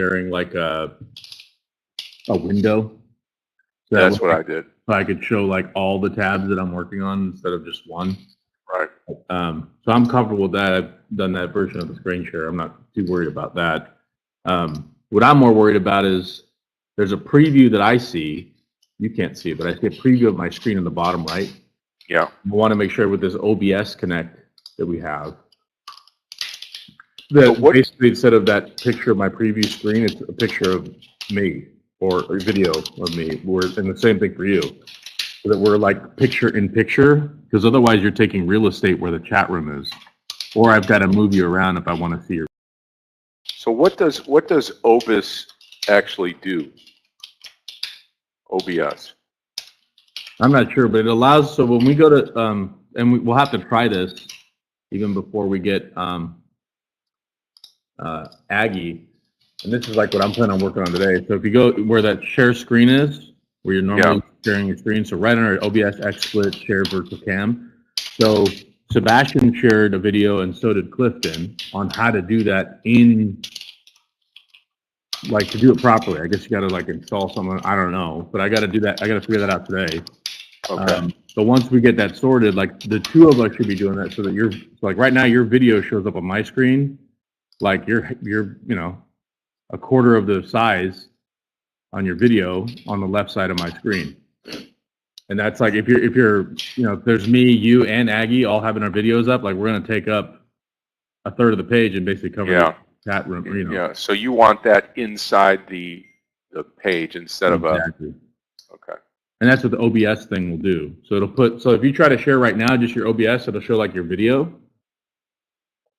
sharing like a window. So That's what I did. So I could show like all the tabs that I'm working on instead of just one. Right. So I'm comfortable with that. I've done that version of the screen share. I'm not too worried about that. What I'm more worried about is there's a preview that I see. You can't see it, but I see a preview of my screen in the bottom right. Yeah. I want to make sure with this OBS Connect that we have, that basically instead of that picture of my preview screen, it's a picture of me or a video of me. And the same thing for you, so that we're like picture in picture, because otherwise you're taking real estate where the chat room is, or I've got to move you around if I want to see your. So what does OBS actually do? OBS. I'm not sure, but it allows. So when we go to and we'll have to try this even before we get Aggie. And this is like what I'm planning on working on today. So if you go where that share screen is, where you're normally sharing your screen, so right under OBS XSplit share virtual cam. So Sebastian shared a video, and so did Clifton, on how to do that to do it properly. I guess you got to like install someone. I don't know, but I got to do that. I got to figure that out today. Okay. But once we get that sorted, like the two of us should be doing that, so that like right now your video shows up on my screen, like you're a quarter of the size on your video on the left side of my screen. And that's like if there's me, you, and Aggie all having our videos up, like we're gonna take up a third of the page and basically cover the chat room. Yeah. So you want that inside the page instead of exactly. Okay. And that's what the OBS thing will do. So so if you try to share right now just your OBS, it'll show like your video.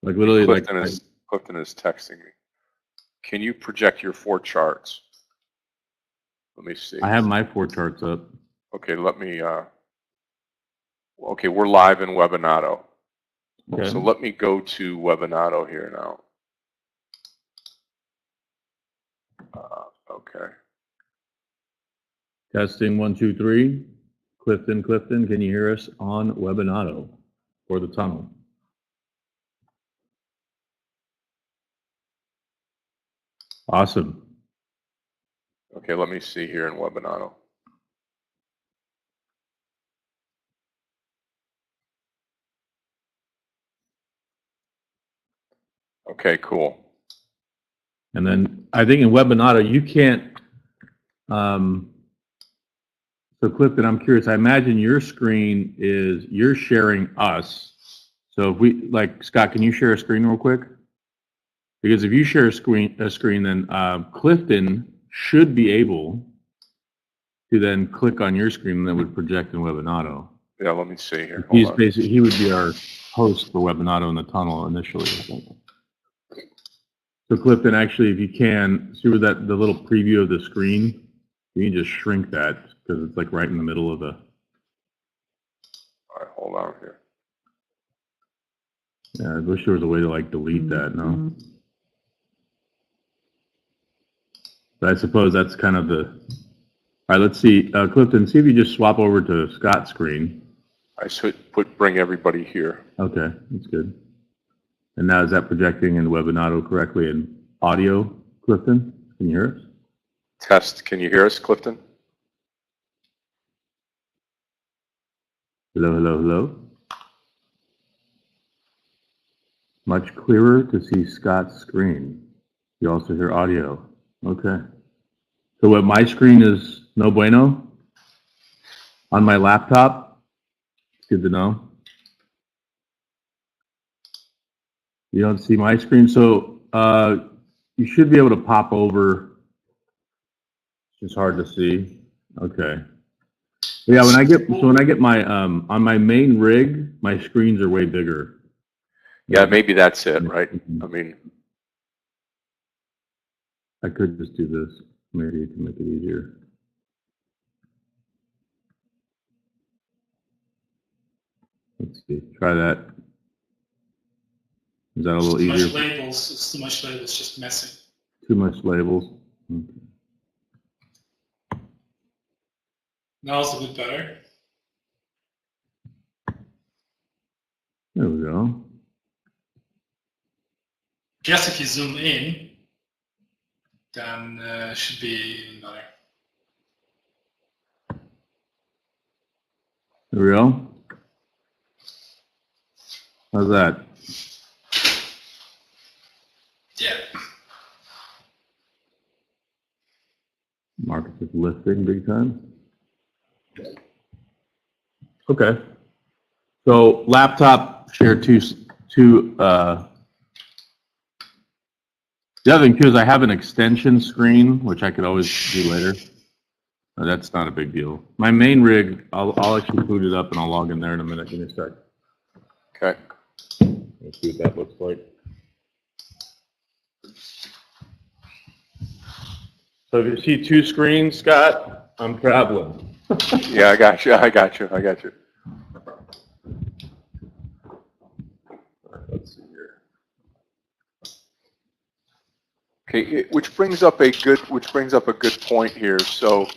Like literally Clifton is texting me. Can you project your 4 charts? Let me see. I have my 4 charts up. Okay, let me okay, we're live in Webinato. Okay. So let me go to Webinato here now. Okay. Testing 1, 2, 3. Clifton, can you hear us on Webinato for the tunnel? Awesome. Okay, let me see here in Webinato. Okay, cool. And then I think in Webinato you can't. So Clifton, I'm curious. I imagine your screen is you're sharing us. So if we Scott, can you share a screen real quick? Because if you share a screen, then Clifton should be able to then click on your screen and that would project in Webinato. Yeah, let me see here. He would be our host for Webinato in the tunnel initially, I think. So Clifton, actually, if you can, see where the little preview of the screen, you can just shrink that because it's like right in the middle of the. All right, hold on here. Yeah, I wish there was a way to like delete that, no? But I suppose that's kind of the. All right, let's see. Clifton, see if you just swap over to Scott's screen. I should bring everybody here. Okay, that's good. And now is that projecting in Webinato correctly in audio, Clifton? Can you hear us? Test, can you hear us, Clifton? Hello, hello, hello. Much clearer to see Scott's screen. You also hear audio. Okay. So what my screen is no bueno on my laptop. It's good to know. You don't see my screen, so you should be able to pop over. It's just hard to see. Okay. Yeah, when I get my on my main rig, my screens are way bigger. Yeah, maybe that's it, right? I mean, I could just do this. Maybe to make it easier. Let's see. Try that. Is that a little easier? Too much labels. It's too much labels. It's just messy. Too much labels. Okay. Now it's a bit better. There we go. Guess if you zoom in, then should be even better. There we go. How's that? Yeah. Market is lifting big time. Okay. So laptop share two. The other thing too is I have an extension screen, which I could always do later. That's not a big deal. My main rig, I'll actually boot it up and I'll log in there in a minute. Give me a sec. Okay. Let's see what that looks like. So if you see two screens, Scott, I'm traveling. Yeah, I got you. I got you. I got you. Let's see here. Okay, which brings up a good point here. So,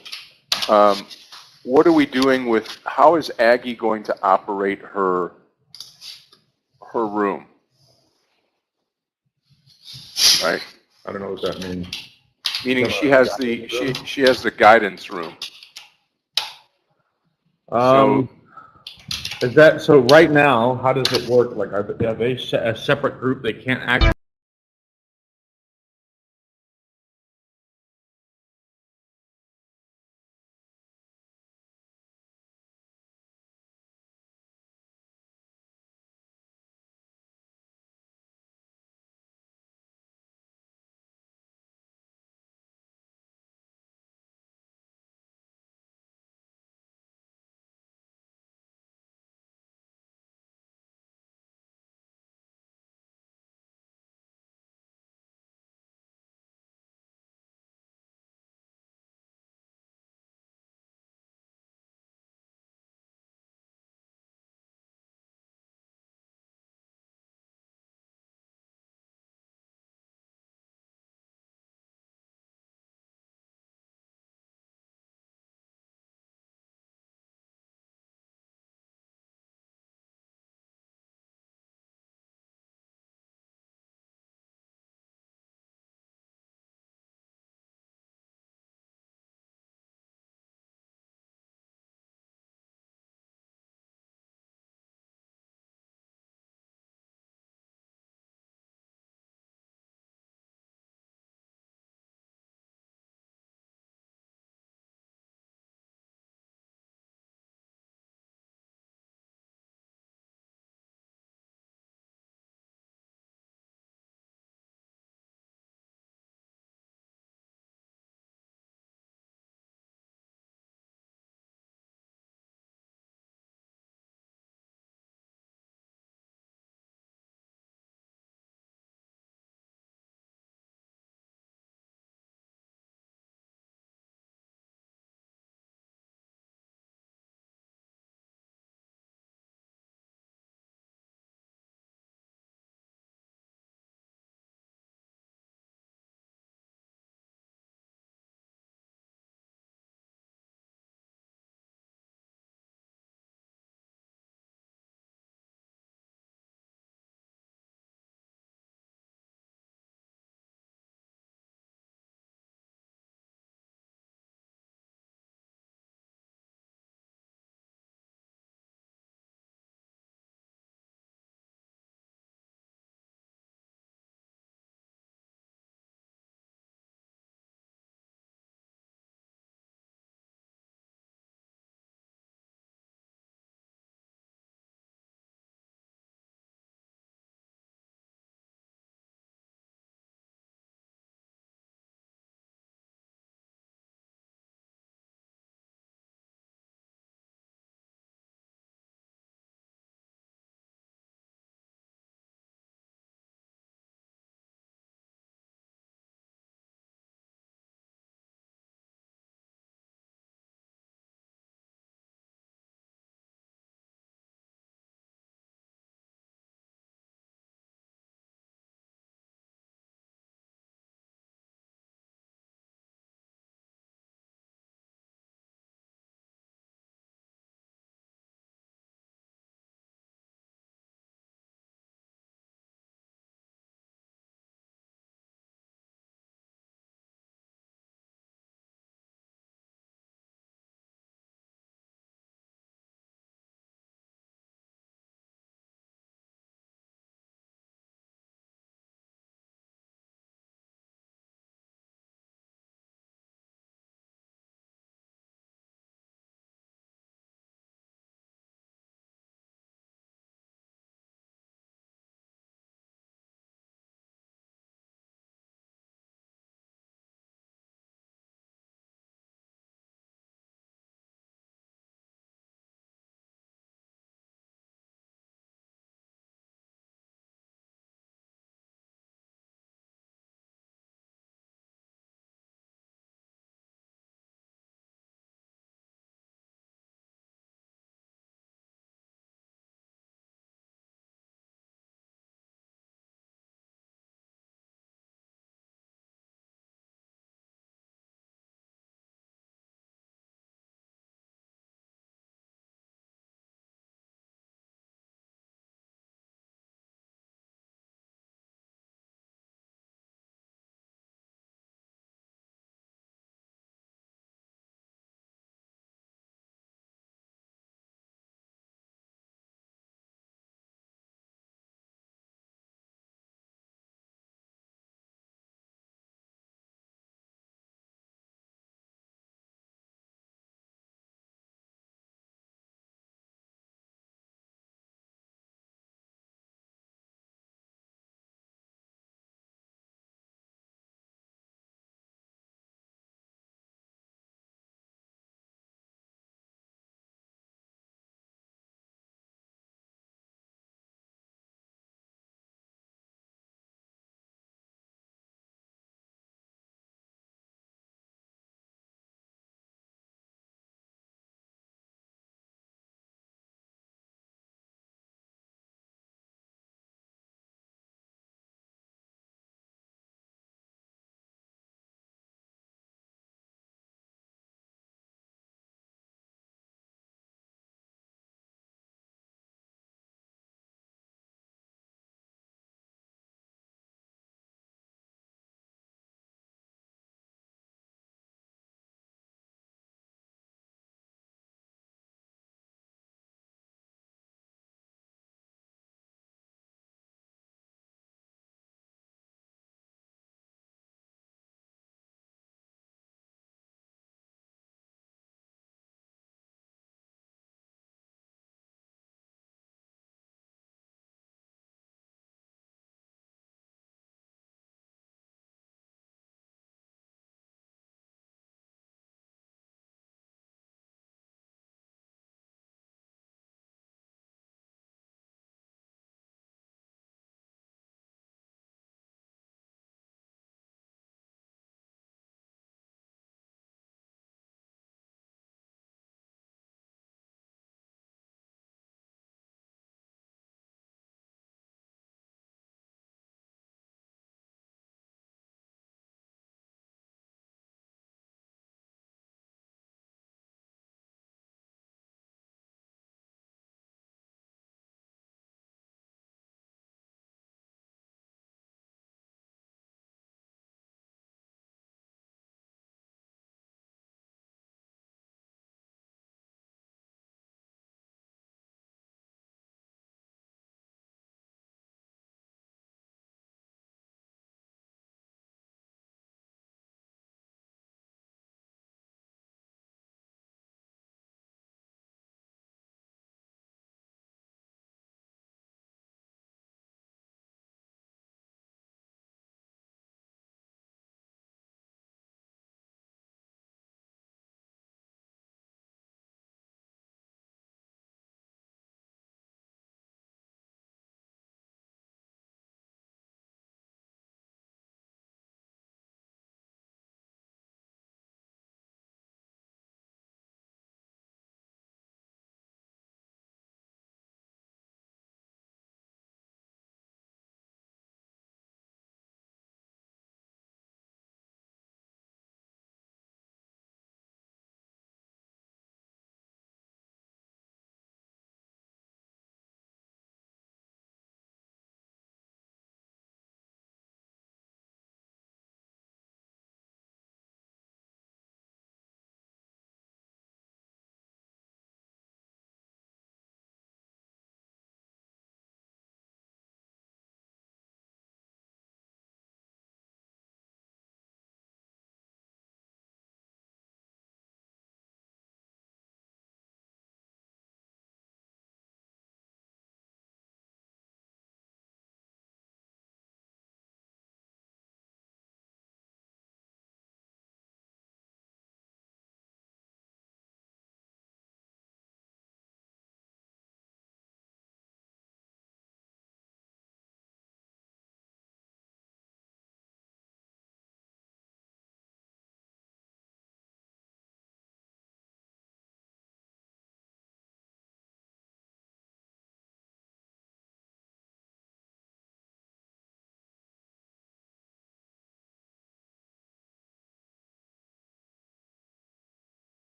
what are we doing with? How is Aggie going to operate her room? Right. I don't know what that means. Meaning she has the guidance room. Is that so? Right now, how does it work? Like, are they a separate group? They can't act.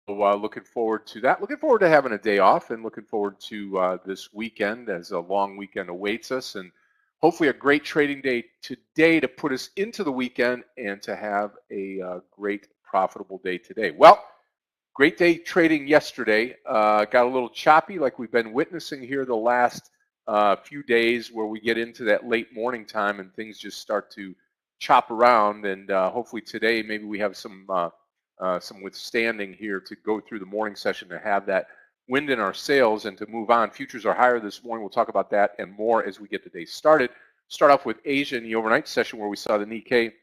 looking forward to that. Looking forward to having a day off, and looking forward to this weekend as a long weekend awaits us, and hopefully a great trading day today to put us into the weekend and to have a great profitable day today. Well, great day trading yesterday. Got a little choppy like we've been witnessing here the last few days, where we get into that late morning time and things just start to chop around. And hopefully today maybe we have some withstanding here to go through the morning session, to have that wind in our sails and to move on. Futures are higher this morning. We'll talk about that and more as we get the day started. Start off with Asia in the overnight session, where we saw the Nikkei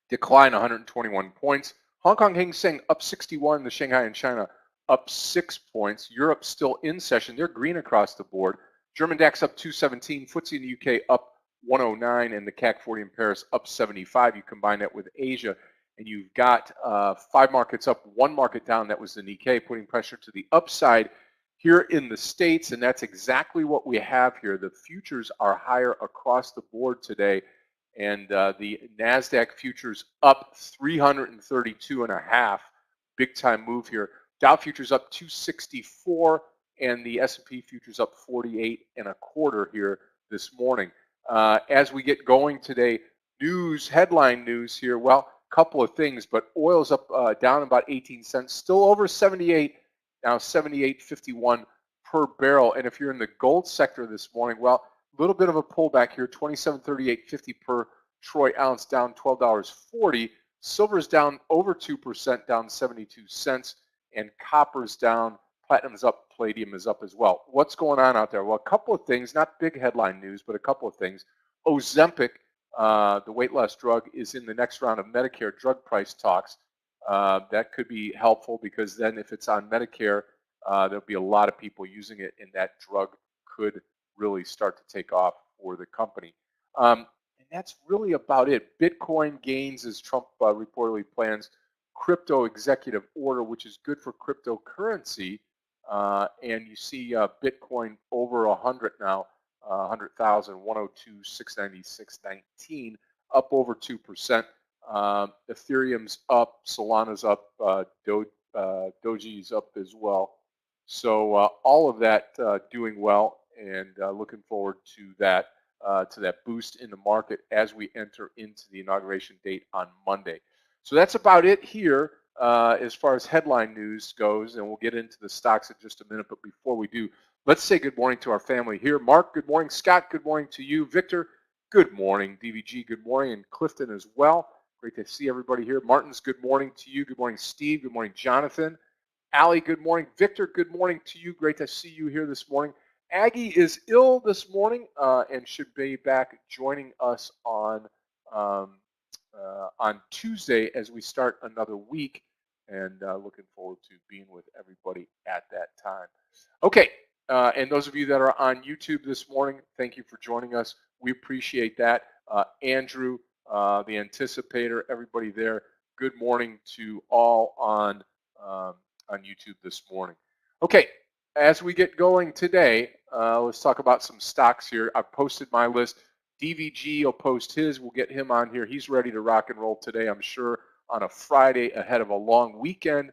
decline 121 points. Hong Kong Hang Seng up 61. The Shanghai and China up 6 points. Europe still in session. They're green across the board. German DAX up 217. FTSE in the UK up 109, and the CAC 40 in Paris up 75. You combine that with Asia, and you've got 5 markets up, 1 market down. That was the Nikkei, putting pressure to the upside here in the States, and that's exactly what we have here. The futures are higher across the board today, and the NASDAQ futures up 332.5, big time move here. Dow futures up 264, and the S&P futures up 48.25 here this morning. As we get going today, headline news here. Well, couple of things, but oil's up down about 18 cents, still over 78, now 78.51 per barrel. And if you're in the gold sector this morning, well, a little bit of a pullback here, 27.38.50 per troy ounce, down $12.40. Silver's down over 2%, down 72 cents, and copper's down. Platinum's up, palladium is up as well. What's going on out there? Well, a couple of things, not big headline news, but a couple of things. Ozempic, the weight loss drug, is in the next round of Medicare drug price talks. That could be helpful, because then if it's on Medicare, there'll be a lot of people using it, and that drug could really start to take off for the company. And that's really about it. Bitcoin gains as Trump reportedly plans crypto executive order, which is good for cryptocurrency. And you see Bitcoin over 100 now, 100,000, 102, 696, 19, up over 2%. Ethereum's up, Solana's up, Doji's up as well. So all of that doing well, and looking forward to that boost in the market as we enter into the inauguration date on Monday. So that's about it here as far as headline news goes, and we'll get into the stocks in just a minute. But before we do, let's say good morning to our family here. Mark, good morning. Scott, good morning to you. Victor, good morning. DVG, good morning. And Clifton as well. Great to see everybody here. Martin's, good morning to you. Good morning, Steve. Good morning, Jonathan. Allie, good morning. Victor, good morning to you. Great to see you here this morning. Aggie is ill this morning and should be back joining us on Tuesday as we start another week, and looking forward to being with everybody at that time. Okay, and those of you that are on YouTube this morning, thank you for joining us. We appreciate that. Andrew, the anticipator, everybody there, good morning to all on YouTube this morning. Okay, as we get going today, let's talk about some stocks here. I've posted my list. DVG will post his. We'll get him on here. He's ready to rock and roll today, I'm sure, on a Friday ahead of a long weekend,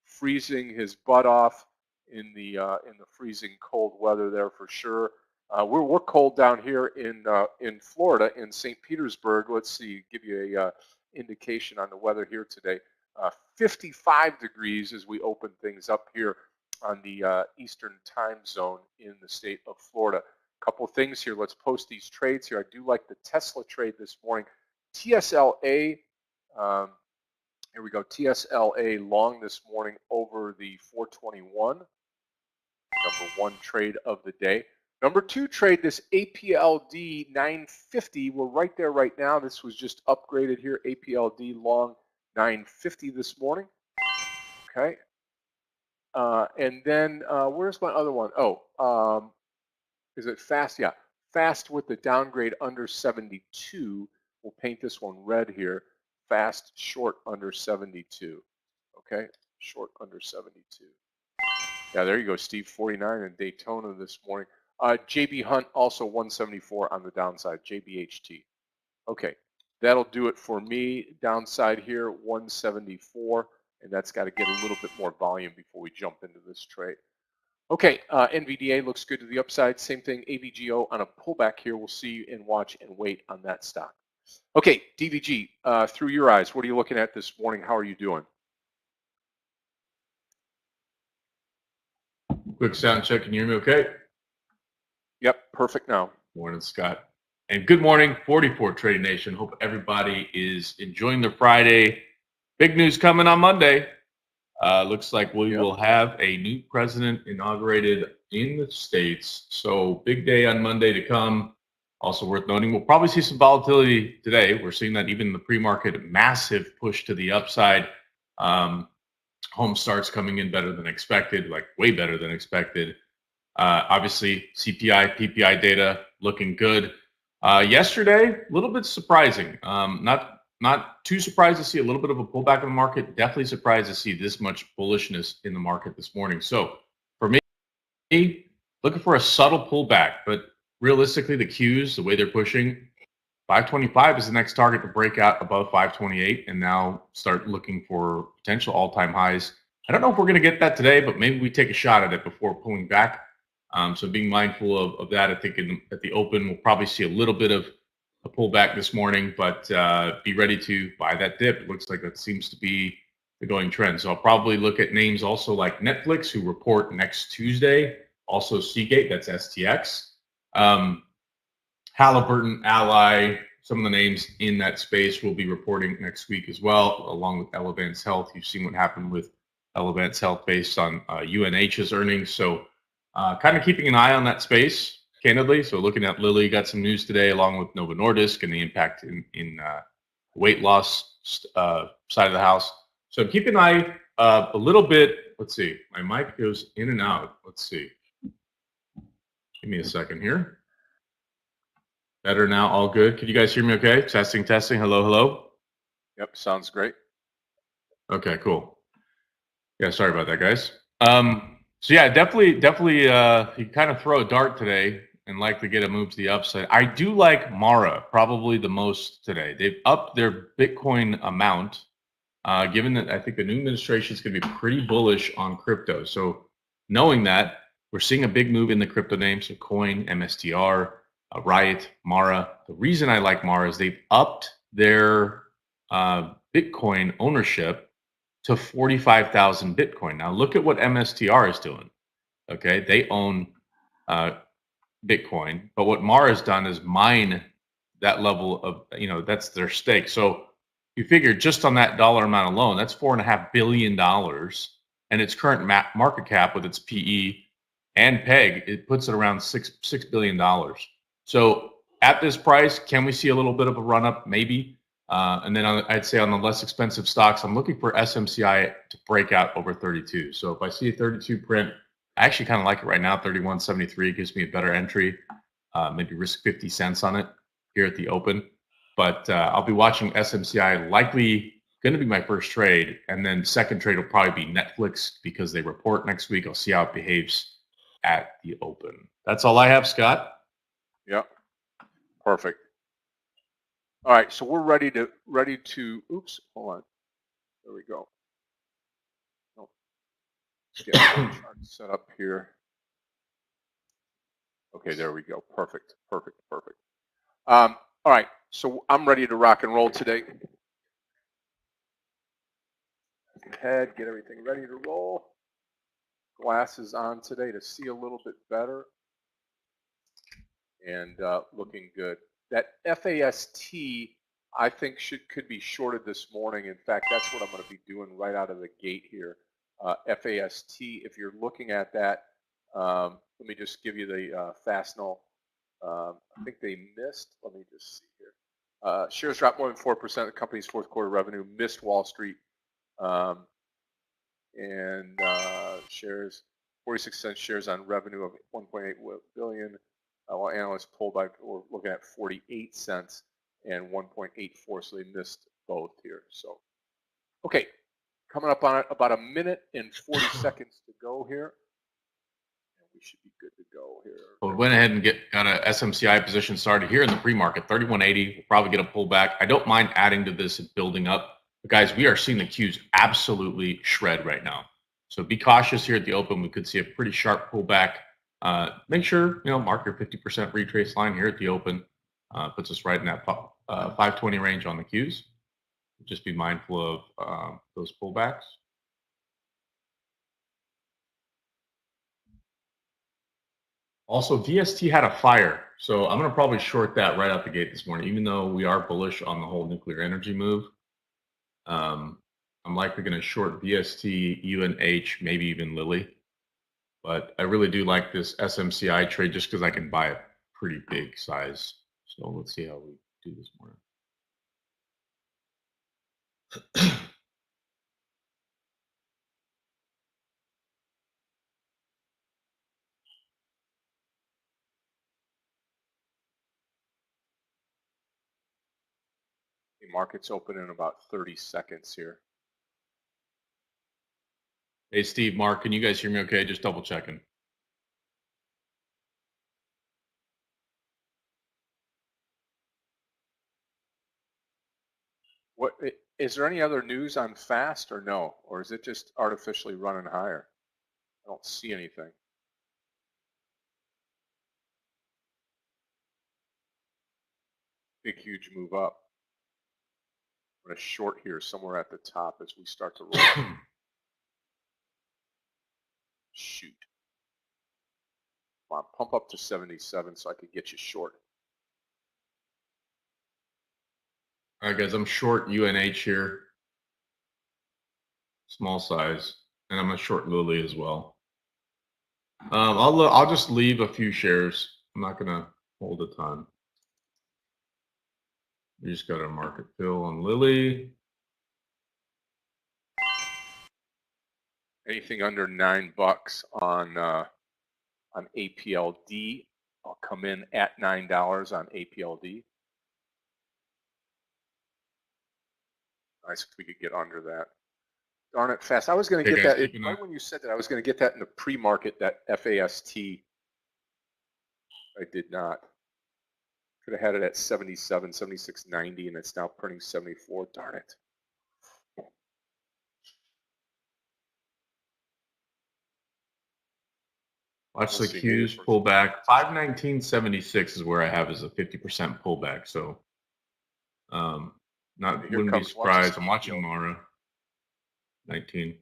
freezing his butt off in the freezing cold weather there for sure. We're cold down here in Florida, in St. Petersburg. Let's see, give you a indication on the weather here today. 55 degrees as we open things up here on the Eastern time zone in the state of Florida. Couple of things here. Let's post these trades here. I do like the Tesla trade this morning. TSLA, here we go. TSLA long this morning over the 421. Number 1 trade of the day. Number 2 trade, this APLD 950. We're right there right now. This was just upgraded here. APLD long 950 this morning. Okay. And then where's my other one? Oh, is it fast? Yeah, fast with the downgrade under 72. We'll paint this one red here. Fast short under 72. Okay, short under 72. Yeah, there you go, Steve. 49 in Daytona this morning. JB Hunt also 174 on the downside. JBHT. Okay, that'll do it for me. Downside here 174. and that's got to get a little bit more volume before we jump into this trade. Okay, NVDA looks good to the upside. Same thing, AVGO on a pullback here. We'll see and watch and wait on that stock. Okay, DVG, through your eyes, what are you looking at this morning? How are you doing? Quick sound check. Can you hear me okay? Yep, perfect now. Morning, Scott. And good morning, 44 Trading Nation. Hope everybody is enjoying their Friday. Big news coming on Monday. Looks like we will have a new president inaugurated in the States. So big day on Monday to come. Also worth noting, we'll probably see some volatility today. We're seeing that even in the pre-market, massive push to the upside. Home starts coming in better than expected, like way better than expected. Obviously, CPI, PPI data looking good. Yesterday, a little bit surprising. Not too surprised to see a little bit of a pullback in the market. Definitely surprised to see this much bullishness in the market this morning. So for me, looking for a subtle pullback, but realistically, the Qs, the way they're pushing, 525 is the next target to break out above 528 and now start looking for potential all-time highs. I don't know if we're going to get that today, but maybe we take a shot at it before pulling back. So being mindful of that, I think at the open, we'll probably see a little bit of a pullback this morning, but be ready to buy that dip. It looks like that seems to be the going trend. So I'll probably look at names also like Netflix, who report next Tuesday. Also Seagate, that's STX. Halliburton, Ally, some of the names in that space will be reporting next week as well, along with Elevance Health. You've seen what happened with Elevance Health based on UNH's earnings. So kind of keeping an eye on that space, candidly. So looking at Lilly, got some news today along with Novo Nordisk and the impact in weight loss side of the house. So keep an eye a little bit. Let's see. My mic goes in and out. Let's see. Give me a second here. Better now, all good. Could you guys hear me okay? Testing, testing. Hello, hello. Yep, sounds great. Okay, cool. Yeah, sorry about that, guys. So yeah, definitely, you kind of throw a dart today and likely get a move to the upside. I do like Mara probably the most today. They've upped their Bitcoin amount, given that I think the new administration is going to be pretty bullish on crypto. So knowing that, we're seeing a big move in the crypto names, so Coin, MSTR, Riot, Mara. The reason I like Mara is they've upped their Bitcoin ownership to 45,000 Bitcoin. Now look at what MSTR is doing. Okay, they own Bitcoin, but what Mara has done is mine that level of, that's their stake. So you figure just on that dollar amount alone, that's $4.5 billion, and its current market cap with its PE and PEG, it puts it around $6 billion. So at this price, can we see a little bit of a run up? Maybe. And then I'd say on the less expensive stocks, I'm looking for SMCI to break out over 32. So if I see a 32 print, I actually kind of like it right now. 31.73 gives me a better entry. Maybe risk 50 cents on it here at the open. But I'll be watching SMCI, likely going to be my first trade. And then second trade will probably be Netflix because they report next week. I'll see how it behaves at the open. That's all I have, Scott. Yep, perfect. All right, so we're ready to, oops, hold on. There we go. Oh, let's get the chart set up here. Okay, there we go. Perfect. All right, so I'm ready to rock and roll today. Ahead, get everything ready to roll. Glasses on today to see a little bit better. And looking good. That FAST, I think could be shorted this morning. In fact, that's what I'm going to be doing right out of the gate here. FAST, if you're looking at that, let me just give you the Fastnell. I think they missed. Let me just see here. Shares dropped more than 4%. The company's fourth quarter revenue missed Wall Street. And shares, 46 cents shares on revenue of 1.8 billion. While analysts pulled by, we're looking at 48 cents and 1.84, so they missed both here. So, okay, coming up on it, about a minute and 40 seconds to go here. And we should be good to go here. Well, we went ahead and got a SMCI position started here in the pre-market, 31.80. We'll probably get a pullback. I don't mind adding to this and building up. But guys, we are seeing the Qs absolutely shred right now. So be cautious here at the open. We could see a pretty sharp pullback. Make sure, mark your 50% retrace line here at the open. Puts us right in that 520 range on the Qs. Just be mindful of those pullbacks. Also, VST had a fire, so I'm going to probably short that right out the gate this morning, even though we are bullish on the whole nuclear energy move. I'm likely going to short VST, UNH, maybe even Lilly. But I really do like this SMCI trade just because I can buy a pretty big size. So let's see how we do this morning. The market's open in about 30 seconds here. Hey, Steve, Mark, can you guys hear me okay? Just double checking. What is there any other news on fast or no? Or is it just artificially running higher? I don't see anything. Big, huge move up. I'm going to short here somewhere at the top as we start to roll. Shoot. Come on, pump up to 77 so I could get you short. All right, guys, I'm short UNH here. Small size. And I'm going to short Lilly as well. I'll just leave a few shares. I'm not going to hold a ton. We just got a market fill on Lilly. Anything under $9 on APLD. I'll come in at $9 on APLD. Nice if we could get under that. Darn it, fast. I was going to get that. Right when you said that, I was going to get that in the pre-market, that FAST. I did not. Could have had it at 77, 76.90, and it's now printing 74. Darn it. Watch the Qs pull back. 519.76 is where I have as a 50% pullback. So wouldn't be surprised. I'm watching Mara. 19.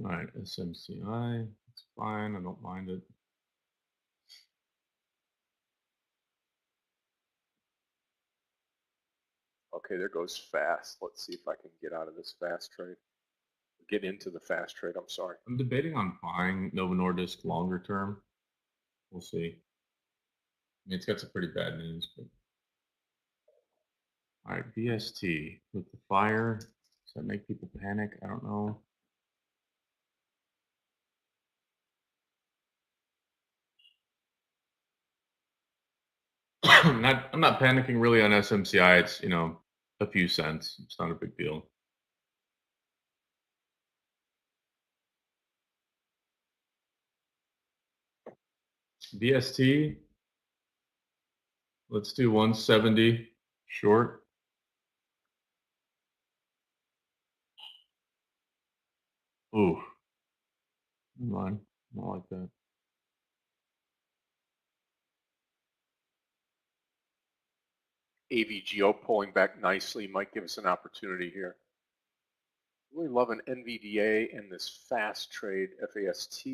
All right, SMCI. It's fine. I don't mind it. Okay, there goes fast. Let's see if I can get out of this fast trade. Get into the fast trade. I'm sorry. I'm debating on buying Novo Nordisk longer term. We'll see. I mean, it's got some pretty bad news. But... All right, VST with the fire. Does that make people panic? I don't know. I'm not panicking really on SMCI. It's a few cents. It's not a big deal. VST. Let's do 170 short. Ooh. Come on. Not like that. AVGO pulling back nicely might give us an opportunity here. Really loving NVDA and this fast trade FAST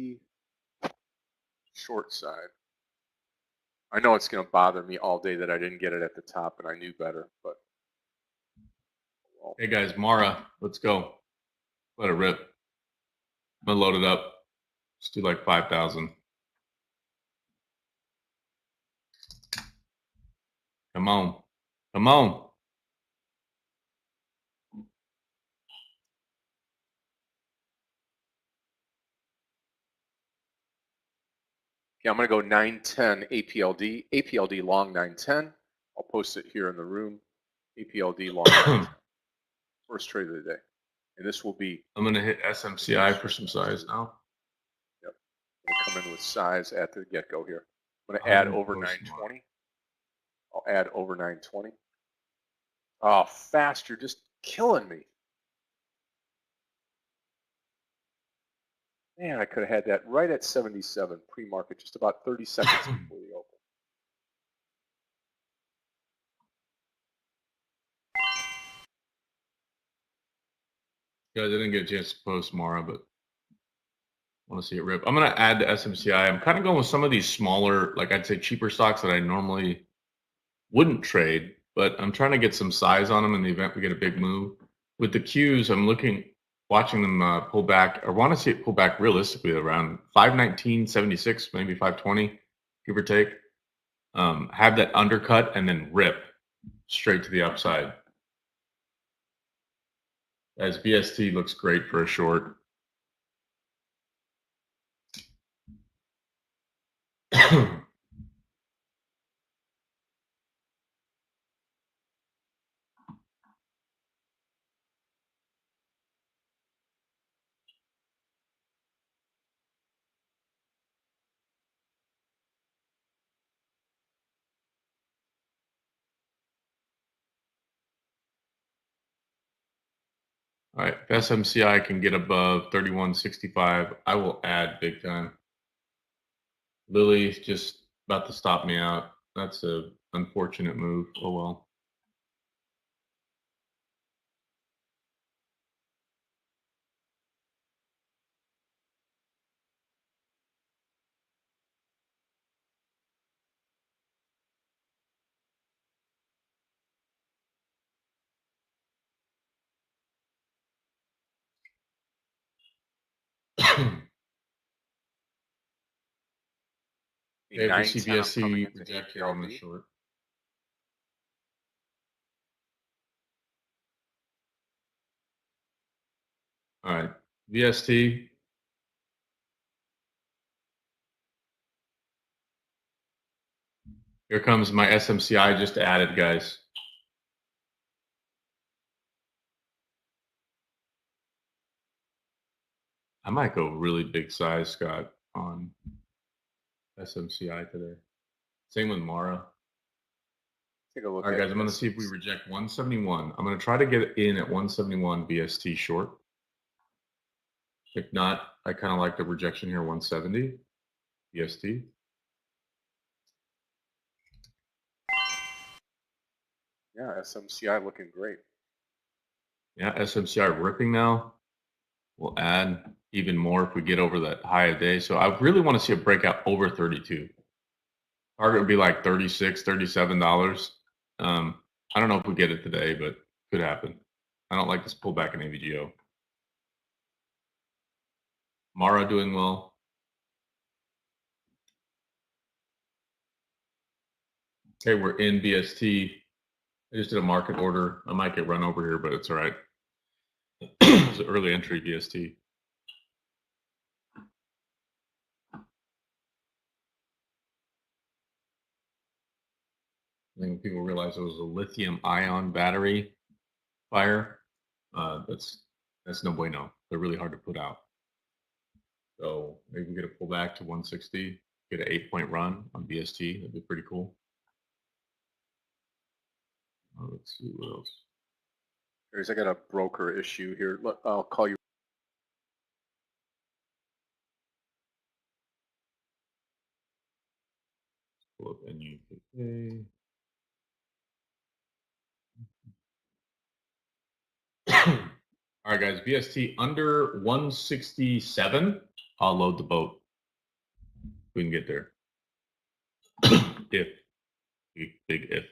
short side. I know it's going to bother me all day that I didn't get it at the top, and I knew better. But hey guys, Mara, let's go. Let it rip. I'm gonna load it up. Let's do like 5,000. Come on. Come on. yeah, I'm going to go 910 APLD. APLD long 910. I'll post it here in the room. APLD long 910. First trade of the day. And this will be... I'm going to hit SMCI for some size now. Yep. I'm going to come in with size at the get-go here. I'm going to add Iron over Post 920. I'll add over 920. Oh, fast, you're just killing me. Man, I could have had that right at 77 pre-market, just about 30 seconds before the open. Guys, I didn't get a chance to post Mara, but I want to see it rip. I'm going to add the SMCI. I'm kind of going with some of these smaller, like I'd say cheaper stocks that I normally wouldn't trade, but I'm trying to get some size on them in the event we get a big move. With the Qs, I'm watching them pull back. I want to see it pull back realistically around 519.76, maybe 520, give or take. Have that undercut and then rip straight to the upside. As BST looks great for a short. All right, if SMCI can get above 31.65, I will add big time. Lily's just about to stop me out. That's a unfortunate move. Oh well. The If we 910 see I'm coming BSC into reject here on the HLD. short. All right, VST. Here comes my SMCI just added, guys. I might go really big size, Scott, on SMCI today. Same with Mara. Take a look All right, at guys, I'm going to see if we reject 171. I'm going to try to get in at 171 BST short. If not, I kind of like the rejection here, 170 BST. Yeah, SMCI looking great. Yeah, SMCI ripping now. We'll add even more if we get over that high of day. So I really want to see a breakout over 32. Target would be like $36, $37. I don't know if we get it today, but could happen. I don't like this pullback in AVGO. Mara doing well. Okay, we're in BST. I just did a market order. I might get run over here, but it's all right. It's an early entry BST. I think people realize it was a lithium ion battery fire. That's no bueno. They're really hard to put out. So maybe we get a pullback to 160, get an 8-point run on BST. That'd be pretty cool. Let's see what else. I got a broker issue here. Look, I'll call you. Pull up NUPK. All right, guys. BST under 167. I'll load the boat. We can get there. If big if.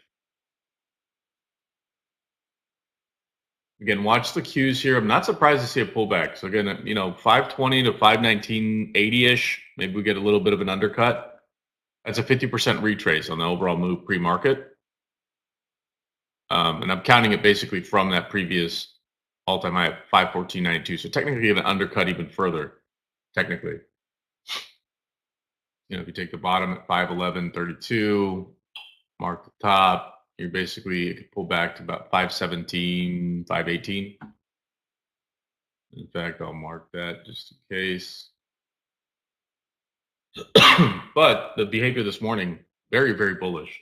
Again, watch the cues here. I'm not surprised to see a pullback. So again, 520 to 519.80-ish. Maybe we get a little bit of an undercut. That's a 50% retrace on the overall move pre-market. And I'm counting it basically from that previous all-time high of 514.92. So technically an undercut even further, technically. If you take the bottom at 511.32, mark the top, you're basically, it could pull back to about 517, 518. In fact, I'll mark that just in case. But the behavior this morning, very, very bullish.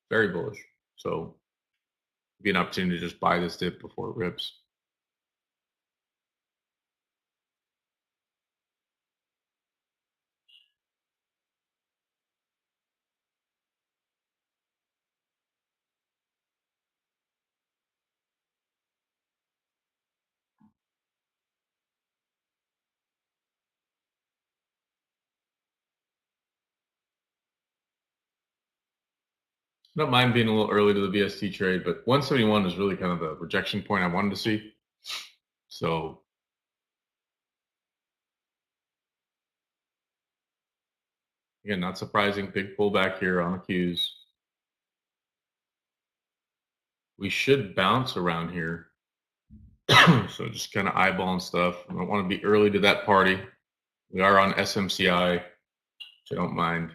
Very bullish. So be an opportunity to just buy this dip before it rips. I don't mind being a little early to the VST trade, but 171 is really kind of the rejection point I wanted to see. So again, not surprising, big pullback here on the Qs. We should bounce around here. So just kind of eyeballing stuff. I don't want to be early to that party. We are on SMCI, which I don't mind.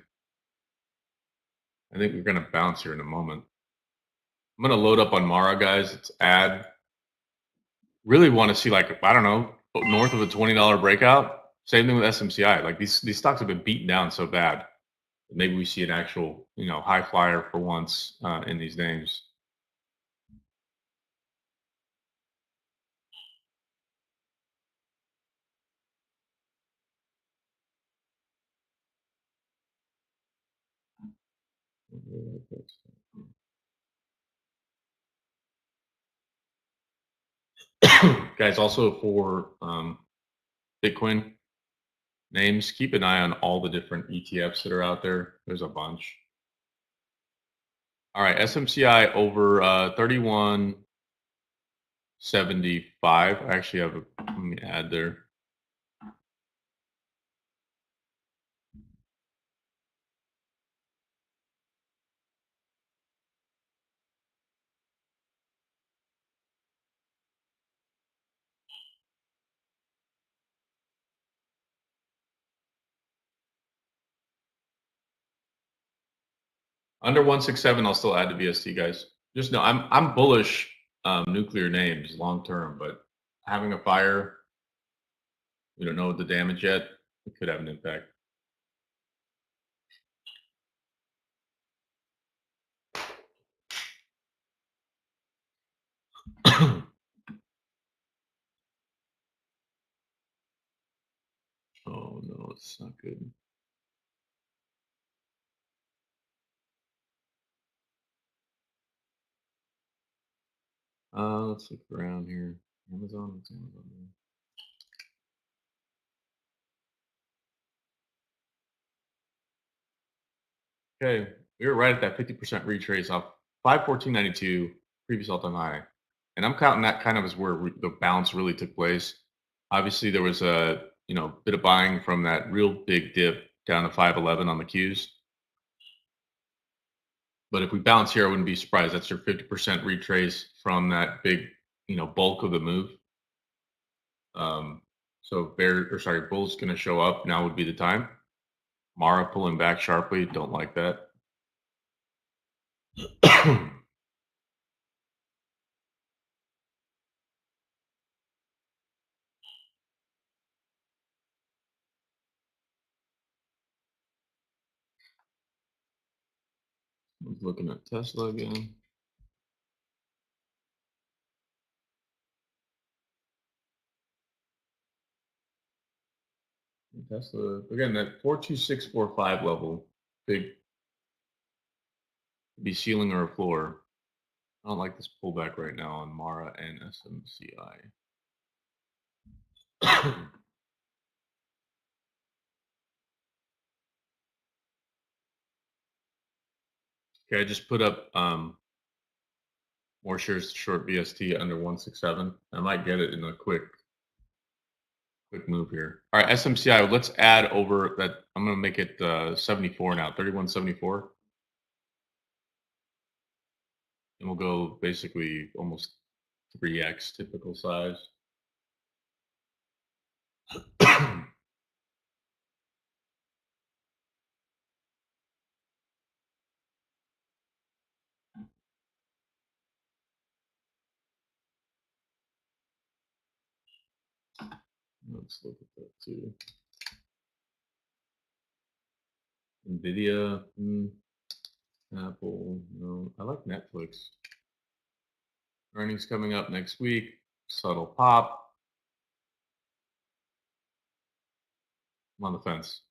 I think we're going to bounce here in a moment. I'm going to load up on Mara, guys. It's add. Really want to see, like, I don't know, north of a $20 breakout. Same thing with SMCI. Like these stocks have been beaten down so bad. Maybe we see an actual, high flyer for once in these names. Guys, also for Bitcoin names, keep an eye on all the different ETFs that are out there. There's a bunch. All right, SMCI over 3175. I actually have let me add there. Under 167, I'll still add to VST, guys. Just know I'm bullish nuclear names long term, but having a fire, we don't know the damage yet. It could have an impact. Oh no, it's not good. Let's look around here. Amazon, what's Amazon doing? Okay, we were right at that 50% retrace off 514.92 previous all-time high, and I'm counting that kind of as where the bounce really took place. Obviously, there was a bit of buying from that real big dip down to 511 on the Qs. But if we bounce here, I wouldn't be surprised. That's your 50% retrace from that big, bulk of the move. So bull's going to show up. Now would be the time. Mara pulling back sharply. Don't like that. I'm looking at Tesla again. Tesla again, that 42645 level, big, be ceiling or a floor. I don't like this pullback right now on Mara and SMCI. Okay, I just put up more shares to short VST under 167. I might get it in a quick move here. All right, SMCI, let's add over that. I'm going to make it 74 now, 3174. And we'll go basically almost 3x typical size. Let's look at that too. Nvidia, Apple. No, I like Netflix. Earnings coming up next week. Subtle pop. I'm on the fence.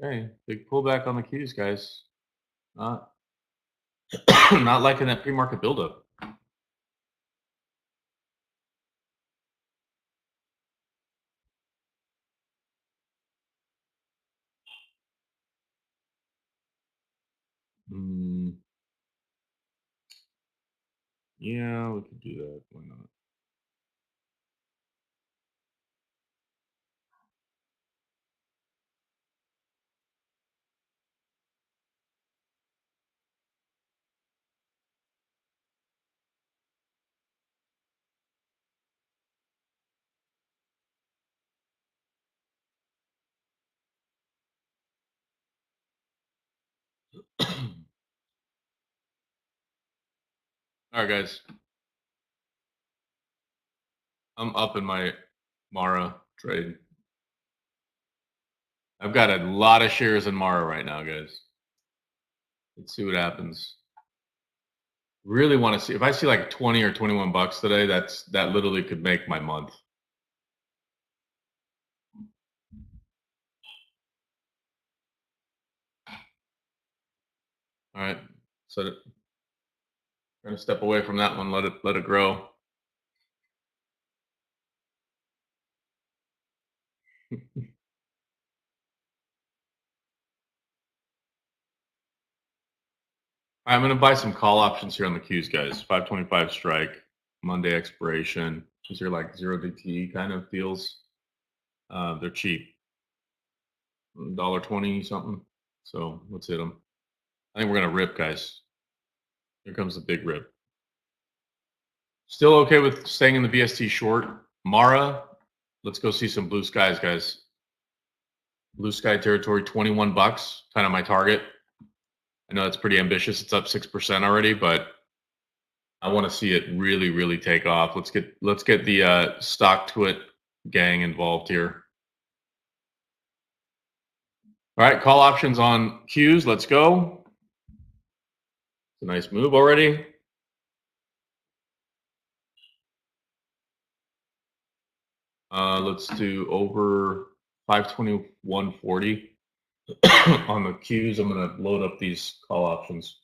Okay, big pullback on the Qs, guys. Not, not liking that pre-market buildup. Yeah, we could do that. Why not? All right, guys. I'm up in my Mara trade. I've got a lot of shares in Mara right now, guys. Let's see what happens. Really want to see if I see like 20 or 21 bucks today. That literally could make my month. All right, so gonna step away from that one. Let it grow. I'm going to buy some call options here on the Qs, guys. 525 strike, Monday expiration. These are like 0 DTE kind of deals. They're cheap. $1.20 something. So let's hit them. I think we're going to rip, guys. Here comes the big rip. Still okay with staying in the VST short. Mara, let's go see some blue skies, guys. Blue sky territory, 21 bucks, kind of my target. I know that's pretty ambitious. It's up 6% already, but I want to see it really, really take off. Let's get the stock twit gang involved here. All right, call options on Qs. Let's go. It's a nice move already. Let's do over 521.40 on the Qs. I'm going to load up these call options.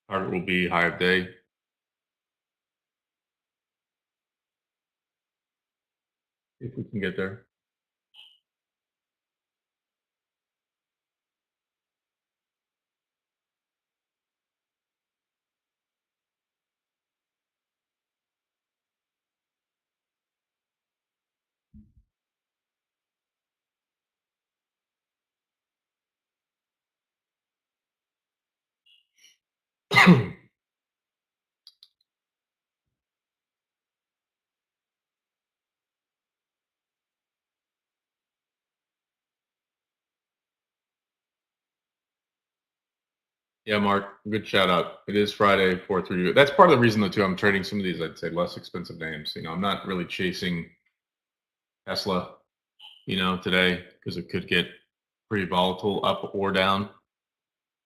Target will be high of day. If we can get there. Yeah, Mark, good shout out. It is Friday, 4/3. That's part of the reason, though, too. I'm trading some of these, I'd say, less expensive names. You know, I'm not really chasing Tesla, you know, today because it could get pretty volatile up or down.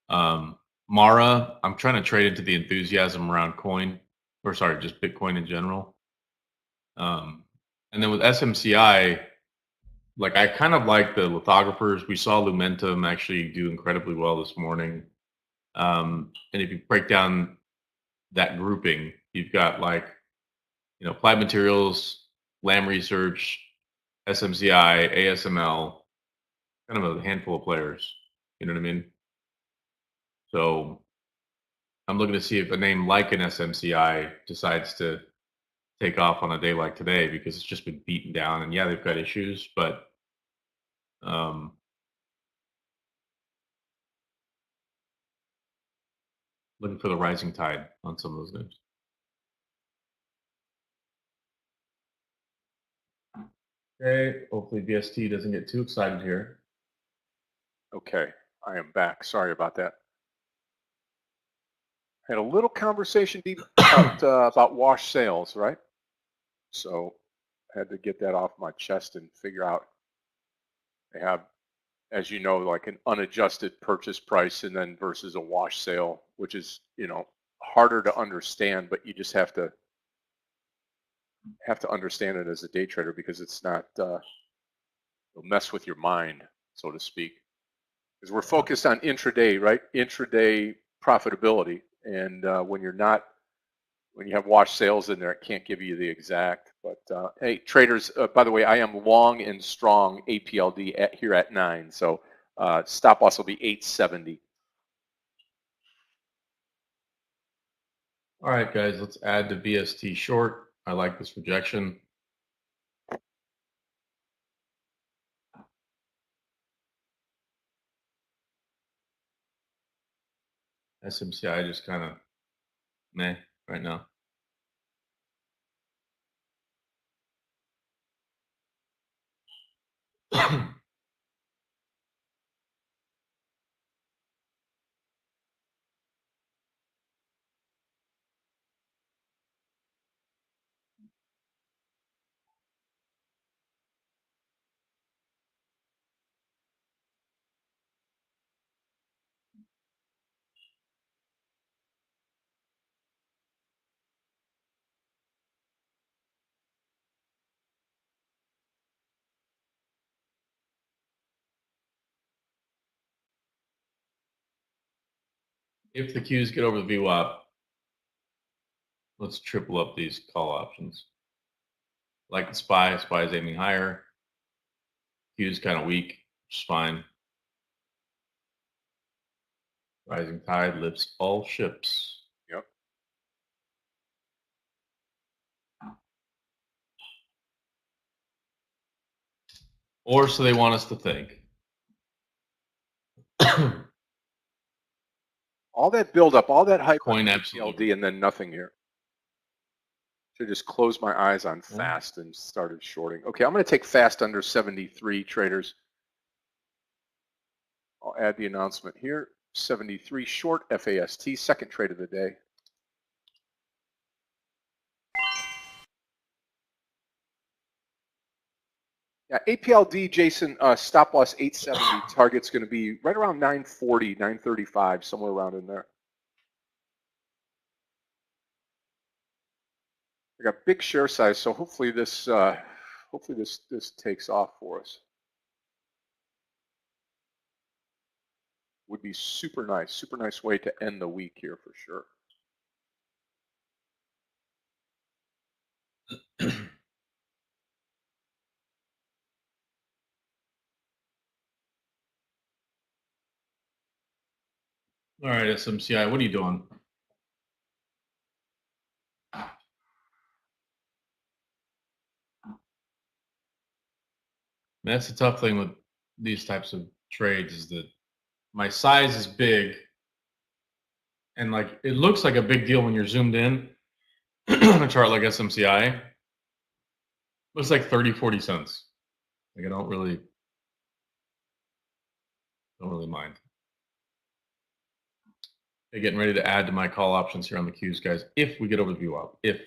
Mara, I'm trying to trade into the enthusiasm around coin, or sorry, just Bitcoin in general. And then with SMCI, like I kind of like the lithographers. We saw Lumentum actually do incredibly well this morning. And if you break down that grouping, you've got like, you know, Applied Materials, Lam Research, SMCI, ASML, kind of a handful of players. You know what I mean? So I'm looking to see if a name like an SMCI decides to take off on a day like today because it's just been beaten down. And yeah, they've got issues, but looking for the rising tide on some of those names. Okay, hopefully VST doesn't get too excited here. Okay, I am back. Sorry about that. Had a little conversation deep about wash sales, right? So I had to get that off my chest and figure out they have, as you know, like an unadjusted purchase price and then versus a wash sale, which is, you know, harder to understand, but you just have to understand it as a day trader because it's not it'll mess with your mind, so to speak. Because we're focused on intraday, right? Intraday profitability, and when you have wash sales in there, it can't give you the exact. But hey, traders, by the way, I am long and strong APLD here at 9, so stop loss will be 870. All right, guys, let's add the VST short. I like this rejection. SMCI just kind of meh right now. If the Qs get over the VWAP, let's triple up these call options. Like the SPY, SPY is aiming higher. Q is kind of weak, which is fine. Rising tide lifts all ships. Yep. Or so they want us to think. All that buildup, all that hype Coin on absolutely. APLD, and then nothing here. Should just close my eyes on fast and started shorting. Okay, I'm going to take fast under 73, traders. I'll add the announcement here. 73 short FAST, second trade of the day. Yeah, APLD, Jason, stop loss 870. Target's going to be right around 940, 935, somewhere around in there. We got big share size, so hopefully this takes off for us. Would be super nice way to end the week here for sure. All right, SMCI, what are you doing? That's the tough thing with these types of trades is that my size is big and like it looks like a big deal when you're zoomed in on a chart like SMCI. But it's like 30, 40 cents. Like I don't really mind. Okay, getting ready to add to my call options here on the Qs, guys. If we get over the VWAP, if.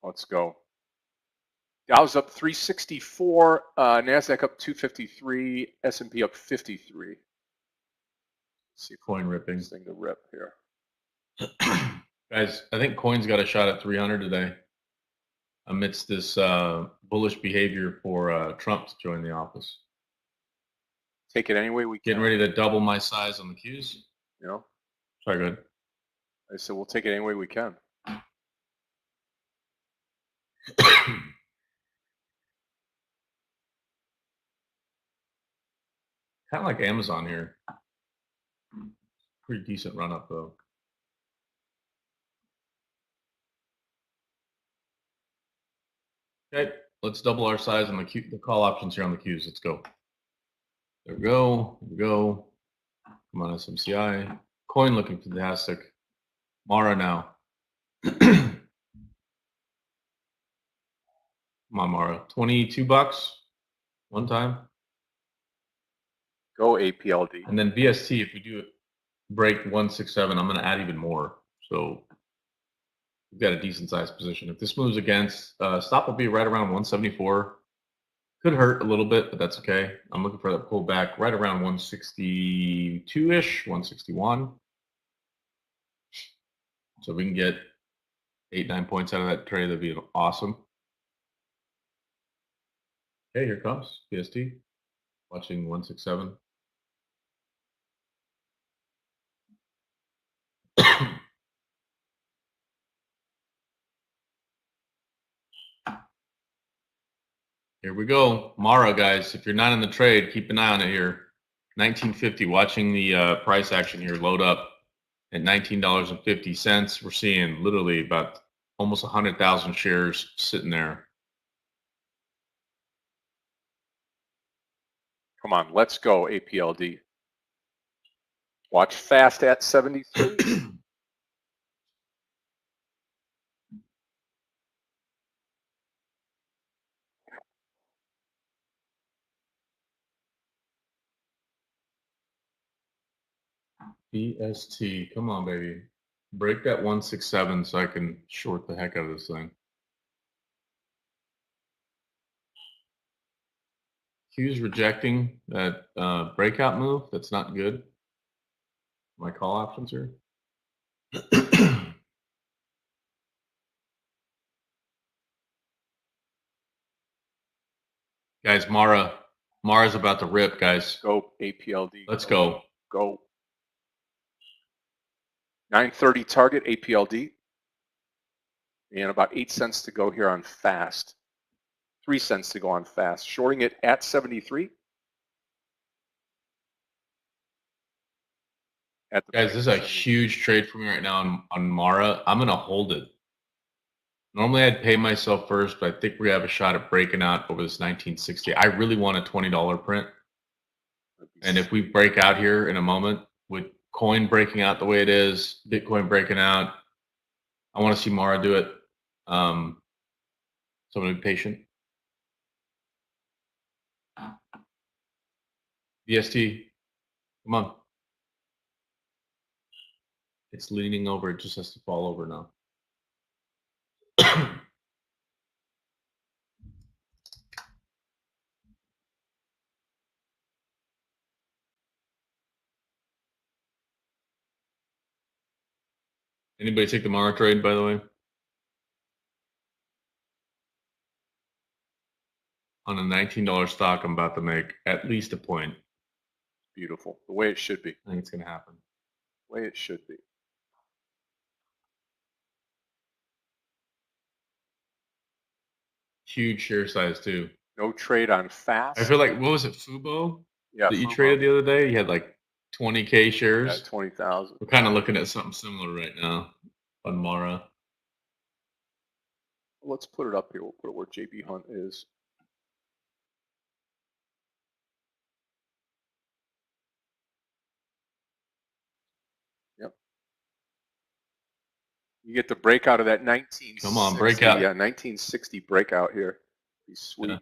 Let's go. Dow's up 364, Nasdaq up 253, S&P up 53. Let's see if Coin ripping. this thing to rip here. Guys, I think coin's got a shot at 300 today amidst this bullish behavior for Trump to join the office. Take it any way we can. Getting ready to double my size on the Qs. You know? Sorry, go ahead. I said we'll take it any way we can. Kind of like Amazon here. Pretty decent run up though. Okay, let's double our size on the call options here on the Qs. Let's go. There we go. There we go. Come on, SMCI. Coin looking fantastic. Mara now. Come on, Mara. $22 one time. Go APLD. And then VST, if we do it, break 167, I'm going to add even more. So we've got a decent sized position. If this moves against, stop will be right around 174. Could hurt a little bit, but that's okay. I'm looking for that pullback right around 162-ish, 161. So if we can get 8-9 points out of that trade, that'd be awesome. Okay, here comes PST. Watching 167. Here we go. Mara, guys, if you're not in the trade, keep an eye on it here. 1950, watching the price action here load up at $19.50. We're seeing literally about almost 100,000 shares sitting there. Come on, let's go, APLD. Watch fast at 73. BST, come on, baby. Break that 167 so I can short the heck out of this thing. Q's rejecting that breakout move. That's not good. My call options here. Guys, Mara's about to rip, guys. Go, APLD. Let's go. Go. 930 target, APLD. And about 8 cents to go here on fast. 3 cents to go on fast. Shorting it at 73. Guys, this is a huge trade for me right now on Mara. I'm going to hold it. Normally, I'd pay myself first, but I think we have a shot at breaking out over this 1960. I really want a $20 print. And if we break out here in a moment with coin breaking out the way it is, Bitcoin breaking out, I want to see Mara do it. So I'm going to be patient. BST, come on. It's leaning over. It just has to fall over now. Anybody take the Mara trade, by the way? On a $19 stock, I'm about to make at least a point. Beautiful. The way it should be. I think it's going to happen. The way it should be. Huge share size, too. No trade on fast. I feel like, what was it, Fubo? Yeah, that you Fubo. traded the other day? You had like 20K shares. Yeah, 20,000. We're kind of looking at something similar right now on Mara. Let's put it up here. We'll put it where JB Hunt is. Yep. You get the breakout of that 1960. Come on, breakout. Yeah, 1960 breakout here. Be sweet. Yeah.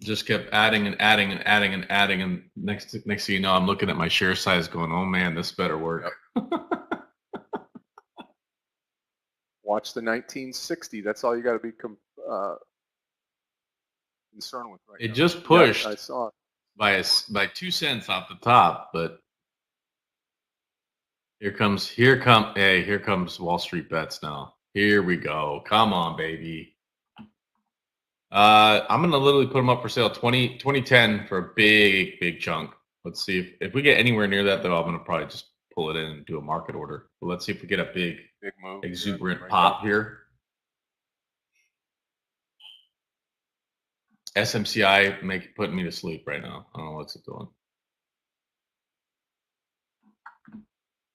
Just kept adding and adding and adding and adding, and next thing you know, I'm looking at my share size, going, "Oh man, this better work." Yep. Watch the 1960. That's all you got to be concerned with right now. It just pushed. Yeah, I saw it. by 2 cents off the top, but here comes Wall Street Bets now. Here we go. Come on, baby. I'm gonna literally put them up for sale 2010 for a big chunk. Let's see if we get anywhere near that, though. I'm gonna probably just pull it in and do a market order. But let's see if we get a big move, exuberant right pop here. SMCI putting me to sleep right now. I don't know what's it doing.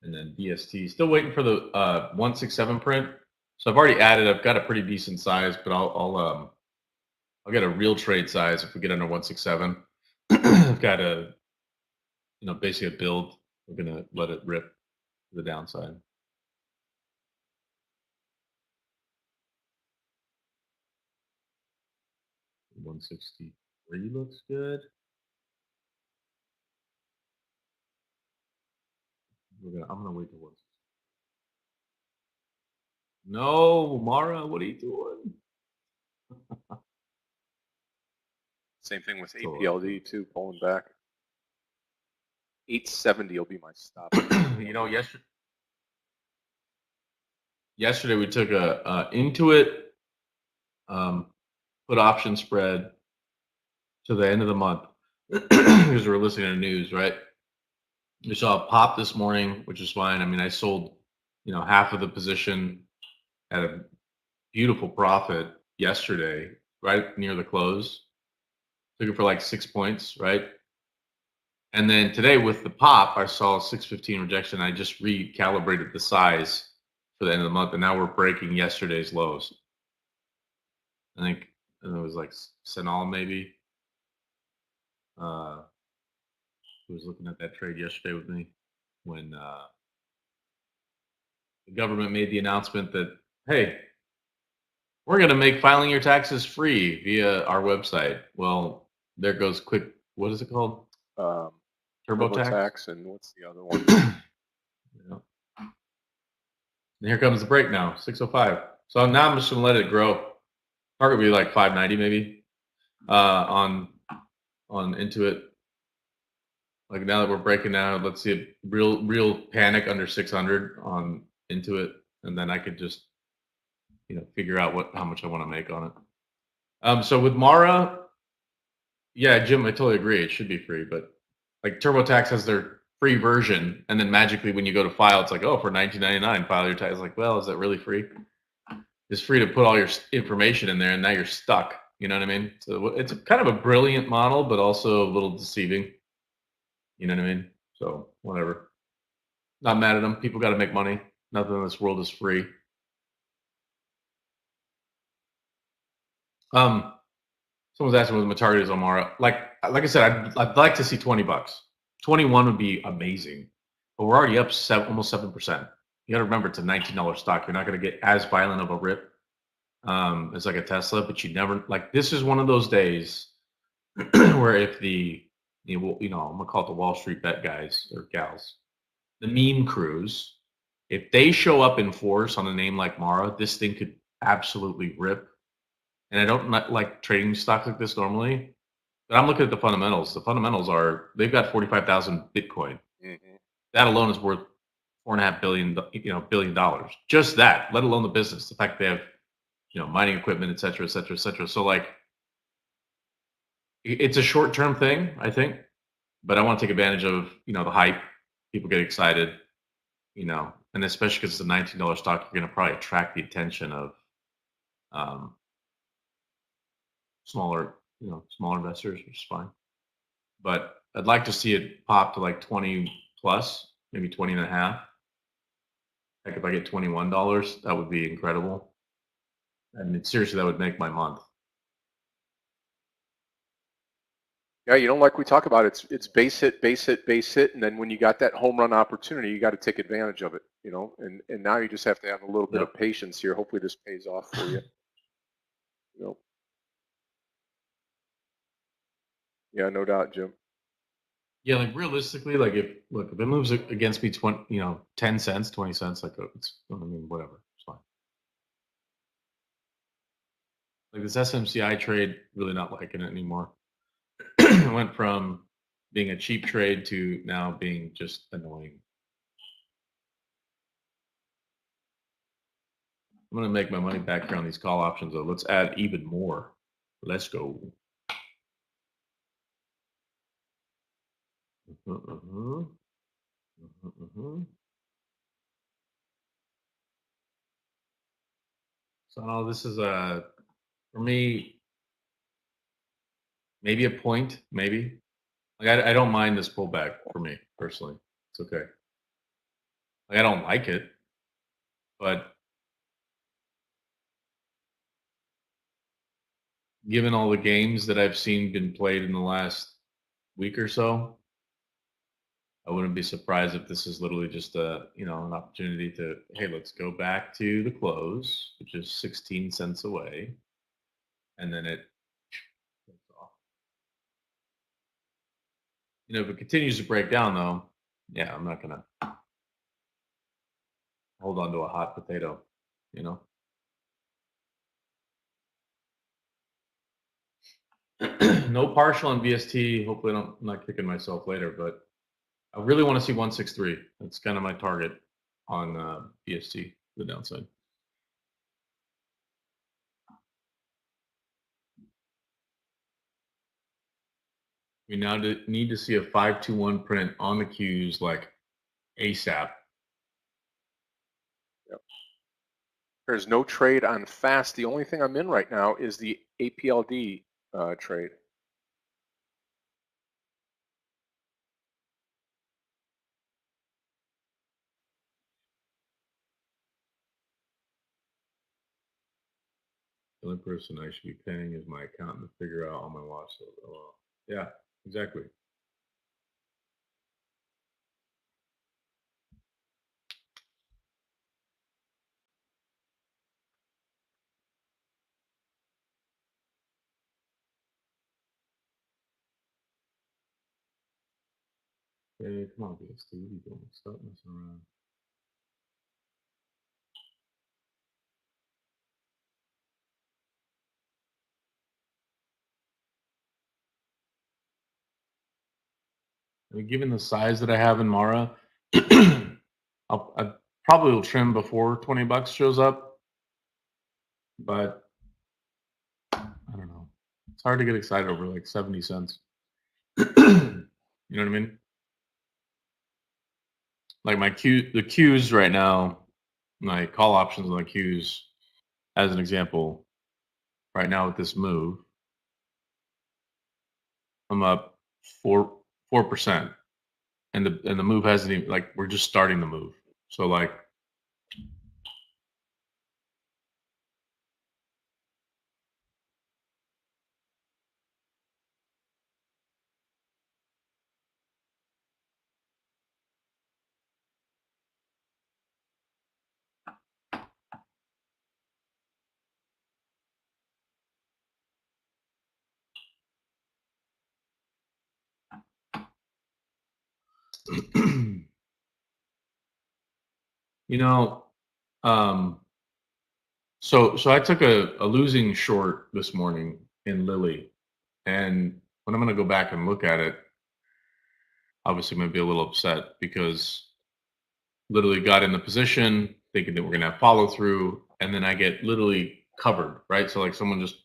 And then BST, still waiting for the 167 print. So I've already added. I've got a pretty decent size, but I'll get a real trade size if we get under 167. I've got a basically a build. We're gonna let it rip to the downside. $160. 3 looks good. I'm gonna wait till once. No, Mara, what are you doing? Same thing with So, APLD too, pulling back. 870 will be my stop. you know, yesterday we took a Intuit put option spread to the end of the month because we're listening to the news, right? We saw a pop this morning, which is fine. I mean, I sold, half of the position at a beautiful profit yesterday, right near the close. Took it for like 6 points, right? And then today with the pop, I saw a 615 rejection. I just recalibrated the size for the end of the month, and now we're breaking yesterday's lows. I think it was like Senal maybe. Who was looking at that trade yesterday with me when the government made the announcement that, hey, we're going to make filing your taxes free via our website. Well, there goes quick. What is it called? TurboTax. And what's the other one? Yeah. And here comes the break now, 605. So now I'm just going to let it grow. Target will be like 590 maybe on Intuit. Like now that we're breaking down, let's see a real panic under 600 on Intuit, and then I could just figure out how much I want to make on it. So with Mara, yeah, Jim, I totally agree. It should be free, but like TurboTax has their free version, and then magically when you go to file, it's like, oh, for $19.99, file your tax. Like, well, is that really free? It's free to put all your information in there, and now you're stuck. You know what I mean? So it's kind of a brilliant model, but also a little deceiving. You know what I mean? So whatever. Not mad at them. People got to make money. Nothing in this world is free. Someone's asking what my target is on Mara. Like I said, I'd like to see $20. 21 would be amazing, but we're already up almost 7%. You got to remember, it's a $19 stock. You're not going to get as violent of a rip as like a Tesla, but you never like. This is one of those days where if I'm gonna call it the Wall Street bet guys or gals, the meme crews, if they show up in force on a name like Mara, this thing could absolutely rip. And I don't like trading stocks like this normally, but I'm looking at the fundamentals. The fundamentals are they've got 45,000 Bitcoin. Mm-hmm. That alone is worth $4.5 billion dollars. Just that, let alone the business. The fact they have, mining equipment, et cetera, et cetera, et cetera. So like, it's a short-term thing, I think, but I want to take advantage of, the hype. People get excited, and especially because it's a $19 stock, you're going to probably attract the attention of smaller investors, which is fine. But I'd like to see it pop to like 20 plus, maybe 20 and a half. Like if I get $21, that would be incredible. I mean, seriously, that would make my month. Yeah, like we talk about, it's base hit, and then when you got that home run opportunity, you got to take advantage of it, and now you just have to have a little bit of patience here. Hopefully this pays off for you. Yeah, no doubt, Jim. Yeah, like realistically, like if it moves against me 10 cents, 20 cents, like whatever, it's fine. Like this SMCI trade, really not liking it anymore. It went from being a cheap trade to now being just annoying. I'm gonna make my money back here on these call options though. Let's add even more. Let's go. So no, this is for me, maybe a point, maybe. Like I don't mind this pullback for me personally. It's okay. Like I don't like it, but given all the games that I've seen been played in the last week or so, I wouldn't be surprised if this is literally just an opportunity to, hey, let's go back to the close, which is 16 cents away, and then it takes off. if it continues to break down, though, yeah, I'm not gonna hold on to a hot potato. No partial on VST. Hopefully, I'm not kicking myself later, but I really want to see 163. That's kind of my target on VST, the downside. We now need to see a 521 print on the Qs like ASAP. Yep. There's no trade on fast. The only thing I'm in right now is the APLD trade. The only person I should be paying is my accountant to figure out all my watch list. Oh, well. Yeah, exactly. Hey, come on, BST. What are you doing? Stop messing around. I mean, given the size that I have in Mara, I probably will trim before 20 bucks shows up, but I don't know. It's hard to get excited over like 70 cents. You know what I mean? Like the Qs right now, my call options on the Qs, as an example, right now with this move, I'm up 4%, and the move hasn't even, like, we're just starting the move. So like, you know, so I took a losing short this morning in Lilly, and when I'm going to go back and look at it, obviously I'm going to be a little upset because literally got in the position thinking that we're going to have follow through, and then I get literally covered, right? So like someone just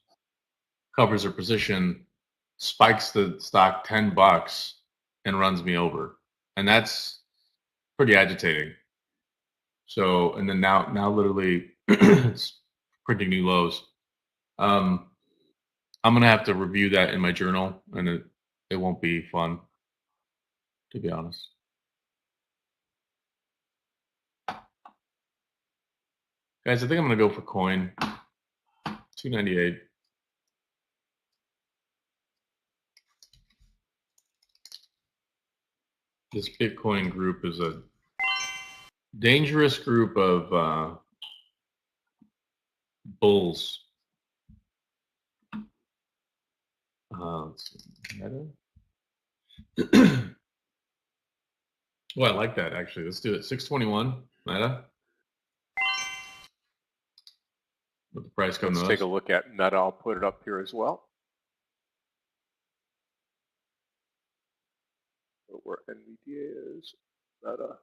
covers their position, spikes the stock 10 bucks, and runs me over, and that's pretty agitating. So, and then now literally it's printing new lows. I'm gonna have to review that in my journal, and it won't be fun, to be honest. Guys, I think I'm gonna go for coin 298. This Bitcoin group is a dangerous group of bulls. Let's see, Meta. Well, I like that actually. Let's do it. 621 Meta. With the price coming Let's to take us. a look at Meta. I'll put it up here as well. Where NVDA is, Meta.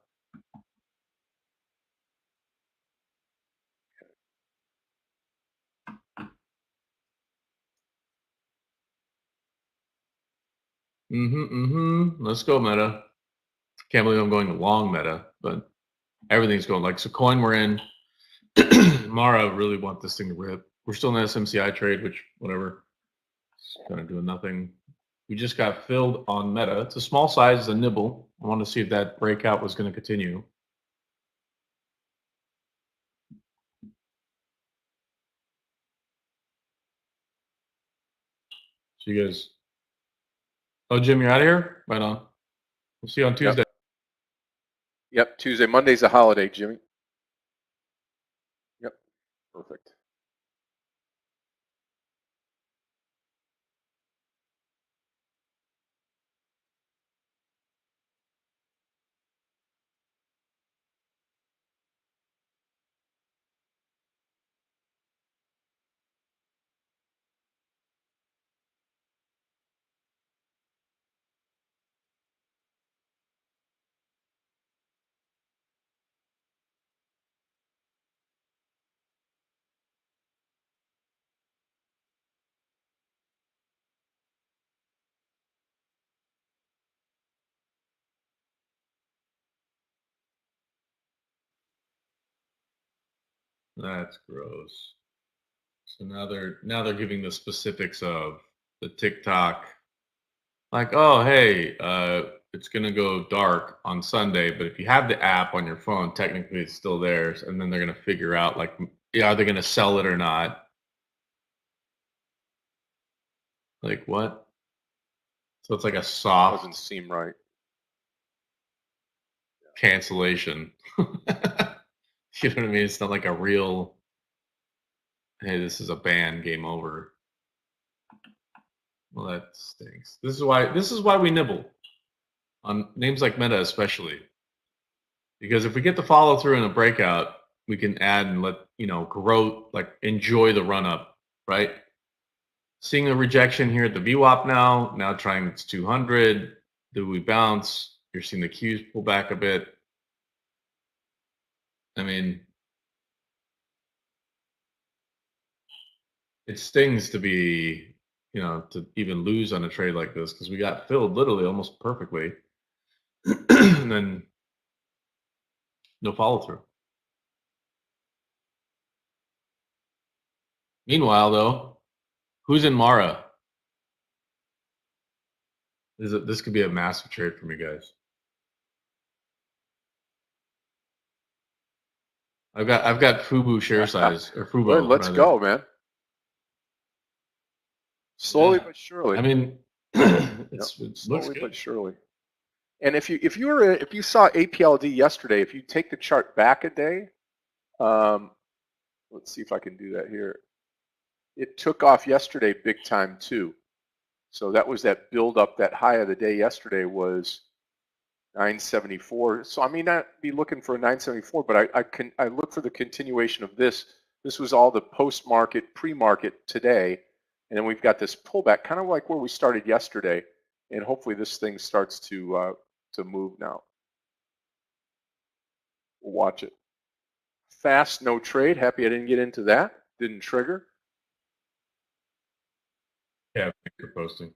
Let's go Meta. Can't believe I'm going long Meta, but everything's going like, so coin we're in. Mara really want this thing to rip. We're still in the SMCI trade, which whatever. It's kind of doing nothing. We just got filled on Meta. It's a small size, it's a nibble. I want to see if that breakout was going to continue. So you guys, oh Jim, you're out of here? Right on. We'll see you on Tuesday. Yep, Tuesday. Monday's a holiday, Jimmy. Yep, perfect. That's gross. So now they're giving the specifics of the TikTok. Like, oh hey, it's gonna go dark on Sunday, but if you have the app on your phone, technically it's still theirs. And then they're gonna figure out like, yeah, are they gonna sell it or not? Like what? So it's like a soft Doesn't seem right. cancellation. You know what I mean? It's not like a real, hey, this is a ban, game over. Well, that stinks. This is why we nibble on names like Meta, especially because if we get the follow through in a breakout, we can add and let grow, like enjoy the run up, right? Seeing a rejection here at the VWAP now trying its 200. Do we bounce? You're seeing the Qs pull back a bit. I mean, it stings to be, to even lose on a trade like this because we got filled literally almost perfectly. And then no follow through. Meanwhile, though, who's in Mara? This could be a massive trade for me, guys. I've got Fubu share size or Fubo. Well, let's rather. go, man. Slowly Yeah. but surely. I mean, it looks slowly good. but surely. And if you saw APLD yesterday, if you take the chart back a day, let's see if I can do that here. It took off yesterday big time too. So that was that build up. That high of the day yesterday was 974. So I may not be looking for a 974, but I look for the continuation of this. This was all the post market, pre market today, and then we've got this pullback, kind of like where we started yesterday, and hopefully this thing starts to move now. We'll watch it. Fast, no trade. Happy I didn't get into that. Didn't trigger. Yeah, thanks for posting.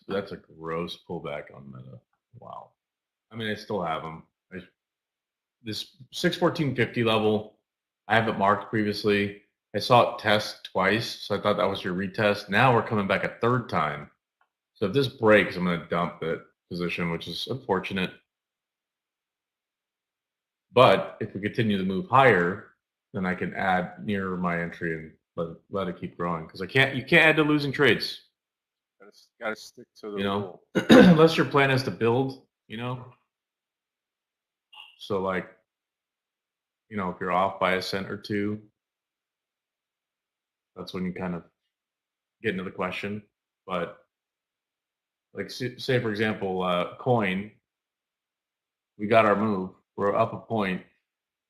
That's a gross pullback on Meta. Wow. I mean, I still have them. This 614.50 level, I have it marked previously. I saw it test twice, so I thought that was your retest. Now we're coming back a third time. So if this breaks, I'm going to dump that position, which is unfortunate. But if we continue to move higher, then I can add near my entry and let it keep growing because you can't add to losing trades. Gotta stick to the rule. Unless your plan is to build, So like, if you're off by a cent or two, that's when you kind of get into the question. But like, say for example, coin, we got our move. We're up a point.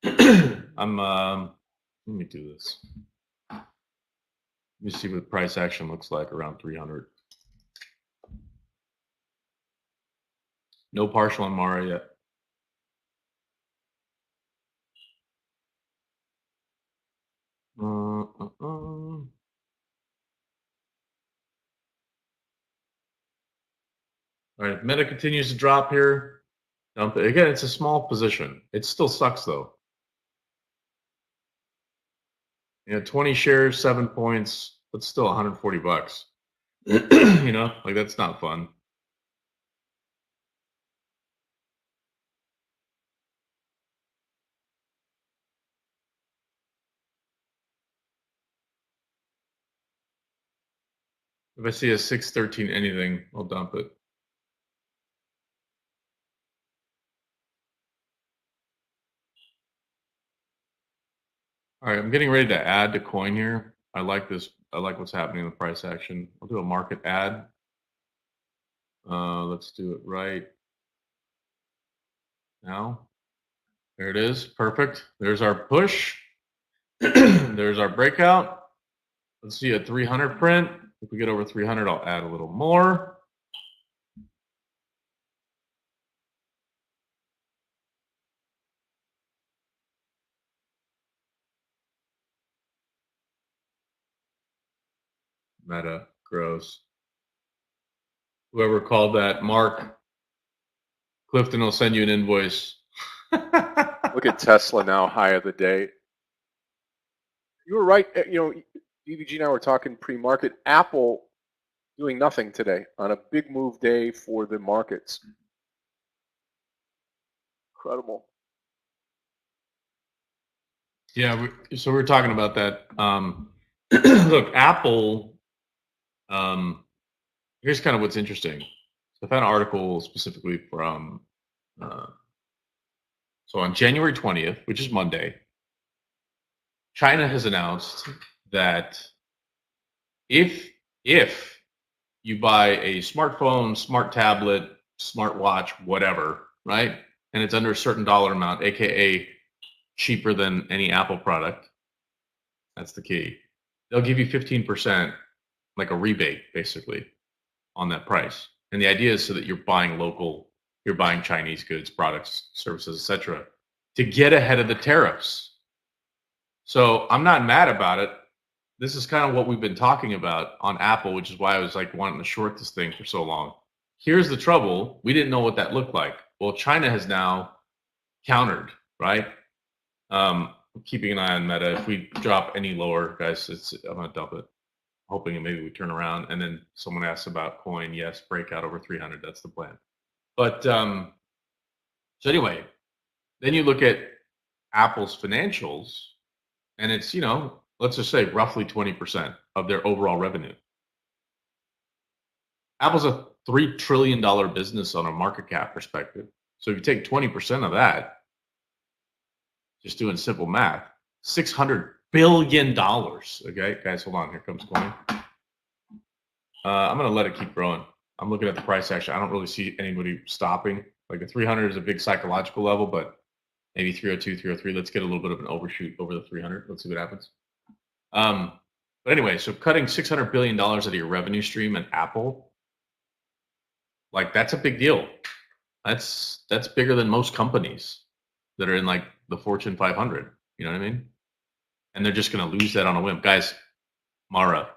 Let me do this. Let me see what price action looks like around 300. No partial on Mara yet. All right, if Meta continues to drop here, dump it. Again, it's a small position. It still sucks though. 20 shares, 7 points, but still $140. Like that's not fun. If I see a 613 anything, I'll dump it. All right, I'm getting ready to add to coin here. I like this. I like what's happening in the price action. I'll do a market add. Let's do it right now. There it is. Perfect. There's our push. There's our breakout. Let's see a 300 print. If we get over 300, I'll add a little more. Meta, gross. Whoever called that, Mark Clifton will send you an invoice. Look at Tesla now, high of the day. You were right. You know, DVG and I were talking pre-market. Apple doing nothing today on a big move day for the markets. Incredible. Yeah, so we're talking about that. Look, Apple. Here's kind of what's interesting. So I found an article specifically from. So on January 20th, which is Monday, China has announced that if you buy a smartphone, smart tablet, smart watch, whatever, right, and it's under a certain dollar amount, aka cheaper than any Apple product, that's the key. They'll give you 15%, like a rebate, basically, on that price. And the idea is so that you're buying local, you're buying Chinese goods, products, services, etc., to get ahead of the tariffs. So I'm not mad about it. This is kind of what we've been talking about on Apple, which is why I was like wanting to short this thing for so long. Here's the trouble. We didn't know what that looked like. Well, China has now countered, right? Keeping an eye on Meta. If we drop any lower, guys, I'm going to dump it. Hoping maybe we turn around. And then someone asks about coin. Yes, breakout over 300. That's the plan. But so anyway, then you look at Apple's financials, and it's, you know, let's just say roughly 20% of their overall revenue. Apple's a $3 trillion business on a market cap perspective. So if you take 20% of that, just doing simple math, $600 billion. Okay, guys, hold on. Here comes coin. I'm going to let it keep growing. I'm looking at the price action. I don't really see anybody stopping. Like the 300 is a big psychological level, but maybe 302, 303. Let's get a little bit of an overshoot over the 300. Let's see what happens. But anyway, so cutting $600 billion out of your revenue stream at Apple, like that's a big deal. That's bigger than most companies that are in like the Fortune 500. You know what I mean? And they're just going to lose that on a whim. Guys, Mara,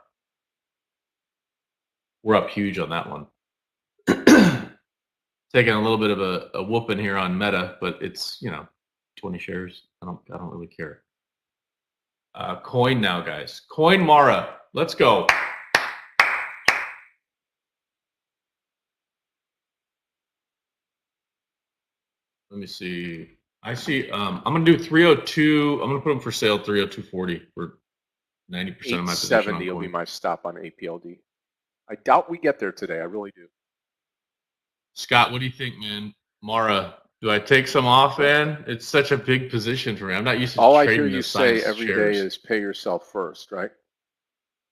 we're up huge on that one. Taking a little bit of a whooping here on Meta, but it's, you know, 20 shares. I don't really care. Coin now, guys. Coin Mara. Let's go. Let me see. I see. I'm gonna do 302. I'm gonna put them for sale 302.40 for 90% of my position. 870 will be my stop on APLD. I doubt we get there today. I really do. Scott, what do you think, man? Mara, do I take some off, man? It's such a big position for me. I'm not used to all I trading hear you this say size every shares. day is pay yourself first, right?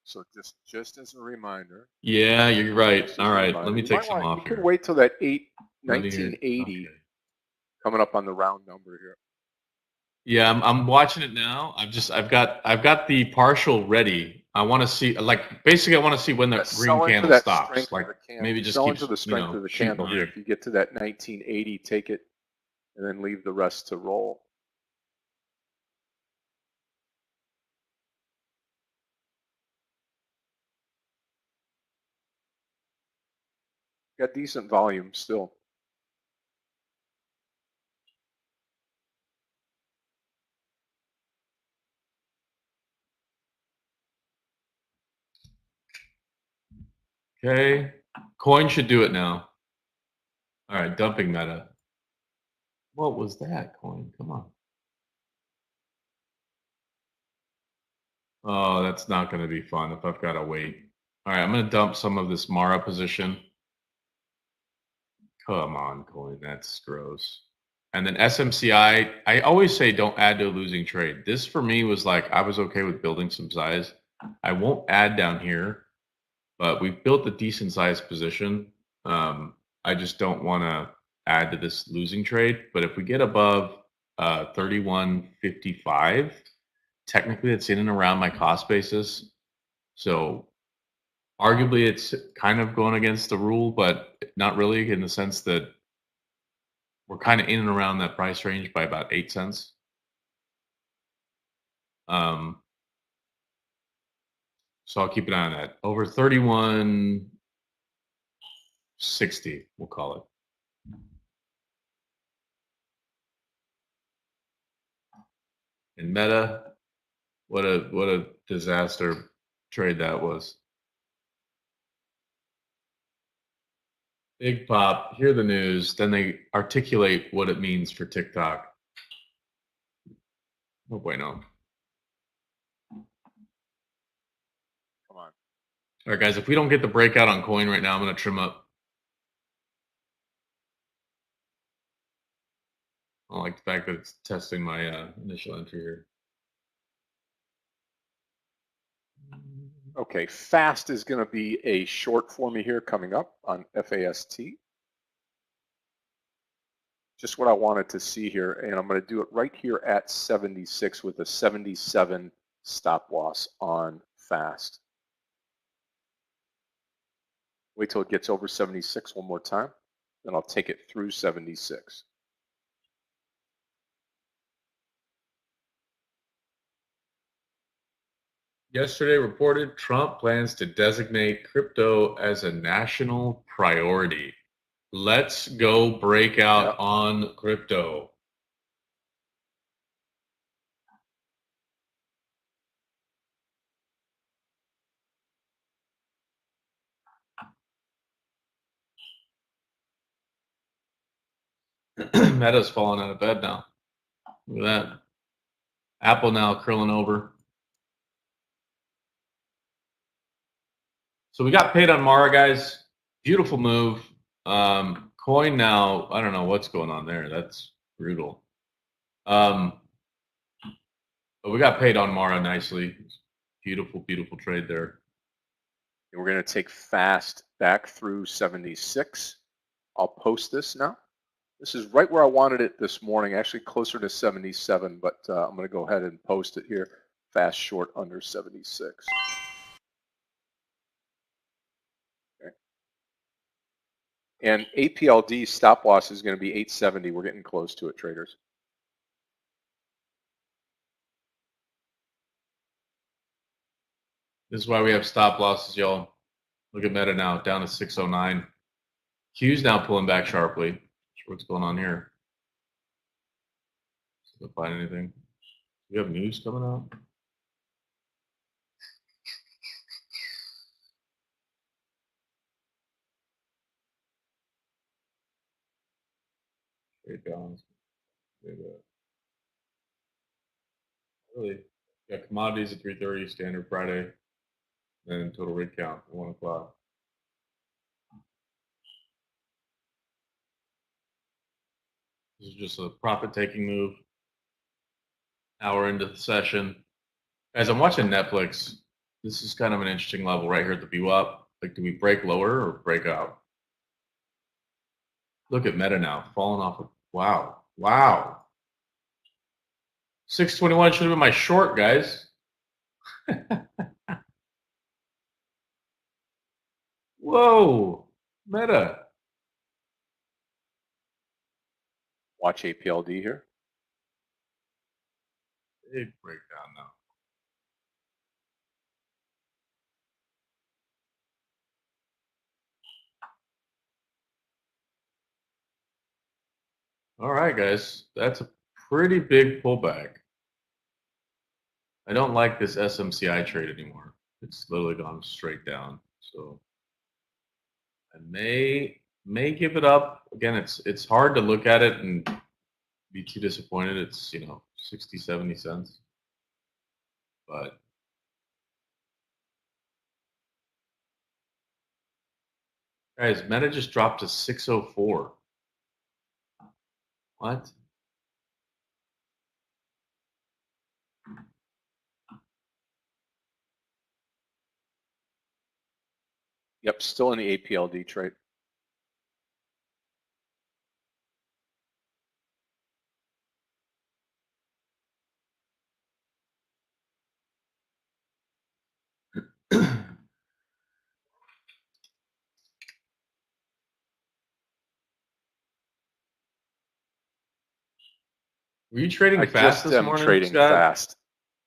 So just as a reminder. Yeah, you're right. All right, let me take some off you here. Could wait till that 1980 Okay. coming up on the round number here. Yeah, I'm watching it now. I've got the partial ready. I want to see, like, basically I want to see when the green candle stops. Like maybe just sell keeps, into the strength of the candle here. If you get to that 1980, take it and then leave the rest to roll. Got decent volume still. Okay, coin should do it now. All right, dumping Meta. What was that, coin? Come on. Oh, that's not going to be fun if I've got to wait. All right, I'm going to dump some of this Mara position. Come on, coin. That's gross. And then SMCI, I always say don't add to a losing trade. This for me was like, I was okay with building some size. I won't add down here, but we've built a decent sized position. I just don't want to add to this losing trade. But if we get above 31.55, technically it's in and around my cost basis. So arguably it's kind of going against the rule, but not really, in the sense that we're kind of in and around that price range by about 8 cents. So I'll keep an eye on that. Over 31, 60, we'll call it. And Meta, what a disaster trade that was. Big pop, hear the news, then they articulate what it means for TikTok. No bueno. Come on. All right, guys, if we don't get the breakout on coin right now, I'm going to trim up. I don't like the fact that it's testing my initial entry here. Okay, fast is going to be a short for me here coming up on FAST. Just what I wanted to see here, and I'm going to do it right here at 76 with a 77 stop loss on fast. Wait till it gets over 76 one more time, then I'll take it through 76. Yesterday reported Trump plans to designate crypto as a national priority. Let's go break out on crypto. Meta's falling out of bed now. Look at that. Apple now curling over. So we got paid on Mara, guys. Beautiful move. Coin now, I don't know what's going on there. That's brutal. But we got paid on Mara nicely. Beautiful, beautiful trade there. And we're going to take fast back through 76. I'll post this now. This is right where I wanted it this morning, actually closer to 77, but I'm going to go ahead and post it here. Fast short under 76. Okay. And APLD stop loss is going to be 870. We're getting close to it, traders. This is why we have stop losses, y'all. Look at Meta now, down to 609. Q's now pulling back sharply. Not sure what's going on here. Can't find anything. Do we have news coming out? Trade balance. Really? Yeah, commodities at 3:30, standard Friday. Then total rig count at 1 o'clock. This is just a profit-taking move. Hour into the session. Guys, I'm watching Netflix. This is kind of an interesting level right here at the VWAP. Like, do we break lower or break out? Look at Meta now, falling off of, wow. Wow. 621 should have been my short, guys. Whoa, Meta. Watch APLD here. Big breakdown now. All right, guys, that's a pretty big pullback. I don't like this SMCI trade anymore. It's literally gone straight down. So I may give it up. Again, it's hard to look at it and be too disappointed. It's, 60, 70 cents. But guys, Meta just dropped to 604. What? Yep, still in the APLD trade. Were you trading fast this morning, trading Scott? fast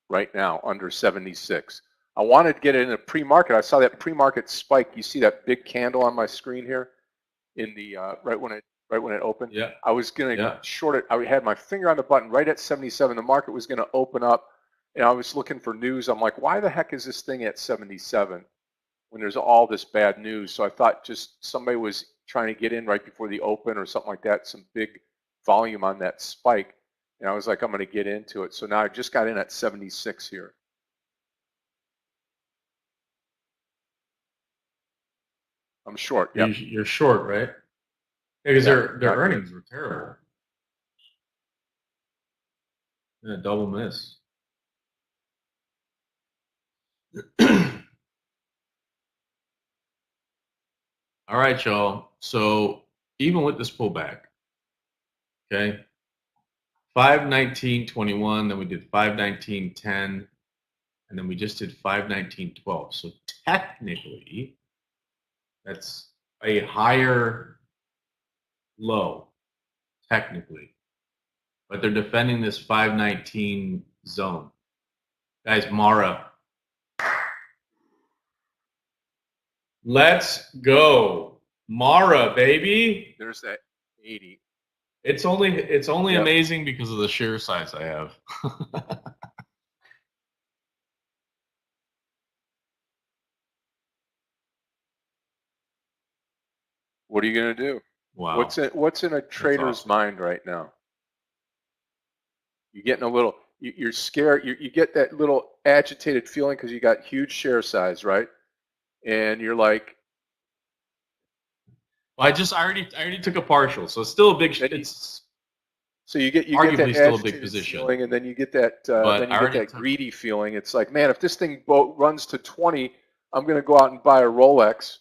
right now under 76. I wanted to get it in a pre-market. I saw that pre-market spike. You see that big candle on my screen here? in the right when it opened. Yeah. I was going to Yeah. short it. I had my finger on the button right at 77. The market was going to open up, and I was looking for news. I'm like, why the heck is this thing at 77 when there's all this bad news? So I thought just somebody was trying to get in right before the open or something like that. Some big volume on that spike, and I was like, I'm going to get into it. So now I just got in at 76 here. I'm short. Yep. You're short, right? Because their earnings were terrible. Yeah, double miss. All right, y'all. So even with this pullback, okay, 519.21, then we did 519.10, and then we just did 519.12. So technically, that's a higher low, technically. But they're defending this 519 zone. Guys, Mara. Let's go. Mara, baby. There's that 80. It's only amazing because of the share size I have. What are you going to do? Wow. What's in a trader's awesome. mind right now? You're getting a little, you're scared. You get that little agitated feeling because you got huge share size, right? And you're like, Well, I already took a partial, so it's still a big. So you get arguably that still a agitated big position, feeling, and then you get that greedy feeling. It's like, man, if this thing runs to 20, I'm going to go out and buy a Rolex,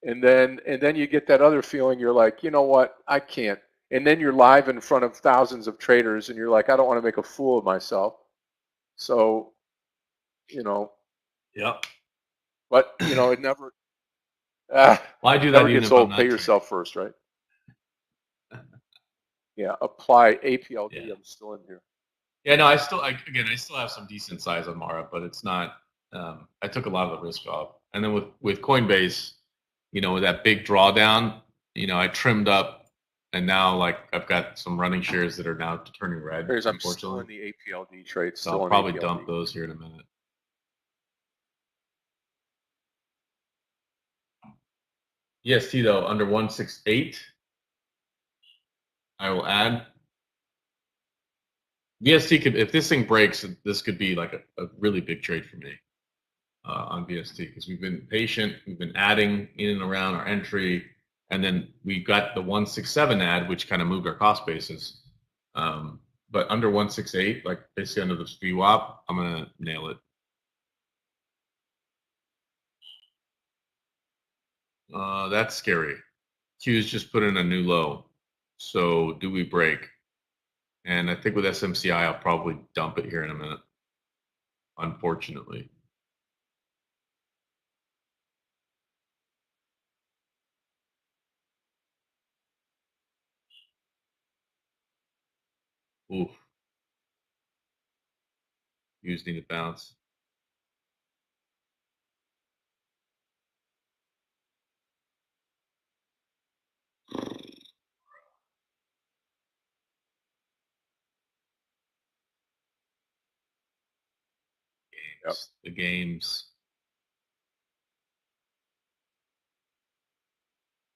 and then you get that other feeling. You're like, you know what, I can't. And then you're live in front of thousands of traders, and you're like, I don't want to make a fool of myself. So, you know. Yep. But you know, it never. Well, I do that. Never gets old. Pay yourself first, right? Yeah, apply APLD. Yeah. I'm still in here. Yeah, no, I still have some decent size on Mara, but it's not. I took a lot of the risk off, and then with Coinbase, you know, with that big drawdown, you know, I trimmed up, and now like I've got some running shares that are now turning red. I'm still in the APLD trade. So I'll probably dump those here in a minute. EST though under 168. I will add. VST could, if this thing breaks, this could be like a really big trade for me on VST because we've been patient, we've been adding in and around our entry, and then we got the 167 add, which kind of moved our cost basis. But under 168, like basically under this VWAP, I'm gonna nail it. That's scary. Q's just put in a new low. So do we break? And I think with SMCI, I'll probably dump it here in a minute. Unfortunately. Oof. Q's need to bounce. The games.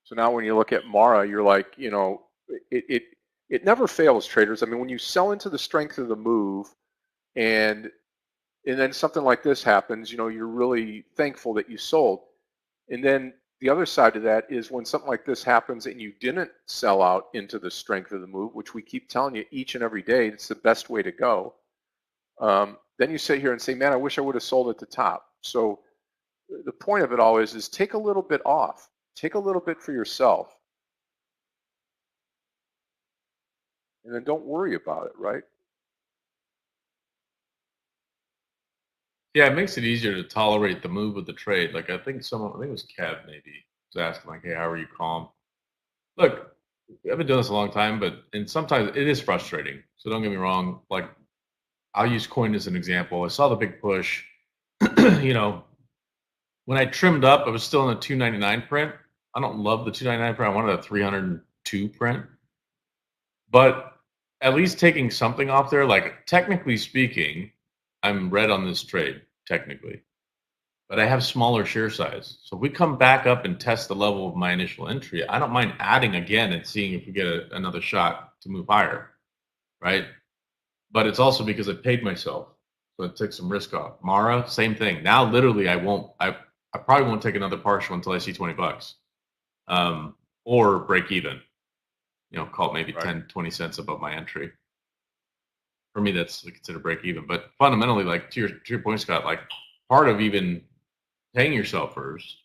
So now when you look at Mara, you're like, you know, it never fails, traders. I mean, when you sell into the strength of the move and then something like this happens, you know, you're really thankful that you sold. And then the other side of that is when something like this happens and you didn't sell out into the strength of the move, which we keep telling you each and every day, it's the best way to go. Then you sit here and say, man, I wish I would have sold at the top. So the point of it all is take a little bit off. Take a little bit for yourself. And then don't worry about it, right? Yeah, it makes it easier to tolerate the move of the trade. Like I think it was Kev maybe was asking like, hey, how are you calm? Look, I've been doing this a long time, and sometimes it is frustrating. So don't get me wrong. Like I'll use coin as an example. I saw the big push. You know, when I trimmed up, I was still in the 299 print. I don't love the 299 print. I wanted a 302 print. But at least taking something off there, like technically speaking, I'm red on this trade, technically. But I have smaller share size. So if we come back up and test the level of my initial entry, I don't mind adding again and seeing if we get another shot to move higher, right? But it's also because I paid myself. So it took some risk off. Mara, same thing. Now literally I probably won't take another partial until I see 20 bucks. Or break even. You know, call it maybe 10, 20 cents above my entry. For me, that's considered break even. But fundamentally, like to your point, Scott, like part of even paying yourself first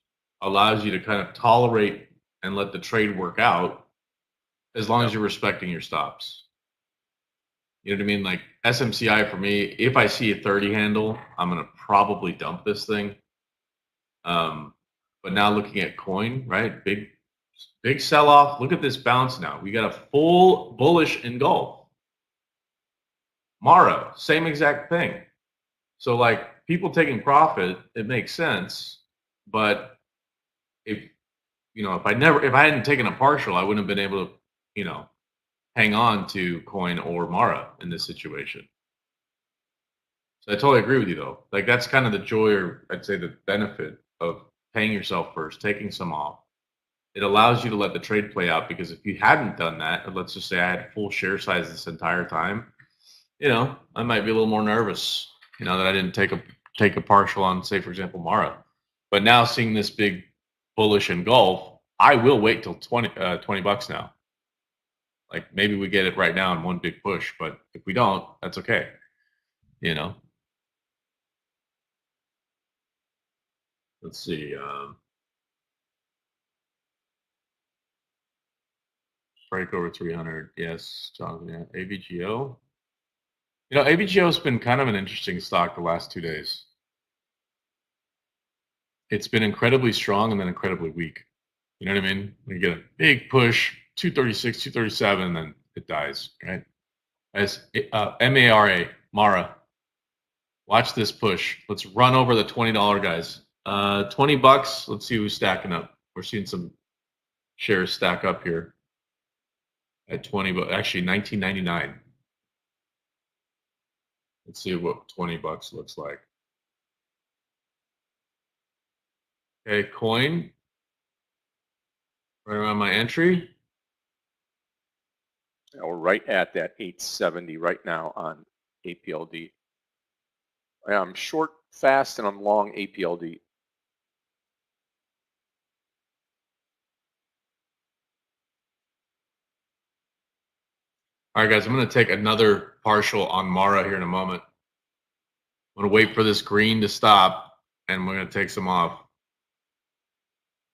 allows you to kind of tolerate and let the trade work out as long as you're respecting your stops. You know what I mean? Like SMCI for me, if I see a 30 handle, I'm going to probably dump this thing. But now looking at coin, right? Big sell off. Look at this bounce now. We got a full bullish engulf. Mara, same exact thing. So like people taking profit, it makes sense. But if I hadn't taken a partial, I wouldn't have been able to, hang on to coin or Mara in this situation. So I totally agree with you though. Like that's kind of the joy, or I'd say the benefit of paying yourself first, taking some off. It allows you to let the trade play out, because if you hadn't done that, or let's just say I had full share size this entire time, I might be a little more nervous, that I didn't take a partial on, say, for example, Mara. But now seeing this big bullish engulf, I will wait till 20 bucks now. Like maybe we get it right now in one big push, but if we don't, that's okay. Let's see. Break over 300. Yes, Jonathan. Yeah. AVGO. AVGO has been kind of an interesting stock the last 2 days. It's been incredibly strong and then incredibly weak. You know what I mean? You get a big push, 236, 237, and then it dies, right? As MARA, Mara. Watch this push. Let's run over the $20 guys. 20 bucks. Let's see who's stacking up. We're seeing some shares stack up here at 20, but actually 19.99. Let's see what 20 bucks looks like. Okay, coin. Right around my entry. Yeah, we're right at that 870 right now on APLD. I'm short fast and I'm long APLD. All right, guys, I'm going to take another partial on Mara here in a moment. I'm going to wait for this green to stop, and we're going to take some off.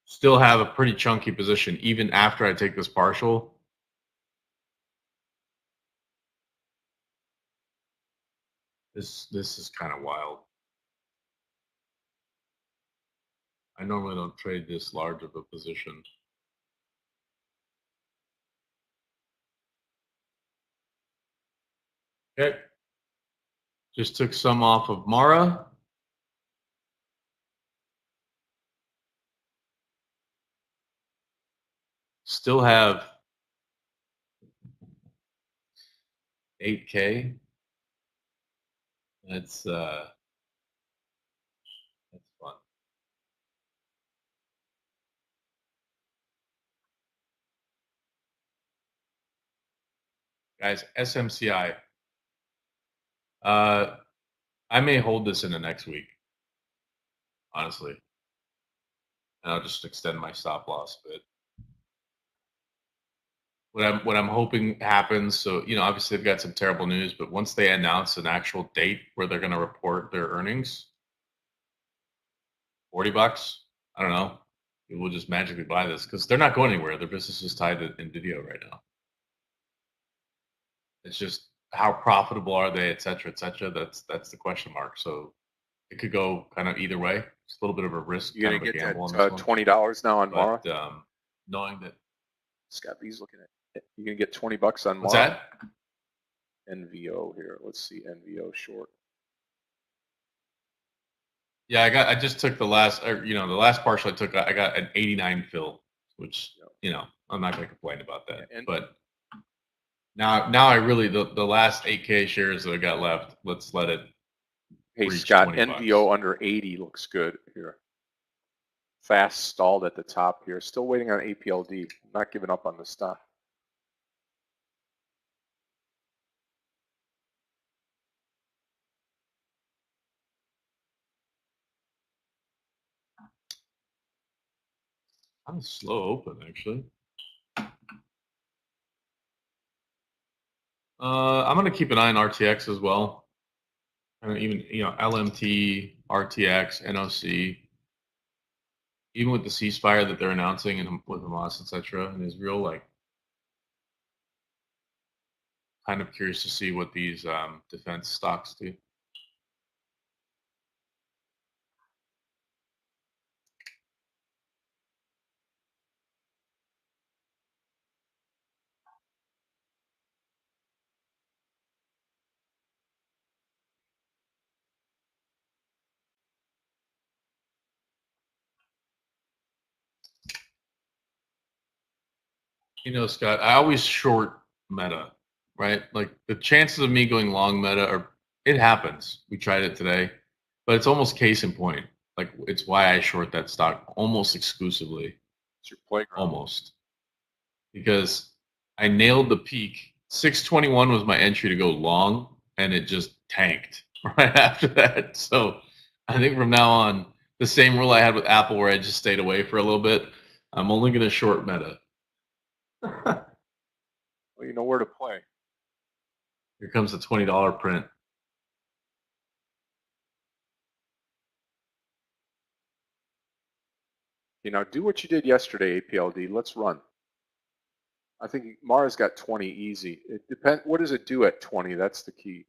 Still have a pretty chunky position even after I take this partial. This is kind of wild. I normally don't trade this large of a position. Okay. Just took some off of Mara. Still have 8K. That's fun. Guys, SMCI. I may hold this in the next week, honestly. And I'll just extend my stop loss a bit. What I'm hoping happens, so obviously they've got some terrible news, but once they announce an actual date where they're going to report their earnings, 40 bucks, I don't know, we'll just magically buy this because they're not going anywhere. Their business is tied to NVIDIA right now. It's just how profitable are they, et cetera, et cetera. That's the question mark. So it could go kind of either way. It's a little bit of a risk. You're going to get that $20 now on Mara? Knowing that Scott B's looking at it. You're going to get 20 bucks on Mara? What's that? NVO here. Let's see NVO short. Yeah, I just took the last, the last partial I took. I got an 89 fill. which, you know, I'm not going to complain about that. And but now I really, the last 8K shares that I got left, let's let it hey, reach Scott, 20 bucks. NVO under 80 looks good here. Fast stalled at the top here. Still waiting on APLD. Not giving up on the stock. I'm slow open, actually. I'm going to keep an eye on RTX as well. And even, you know, LMT, RTX, NOC, even with the ceasefire that they're announcing and with Hamas, etc., in Israel, like, kind of curious to see what these defense stocks do. You know, Scott, I always short Meta, right? Like the chances of me going long Meta are, it happens. We tried it today, but it's almost case in point. Like it's why I short that stock almost exclusively. It's your playground. Almost. Because I nailed the peak. 621 was my entry to go long, and it just tanked right after that. So I think from now on, the same rule I had with Apple where I just stayed away for a little bit, I'm only going to short Meta. Well, you know where to play. Here comes the $20 print. You know, do what you did yesterday, APLD. Let's run. I think Mara's got 20 easy. It depends. What does it do at 20? That's the key.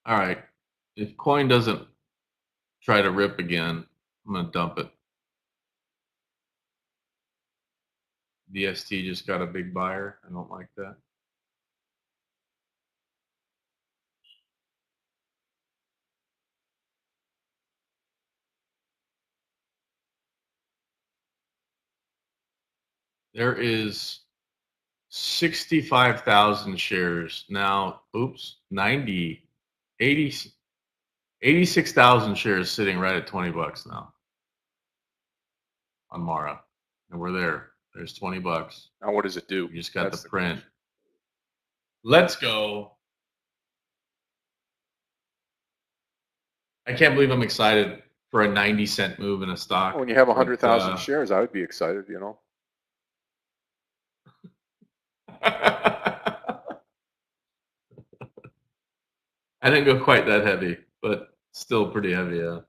All right. If coin doesn't try to rip again, I'm going to dump it. DST just got a big buyer. I don't like that. There is 65,000 shares now. Oops, 90, 80, 86,000 shares sitting right at 20 bucks now on Mara. And we're there. There's 20 bucks. Now, what does it do? You just got That's the print. question. Let's go. I can't believe I'm excited for a 90-cent move in a stock. Well, when you have 100,000 but, shares, I would be excited, you know. I didn't go quite that heavy, but still pretty heavy. Yeah.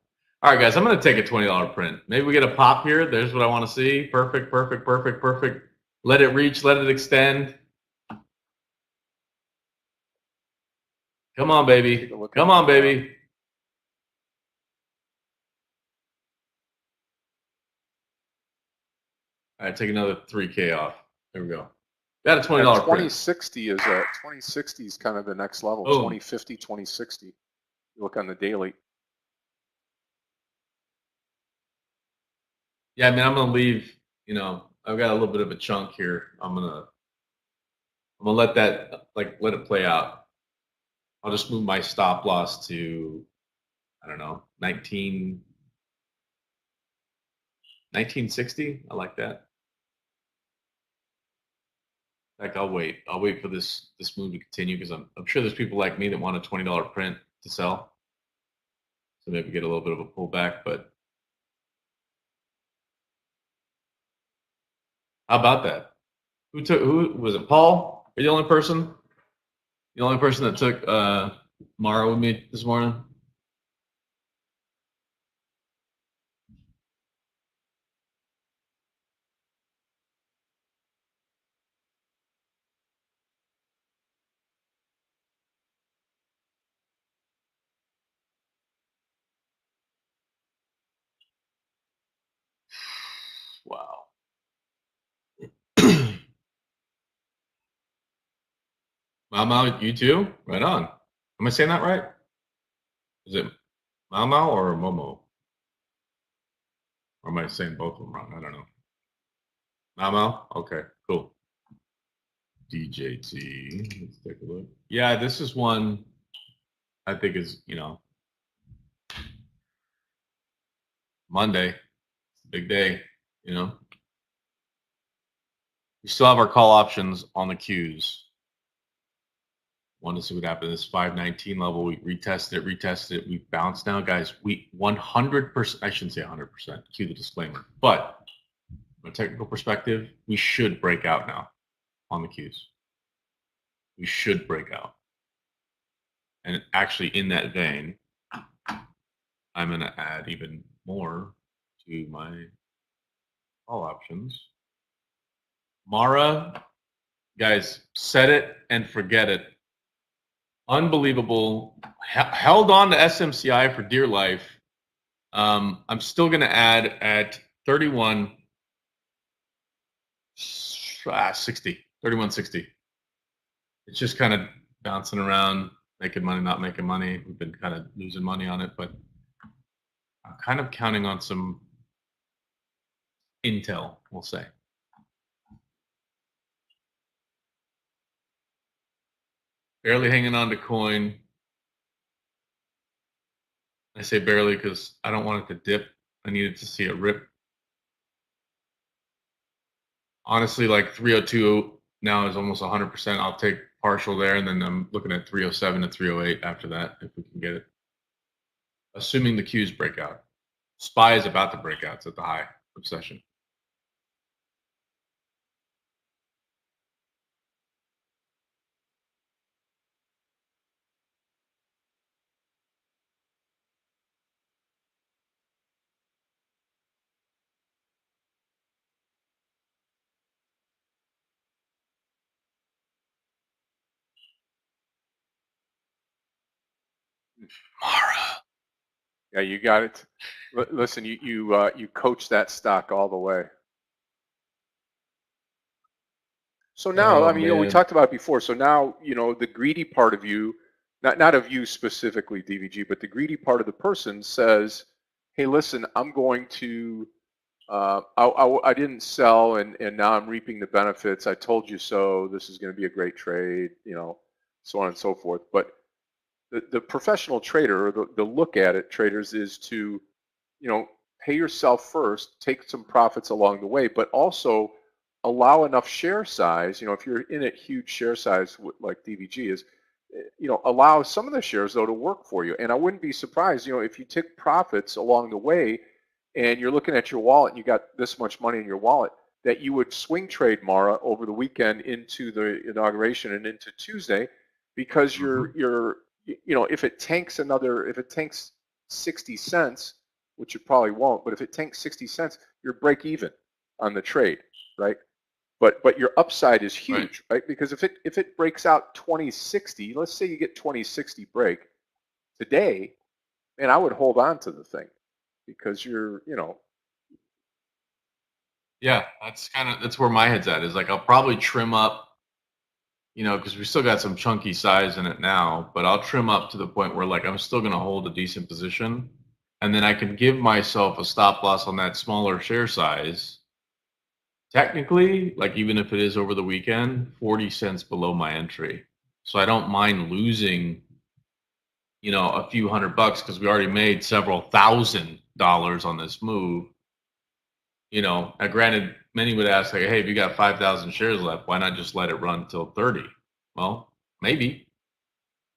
All right, guys, I'm going to take a $20 print. Maybe we get a pop here. There's what I want to see. Perfect, perfect, perfect, perfect. Let it reach. Let it extend. Come on, baby. Come on, baby. All right, take another 3K off. There we go. Got a $20 print. 2060 is 2060 is kind of the next level. Boom. 2050, 2060. You look on the daily. Yeah, I mean, I'm gonna leave. You know, I've got a little bit of a chunk here. I'm gonna let that let it play out. I'll just move my stop loss to, I don't know, 1960. I like that. In fact, I'll wait. I'll wait for this move to continue because I'm sure there's people like me that want a $20 print to sell. So maybe get a little bit of a pullback, but how about that? Who was it? Paul? Are you the only person? The only person that took Mara with me this morning? Wow. Mau, you too? Right on. Am I saying that right? Is it Mau or Momo? Or am I saying both of them wrong? I don't know. Mau? Okay, cool. DJT. Let's take a look. Yeah, this is one I think is, Monday. It's a big day, We still have our call options on the cues. Want to see what happened. This 519 level, we retested it. We bounced now, guys. We 100%, I shouldn't say 100%, cue the disclaimer. But from a technical perspective, we should break out now on the cues. We should break out. And actually, in that vein, I'm going to add even more to my call options. Mara, guys, set it and forget it. Unbelievable. Held on to SMCI for dear life. I'm still going to add at 3160. It's just kind of bouncing around, making money, not making money. We've been kind of losing money on it, but I'm kind of counting on some intel, we'll say. Barely hanging on to coin. I say barely because I don't want it to dip. I needed to see a rip. Honestly, like 302 now is almost 100%. I'll take partial there, and then I'm looking at 307 to 308 after that if we can get it. Assuming the cues break out. SPY is about to break out. It's at the high of session. Mara. Yeah, you got it. Listen, you coach that stock all the way. So now, Oh, I mean, we man. talked about it before. So now, the greedy part of you, not of you specifically, DVG, but the greedy part of the person says, "Hey, listen, I'm going to, I didn't sell, and now I'm reaping the benefits. I told you so. This is going to be a great trade, so on and so forth." But the professional trader, or the look at it, traders, is to, pay yourself first, take some profits along the way, but also allow enough share size. If you're in a huge share size like DVG is, allow some of the shares though to work for you. And I wouldn't be surprised, if you take profits along the way and you're looking at your wallet and you got this much money in your wallet, that you would swing trade Mara over the weekend into the inauguration and into Tuesday, because you're if it tanks 60 cents, which it probably won't, but if it tanks 60 cents, you're break even on the trade, right? But your upside is huge, right? Because if it breaks out 2060, let's say you get 2060 break today, man, I would hold on to the thing, because Yeah, that's where my head's at, is like I'll probably trim up, because we still got some chunky size in it now, but I'll trim up to the point where like I'm still going to hold a decent position, and then I can give myself a stop loss on that smaller share size. Technically, like even if it is over the weekend, 40 cents below my entry. So I don't mind losing, a few $100 because we already made several $1,000 on this move. Granted, many would ask, like, hey, if you got 5,000 shares left, why not just let it run till 30? Well, maybe.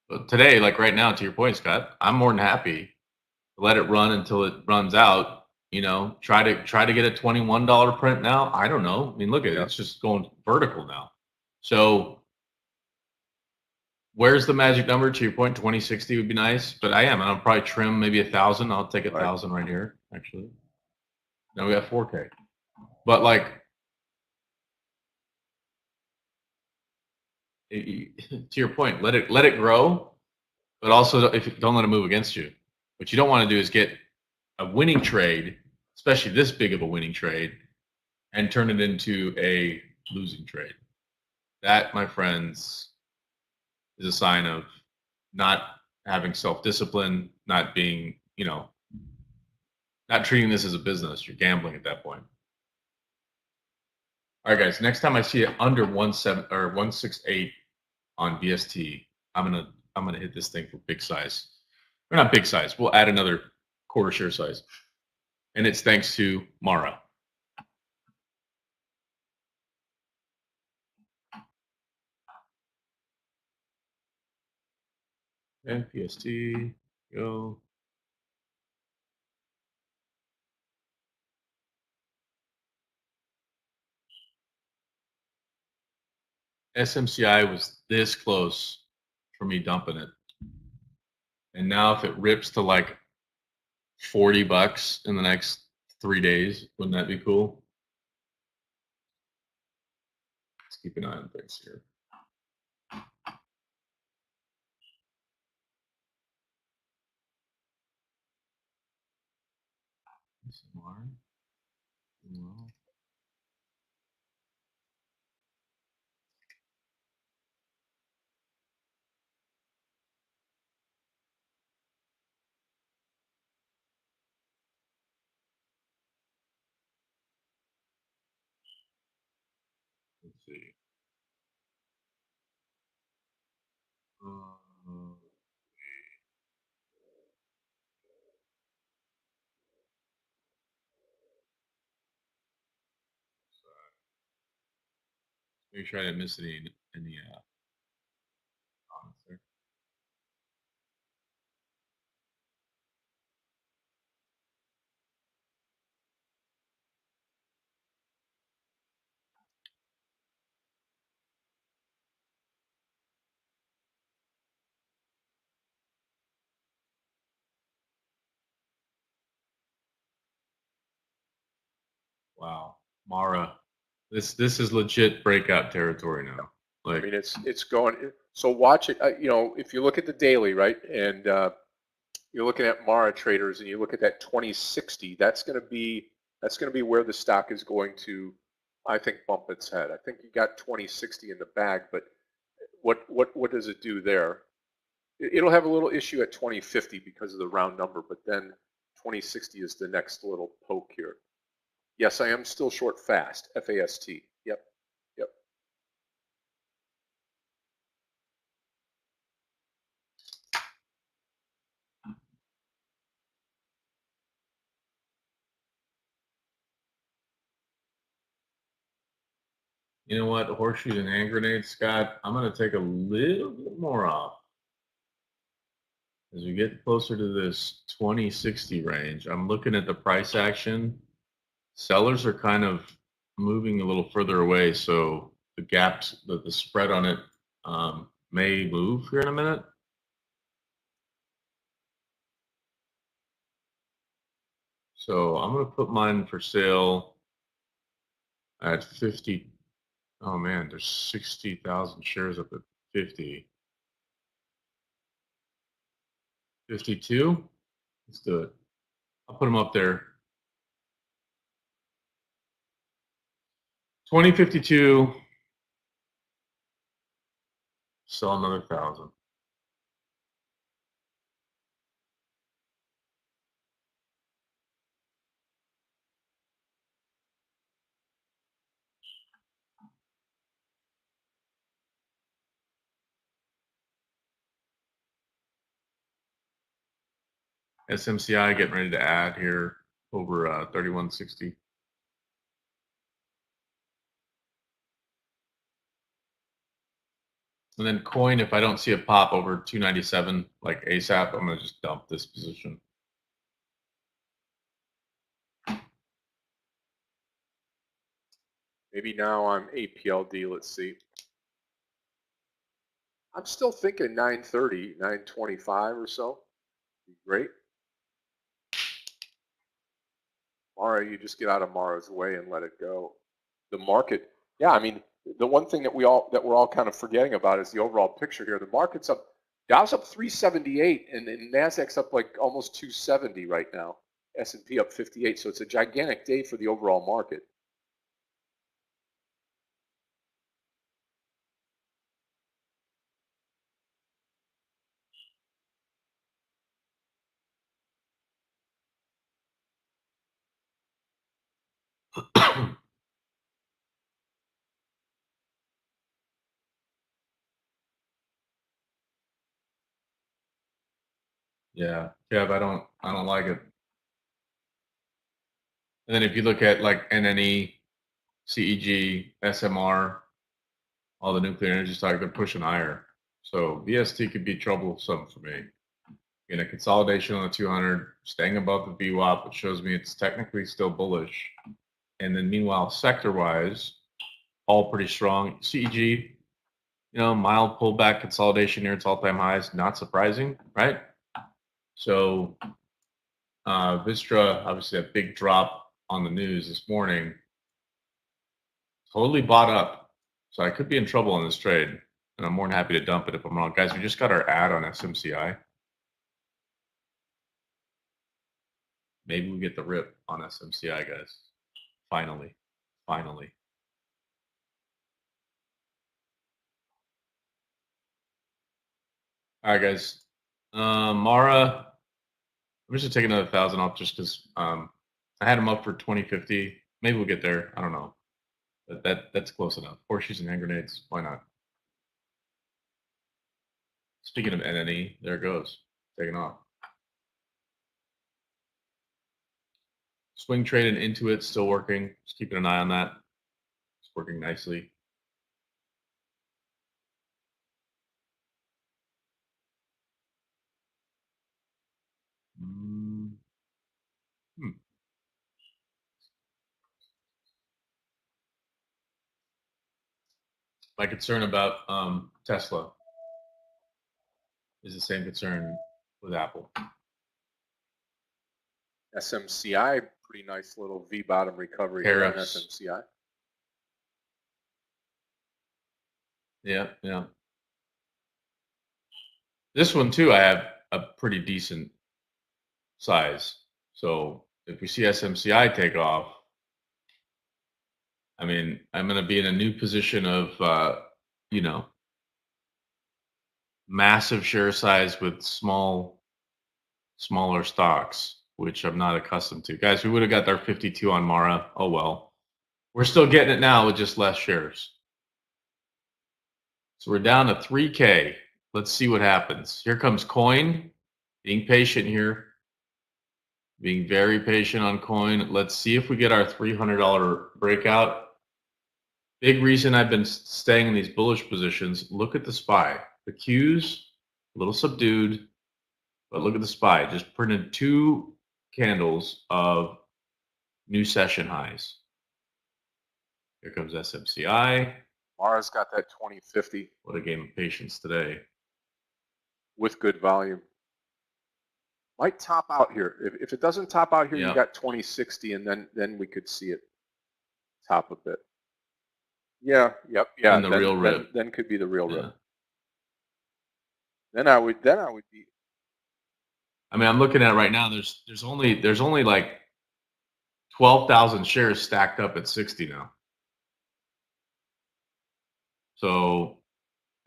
But today, like right now, to your point, Scott, I'm more than happy to let it run until it runs out. Try to get a $21 print now. I don't know. I mean, look at it. It's just going vertical now. So where's the magic number? To your point, 2060 would be nice, but I'll probably trim maybe 1,000. I'll take 1,000 right here, actually. Now we got 4K. But like, to your point, let it grow, but also don't let it move against you. What you don't want to do is get a winning trade, especially this big of a winning trade, and turn it into a losing trade. That, my friends, is a sign of not having self-discipline, not being, not treating this as a business. You're gambling at that point. All right, guys. Next time I see it under 168 on VST, I'm gonna hit this thing for big size. Or not big size. We'll add another quarter share size, and it's thanks to Mara. And VST go. SMCI was this close for me dumping it. And now if it rips to like $40 in the next 3 days, wouldn't that be cool? Let's keep an eye on things here. SMR. Well, let's see. Make sure I didn't miss any comments there. Wow, Mara, this is legit breakout territory now. Like, I mean, it's going. So watch it. If you look at the daily, right, and you're looking at Mara traders, and you look at that 2060, that's going to be where the stock is going to, I think, bump its head. I think you got 2060 in the bag, but what does it do there? It'll have a little issue at 2050 because of the round number, but then 2060 is the next little poke here. Yes, I am still short fast, FAST. Yep. you know what? Horseshoes and hand grenades, Scott. I'm gonna take a little bit more off. As we get closer to this 2060 range, I'm looking at the price action. Sellers are kind of moving a little further away, so the gaps, the spread on it may move here in a minute. So I'm going to put mine for sale at 50. Oh man, there's 60,000 shares up at 50. 52? Let's do it. I'll put them up there. 2052. Sell another 1,000. SMCI getting ready to add here over 3160. And then coin, if I don't see a pop over 297 like ASAP, I'm gonna just dump this position. Maybe now I'm APLD. Let's see. I'm still thinking 930, 925 or so. Great. Mara, you just get out of Mara's way and let it go. The market, yeah, I mean, the one thing that we're all kind of forgetting about is the overall picture here. The market's up, Dow's up 378, and Nasdaq's up like almost 270 right now. S&P up 58, so it's a gigantic day for the overall market. Yeah, Kev, I don't like it. And then if you look at like NNE, CEG, SMR, all the nuclear energy stock, they're pushing higher. So VST could be troublesome for me. In a consolidation on the 200, staying above the VWAP, which shows me it's technically still bullish. And then meanwhile, sector-wise, all pretty strong. CEG, mild pullback consolidation near its all-time highs, not surprising, right? So Vistra, obviously a big drop on the news this morning, totally bought up. So I could be in trouble on this trade, and I'm more than happy to dump it if I'm wrong. Guys, we just got our ad on SMCI. Maybe we get the rip on SMCI, guys. Finally. Finally. All right, guys. Mara, I'm just going to take another 1,000 off just because I had them up for 2050. Maybe we'll get there. I don't know. But that's close enough. Horseshoes and hand grenades. Why not? Speaking of NNE, there it goes. Taking off. Swing trade and Intuit still working. Just keeping an eye on that. It's working nicely. My concern about Tesla is the same concern with Apple. SMCI, pretty nice little V bottom recovery here on SMCI. Yeah, yeah. This one too, I have a pretty decent size. So if we see SMCI take off, I mean, I'm going to be in a new position of, massive share size with smaller stocks, which I'm not accustomed to. Guys, we would have got our 52 on Mara. Oh, well. We're still getting it now with just less shares. So we're down to 3K. Let's see what happens. Here comes Coin. Being patient here. Being very patient on Coin. Let's see if we get our $300 breakout. Big reason I've been staying in these bullish positions. Look at the SPY. The Qs, a little subdued, but look at the SPY. Just printed 2 candles of new session highs. Here comes SMCI. Mara's got that 2050. What a game of patience today. With good volume. Might top out here. If it doesn't top out here, you got 2060, and then we could see it top a bit. Yeah, yep, yeah. And the real rip. Then could be the real rip. Then I would be. I mean, I'm looking at it right now. There's only like 12,000 shares stacked up at 60 now. So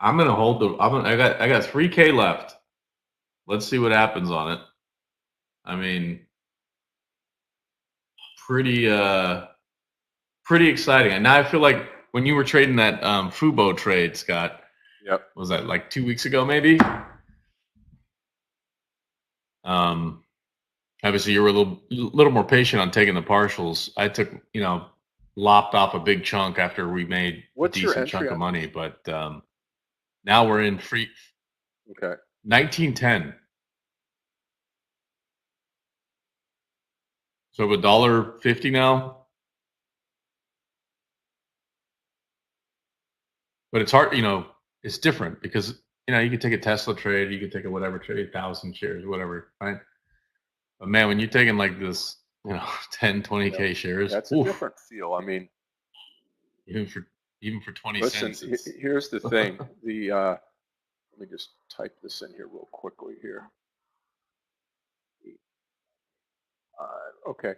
I'm gonna hold the. I got 3K left. Let's see what happens on it. I mean, pretty exciting. And now I feel like when you were trading that Fubo trade, Scott. Yep. Was that like 2 weeks ago, maybe? Obviously, you were a little more patient on taking the partials. I took, lopped off a big chunk after we made a decent chunk of money. But now we're in free. Okay. 1910. So $1.50 now. But it's hard, it's different because, you could take a Tesla trade, you could take a whatever trade, 1,000 shares, whatever, right? But man, when you're taking like this, 10, 20K shares, that's a different feel. I mean, even for 20 cents. Listen, here's the thing. Let me just type this in here real quickly here. Okay.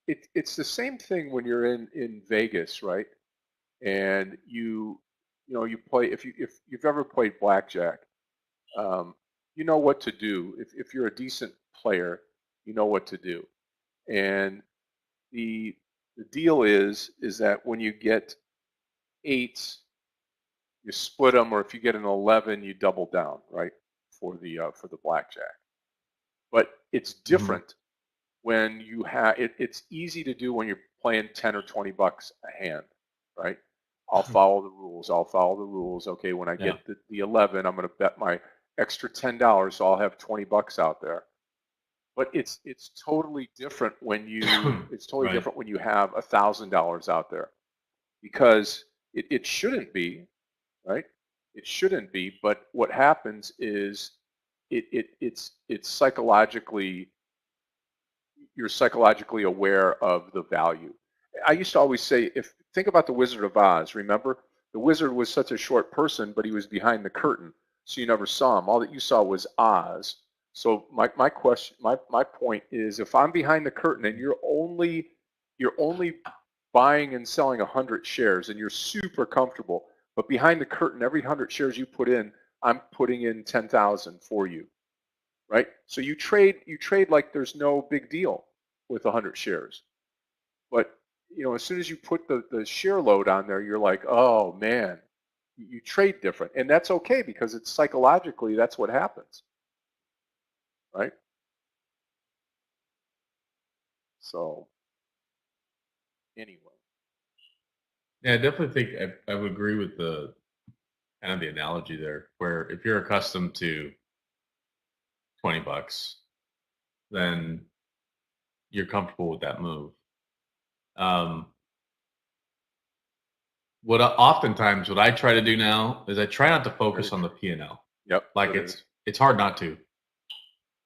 It's the same thing when you're in Vegas, right? And you play, if you've ever played blackjack, you know what to do. If you're a decent player, you know what to do. And the deal is that when you get 8s, you split them, or if you get an 11, you double down, right? For the blackjack. But it's different when you have it's easy to do when you're playing 10 or 20 bucks a hand, right? I'll follow the rules. I'll follow the rules. Okay, when I get the 11, I'm going to bet my extra $10, so I'll have 20 bucks out there. But it's totally different when you different when you have $1,000 out there, because it shouldn't be, right? It shouldn't be, but what happens is it's psychologically, you're psychologically aware of the value. I used to always say, think about the Wizard of Oz. Remember, the wizard was such a short person, but he was behind the curtain, so you never saw him. All that you saw was Oz. So my point is, if I'm behind the curtain and you're only buying and selling 100 shares and you're super comfortable, but behind the curtain, every 100 shares you put in, I'm putting in 10,000 for you, right? So you trade like there's no big deal with 100 shares. But as soon as you put the share load on there, you're like, oh man, you trade different. And that's okay, because it's psychologically, that's what happens, right? So anyway. Yeah, I definitely think I would agree with the kind of the analogy there, where if you're accustomed to 20 bucks, then you're comfortable with that move. Oftentimes what I try to do now is I try not to focus on the P&L. Yep. Like it's hard not to,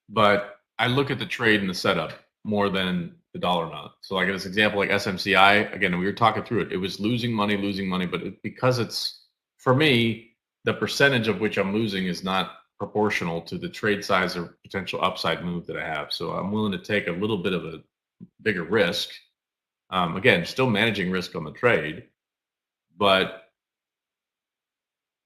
but I look at the trade and the setup more than the dollar amount. So like this example, like SMCI, again, we were talking through it. It was losing money, but because it's, for me, the percentage of which I'm losing is not proportional to the trade size or potential upside move that I have. So I'm willing to take a little bit of a bigger risk. Again, still managing risk on the trade, but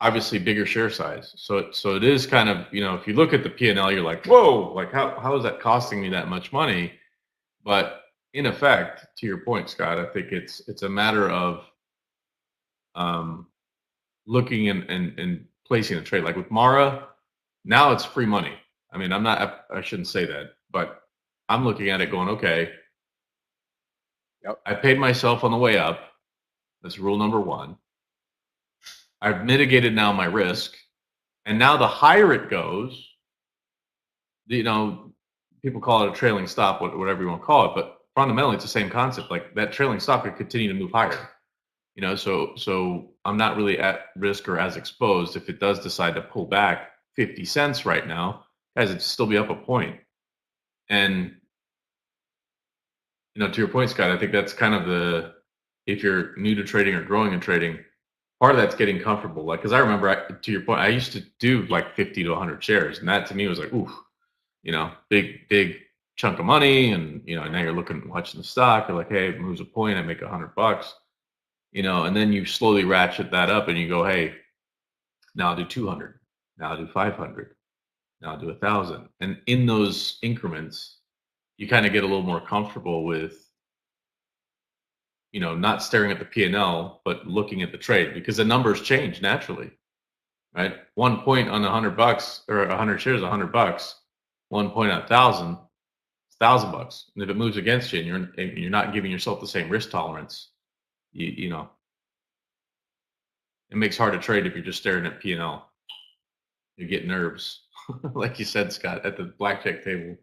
obviously bigger share size. So it is kind of, if you look at the P&L, you're like, whoa, like how is that costing me that much money? But in effect, to your point, Scott, I think it's a matter of looking and placing a trade. Like with Mara, now it's free money. I mean, I shouldn't say that, but I'm looking at it going, okay, I paid myself on the way up. That's rule number one. I've mitigated now my risk. And now the higher it goes, people call it a trailing stop, whatever you want to call it, but fundamentally it's the same concept. Like that trailing stop could continue to move higher. So I'm not really at risk or as exposed if it does decide to pull back 50 cents right now, guys, it'd still be up a point. And to your point, Scott, I think that's kind of if you're new to trading or growing in trading, part of that's getting comfortable. Like, because I remember, to your point, I used to do like 50 to 100 shares, and that to me was like, oof, big chunk of money, and now you're watching the stock. You're like, hey, it moves a point, I make $100, and then you slowly ratchet that up, and you go, hey, now I'll do 200, now I'll do 500, now I'll do 1,000, and in those increments, you kind of get a little more comfortable with not staring at the P&L, but looking at the trade, because the numbers change naturally, right? 1 point on $100 or 100 shares, $100. 1 point on 1,000, it's $1,000. And if it moves against you and you're not giving yourself the same risk tolerance, it makes hard to trade if you're just staring at P&L. You get nerves, like you said, Scott, at the blackjack table.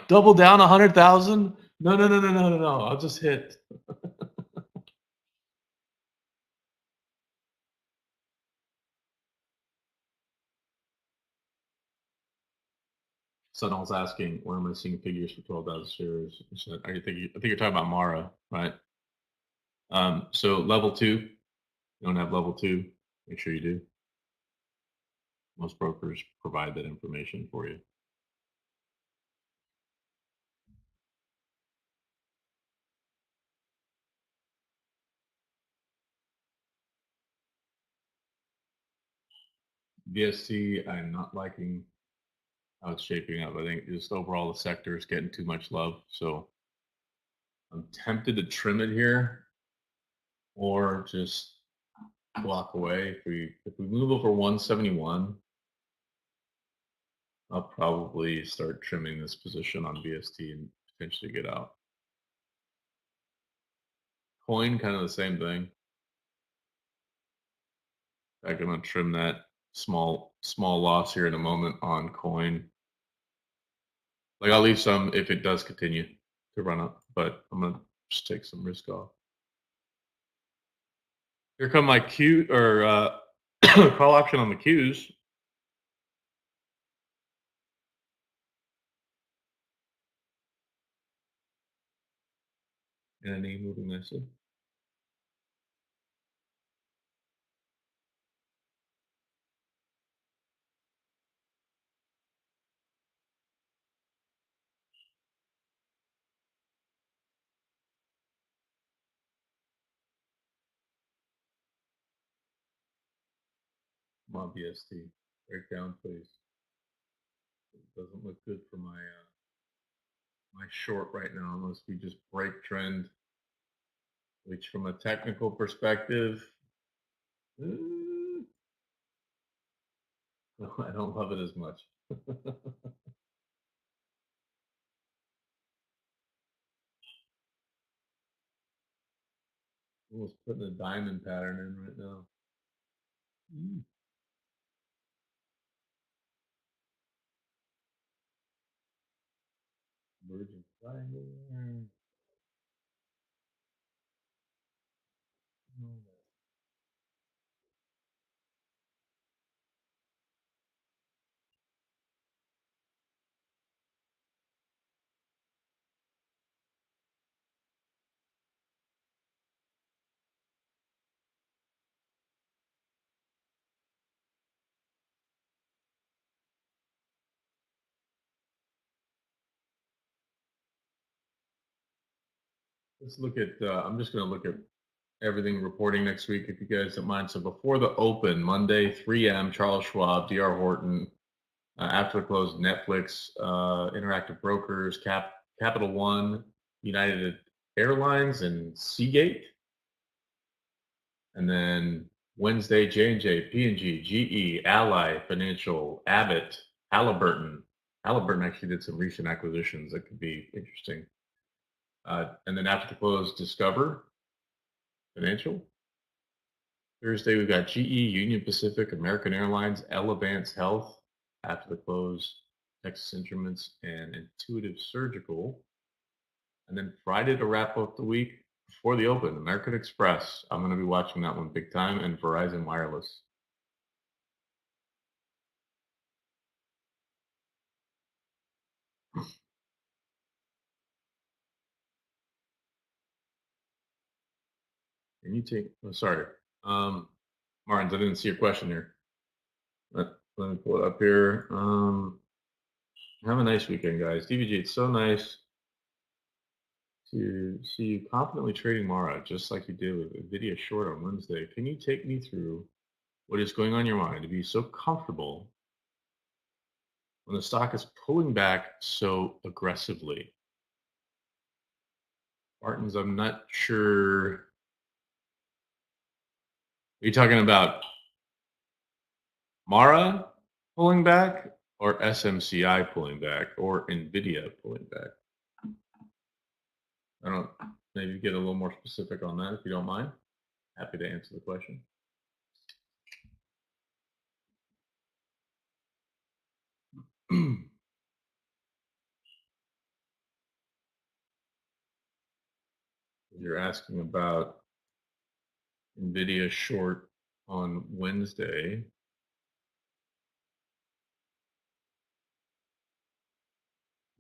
Double down 100,000. No. I'll just hit. Sunil's asking, where am I seeing figures for 12,000 shares? I think you're talking about Mara, right? So level 2, you don't have level 2, make sure you do. Most brokers provide that information for you. VST, I'm not liking how it's shaping up. I think just overall the sector is getting too much love. So I'm tempted to trim it here or just walk away. If we move over 171, I'll probably start trimming this position on BST and potentially get out. Coin, kind of the same thing. I'm going to trim that small loss here in a moment on coin. Like I'll leave some if it does continue to run up, but I'm going to just take some risk off. Here come my Q or call option on the Qs. And an E moving nicely. Come on, BST. Break down, please. It doesn't look good for my my short right now unless we just break trend, which from a technical perspective, I don't love it as much. Almost putting a diamond pattern in right now. Virgin triangle. Let's look at, I'm just going to look at everything reporting next week, if you guys don't mind. So before the open, Monday, 3M, Charles Schwab, DR Horton. After the close, Netflix, Interactive Brokers, Capital One, United Airlines, and Seagate. And then Wednesday, J&J, P&G, GE, Ally Financial, Abbott, Halliburton. Halliburton actually did some recent acquisitions that could be interesting. And then after the close, Discover Financial. Thursday, we've got GE, Union Pacific, American Airlines, Elevance Health. After the close, Texas Instruments, and Intuitive Surgical. And then Friday to wrap up the week before the open, American Express. I'm going to be watching that one big time, and Verizon Wireless. Can you take, oh, sorry. Martins, I didn't see your question here. Let me pull it up here. Have a nice weekend, guys. DVG, it's so nice to see you confidently trading Mara, just like you did with a video short on Wednesday. Can you take me through what is going on in your mind to be so comfortable when the stock is pulling back so aggressively? Martins, I'm not sure. Are you talking about Mara pulling back or SMCI pulling back or NVIDIA pulling back? I don't, maybe get a little more specific on that if you don't mind. Happy to answer the question. You're asking about NVIDIA short on Wednesday.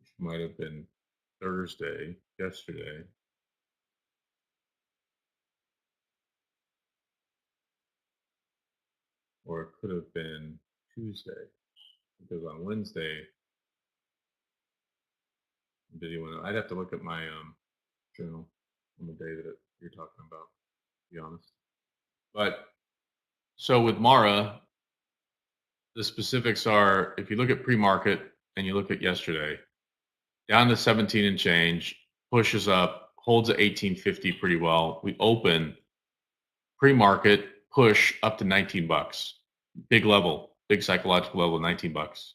Which might have been Thursday, yesterday. Or it could have been Tuesday, because on Wednesday, NVIDIA went up. I'd have to look at my journal on the day that you're talking about, to be honest. But so with Mara, the specifics are, if you look at pre-market and you look at yesterday, down to 17 and change, pushes up, holds at 1850 pretty well. We open pre-market, push up to 19 bucks. Big level, big psychological level, 19 bucks.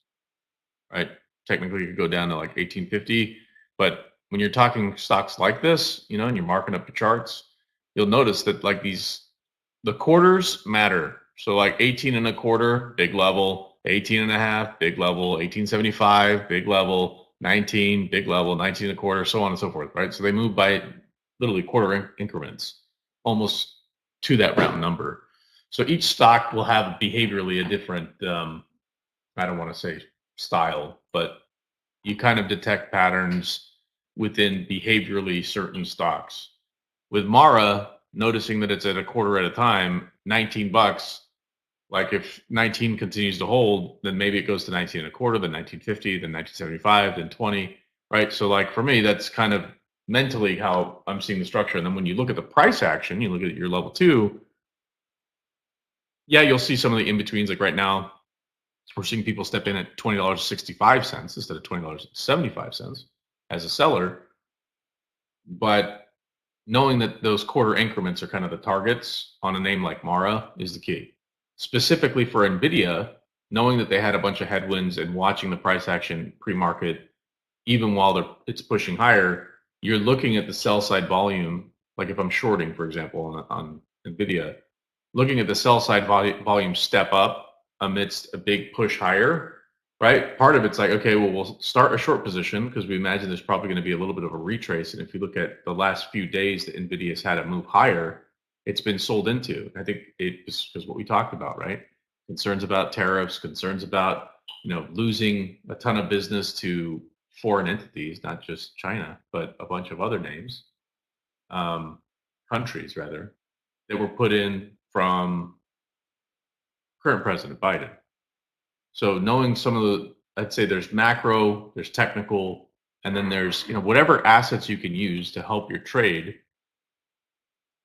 right? Technically, you could go down to like 1850, but when you're talking stocks like this, you know, and you're marking up the charts, you'll notice that like the quarters matter. So like 18 and a quarter, big level, 18 and a half, big level, 1875, big level, 19, big level, 19 and a quarter, so on and so forth, right? So they move by literally quarter increments, almost to that round number. So each stock will have behaviorally a different, I don't want to say style, but you kind of detect patterns within behaviorally certain stocks. With Mara, noticing that it's at a quarter at a time, 19 bucks, like if 19 continues to hold, then maybe it goes to 19 and a quarter, then 1950, then 1975, then 20, right? So like for me, that's kind of mentally how I'm seeing the structure. And then when you look at the price action, you look at your level 2, yeah, you'll see some of the in-betweens. Like right now, we're seeing people step in at $20.65 instead of $20.75 as a seller. But knowing that those quarter increments are kind of the targets on a name like Mara is the key. Specifically for NVIDIA, knowing that they had a bunch of headwinds and watching the price action pre-market, even while it's pushing higher, you're looking at the sell side volume. Like if I'm shorting, for example, on NVIDIA, looking at the sell side volume step up amidst a big push higher, right? Part of it's like, okay, well, we'll start a short position because we imagine there's probably going to be a little bit of a retrace. And if you look at the last few days that NVIDIA's had a move higher, it's been sold into. I think it is because what we talked about, right? Concerns about tariffs, concerns about, you know, losing a ton of business to foreign entities, not just China, but a bunch of other names, countries rather, that were put in from current President Biden. So knowing some of the, I'd say there's macro, there's technical, and then there's, you know, whatever assets you can use to help your trade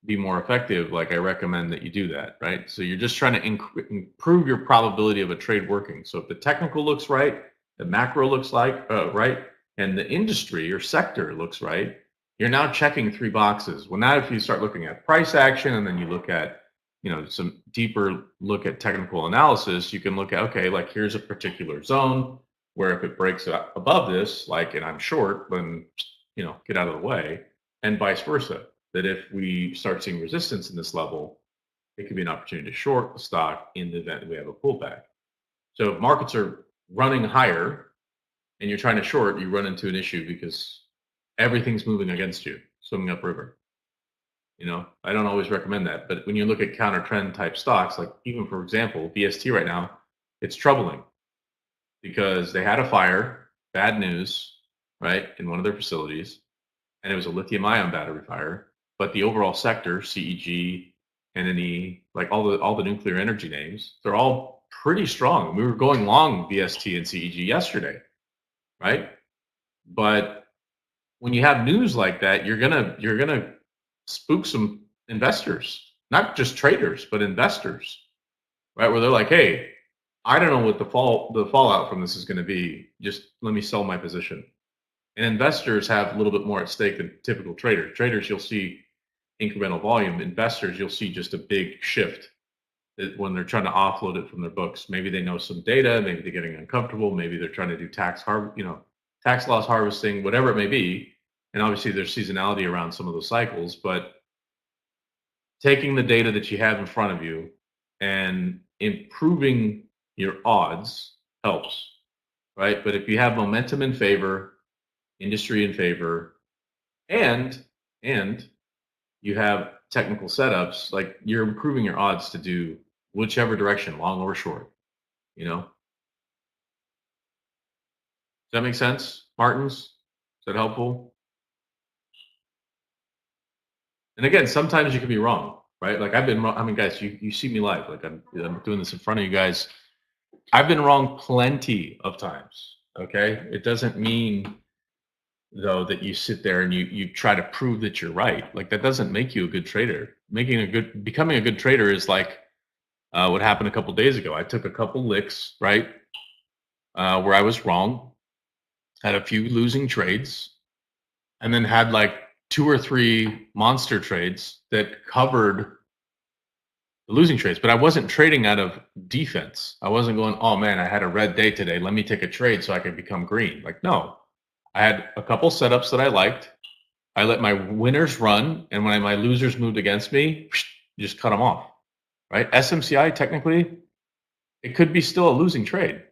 be more effective. Like I recommend that you do that, right? So you're just trying to improve your probability of a trade working. So if the technical looks right, the macro looks like right, and the industry or sector looks right, you're now checking 3 boxes. Well, now if you start looking at price action and then you look at, you know, some deeper look at technical analysis, you can look at, okay, like here's a particular zone where if it breaks above this, like, and I'm short, then, you know, get out of the way, and vice versa. That if we start seeing resistance in this level, it could be an opportunity to short the stock in the event that we have a pullback. So if markets are running higher and you're trying to short, you run into an issue because everything's moving against you, swimming upriver. You know, I don't always recommend that, but when you look at counter trend type stocks, like even for example, VST right now, it's troubling because they had a fire, bad news, right, in one of their facilities, and it was a lithium ion battery fire. But the overall sector, CEG, NNE, like all the nuclear energy names, they're all pretty strong. We were going long VST and CEG yesterday, right? But when you have news like that, you're gonna spook some investors, not just traders, but investors, right? Where they're like, hey, I don't know what the fallout from this is going to be. Just let me sell my position. And investors have a little bit more at stake than typical traders. Traders, you'll see incremental volume. Investors, you'll see just a big shift when they're trying to offload it from their books. Maybe they know some data, maybe they're getting uncomfortable, maybe they're trying to do tax loss harvesting, whatever it may be. And obviously there's seasonality around some of those cycles, but taking the data that you have in front of you and improving your odds helps, right? But if you have momentum in favor, industry in favor, and you have technical setups, like you're improving your odds to do whichever direction, long or short, you know? Does that make sense, Martins? Is that helpful? And again, sometimes you can be wrong, right? Like I've been wrong. I mean, guys, you see me live. Like I'm doing this in front of you guys. I've been wrong plenty of times, okay? It doesn't mean though that you sit there and you try to prove that you're right. Like that doesn't make you a good trader. Becoming a good trader is like what happened a couple days ago. I took a couple licks, right, where I was wrong, had a few losing trades, and then had like 2 or 3 monster trades that covered the losing trades, but I wasn't trading out of defense. I wasn't going, oh man, I had a red day today. Let me take a trade so I can become green. Like, no, I had a couple setups that I liked. I let my winners run, and when my losers moved against me, just cut them off, right? SMCI, technically, it could be still a losing trade.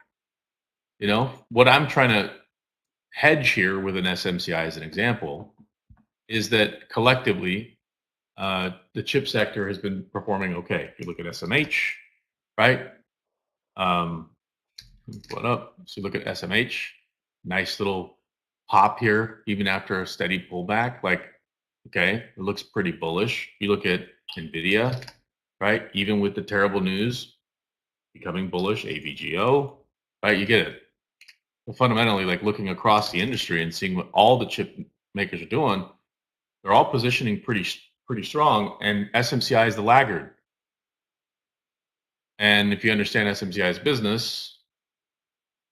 You know, what I'm trying to hedge here with an SMCI as an example is that collectively, the chip sector has been performing okay. If you look at SMH, right? Pull it up. So you look at SMH, nice little pop here, even after a steady pullback. Like, okay, it looks pretty bullish. You look at NVIDIA, right? Even with the terrible news, becoming bullish, AVGO, right? You get it. Well, fundamentally, like looking across the industry and seeing what all the chip makers are doing, they're all positioning pretty strong, and SMCI is the laggard. And if you understand SMCI's business,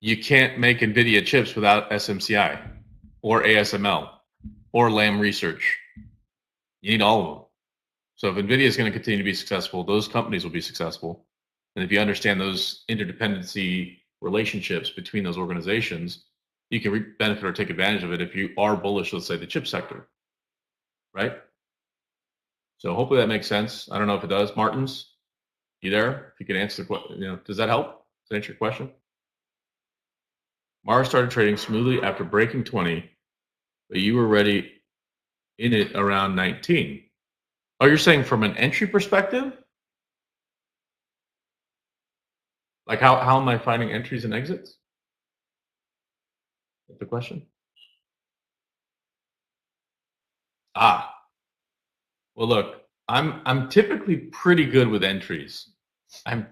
you can't make NVIDIA chips without SMCI or ASML or Lam Research. You need all of them. So if NVIDIA is going to continue to be successful, those companies will be successful. And if you understand those interdependency relationships between those organizations, you can benefit or take advantage of it if you are bullish, let's say, the chip sector, right? So hopefully that makes sense. I don't know if it does. Martins, you there? If you can answer the question, does that help? Does that answer your question? Mara started trading smoothly after breaking 20, but you were ready in it around 19. Oh, you're saying from an entry perspective? Like how am I finding entries and exits? That's the question. Well, look, I'm typically pretty good with entries. I'm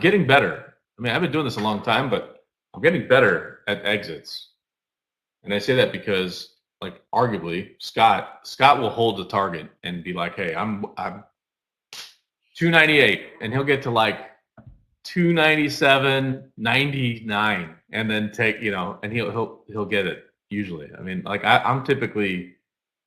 getting better. I mean, I've been doing this a long time, but I'm getting better at exits. And I say that because, like, arguably, Scott will hold the target and be like, "Hey, I'm 298," and he'll get to like 297, 99, and then take, and he'll get it usually. I mean, like I'm typically,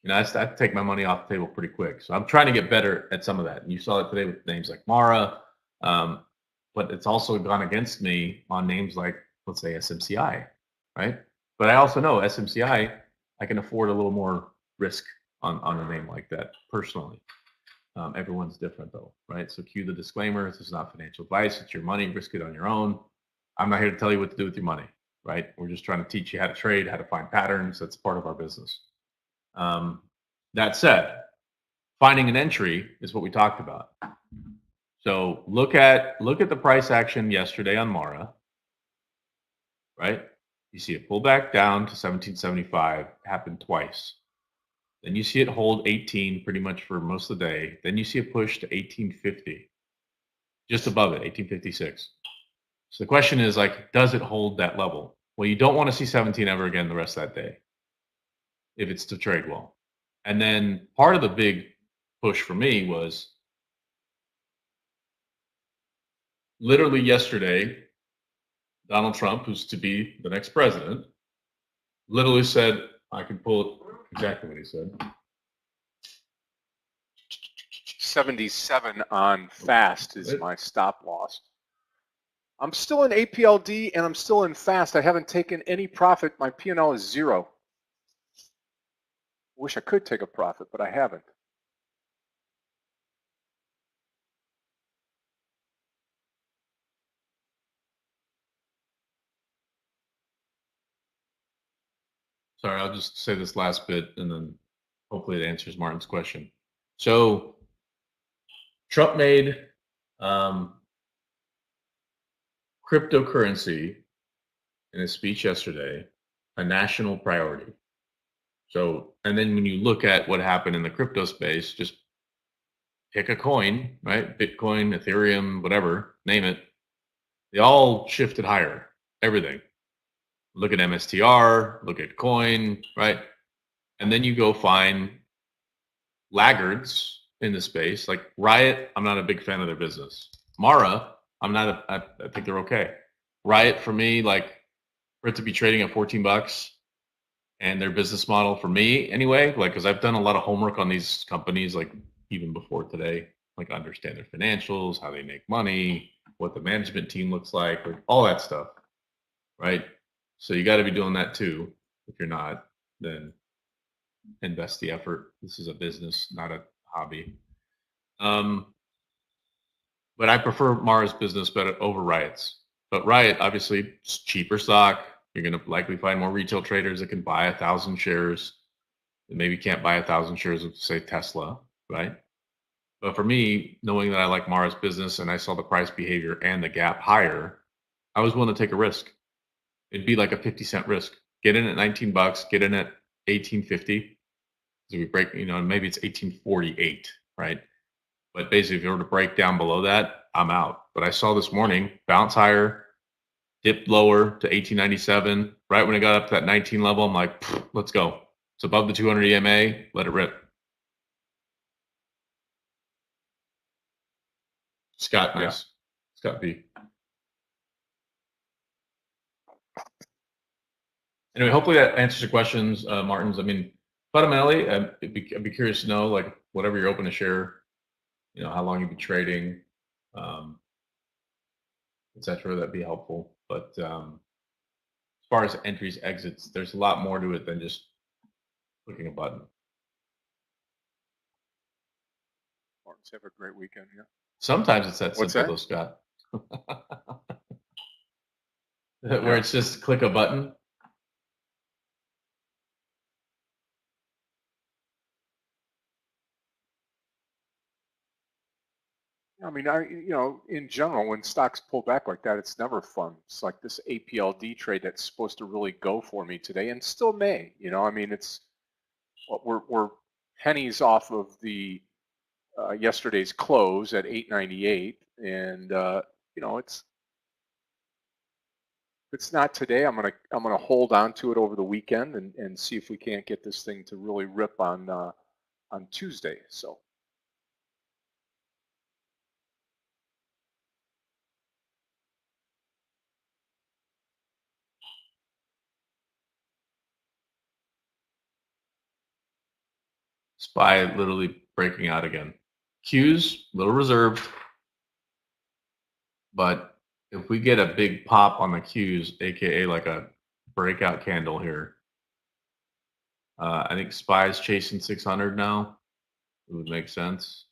I take my money off the table pretty quick. So I'm trying to get better at some of that. And you saw it today with names like Mara, but it's also gone against me on names like, let's say, SMCI, right? But I also know SMCI, I can afford a little more risk on a name like that personally. Everyone's different though, right? So cue the disclaimer. This is not financial advice. It's your money. Risk it on your own. I'm not here to tell you what to do with your money, right? We're just trying to teach you how to trade, how to find patterns. That's part of our business. That said, finding an entry is what we talked about. So look at the price action yesterday on Mara, right? You see it pull back down to 1775, happened twice. Then you see it hold 18 pretty much for most of the day. Then you see a push to 1850, just above it, 1856. So the question is, like, does it hold that level? Well, you don't want to see 17 ever again the rest of that day if it's to trade well. And then part of the big push for me was literally yesterday, Donald Trump, who's to be the next president, literally said, I can pull exactly what he said. 77 on fast is my stop loss. I'm still in APLD and I'm still in fast. I haven't taken any profit. My P&L is 0. Wish I could take a profit, but I haven't. Sorry, I'll just say this last bit and then hopefully it answers Martin's question. So Trump made cryptocurrency in a speech yesterday a national priority. So, and then when you look at what happened in the crypto space, just pick a coin, right? Bitcoin, Ethereum, whatever, name it. They all shifted higher, everything. Look at MSTR, look at coin, right? And then you go find laggards in the space, like Riot. I'm not a big fan of their business. Mara, I think they're okay. Riot, for me, like, for it to be trading at $14 and their business model, for me anyway, like, because I've done a lot of homework on these companies, like even before today, like understand their financials, how they make money, what the management team looks like all that stuff, right? So you got to be doing that too. If you're not, then invest the effort. This is a business, not a hobby. But I prefer Mara's business better over Riot's. But Riot, obviously, it's cheaper stock. You're going to likely find more retail traders that can buy 1,000 shares. That maybe can't buy 1,000 shares of, say, Tesla, right? But for me, knowing that I like Mara's business and I saw the price behavior and the gap higher, I was willing to take a risk. It'd be like a 50-cent risk. Get in at 19 bucks, get in at 18.50. So we break, maybe it's 18.48, right? But basically, if you were to break down below that, I'm out. But I saw this morning bounce higher, dipped lower to 18.97. Right when it got up to that 19 level, I'm like, let's go. It's above the 200 EMA. Let it rip. Scott, nice. Yeah. Scott B. Anyway, hopefully that answers your questions, Martins. I mean, fundamentally, I'd be curious to know, like, whatever you're open to share, how long you've been trading, et cetera, that'd be helpful. But as far as entries, exits, there's a lot more to it than just clicking a button. Martins, have a great weekend. Yeah. Sometimes it's that simple, though, Scott. Where it's just click a button. I mean, in general, when stocks pull back like that, it's never fun. It's like this APLD trade that's supposed to really go for me today, and still may. I mean, it's we're pennies off of the yesterday's close at 8.98, and it's not today. I'm gonna hold on to it over the weekend and see if we can't get this thing to really rip on Tuesday. So. SPY literally breaking out again. Q's a little reserved, but if we get a big pop on the Q's, aka like a breakout candle here, I think SPY's chasing 600 now. It would make sense.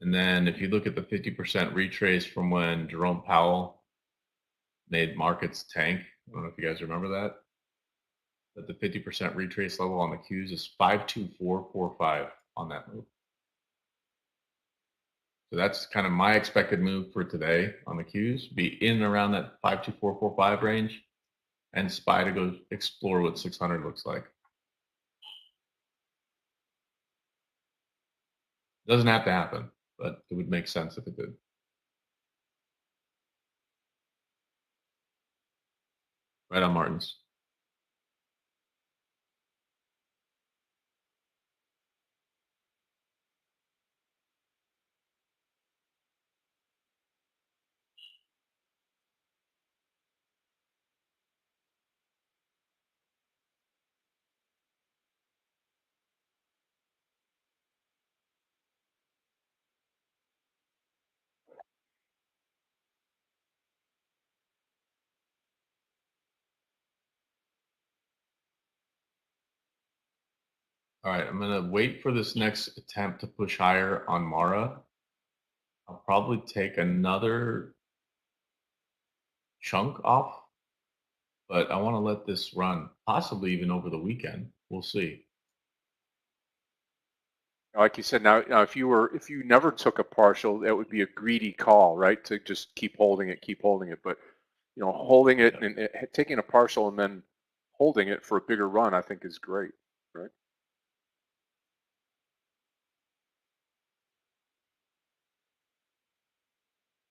And then if you look at the 50% retrace from when Jerome Powell made markets tank, I don't know if you guys remember that, but the 50% retrace level on the Qs is 52445 on that move. So that's kind of my expected move for today on the Qs, be in and around that 52445 range, and SPY to go explore what 600 looks like. Doesn't have to happen, but it would make sense if it did. Right on, Martins. All right, I'm going to wait for this next attempt to push higher on Mara. I'll probably take another chunk off, but I want to let this run, possibly even over the weekend. We'll see. Like you said, now if you never took a partial, that would be a greedy call, right? To just keep holding it. But holding it and taking a partial and then holding it for a bigger run, I think is great, right?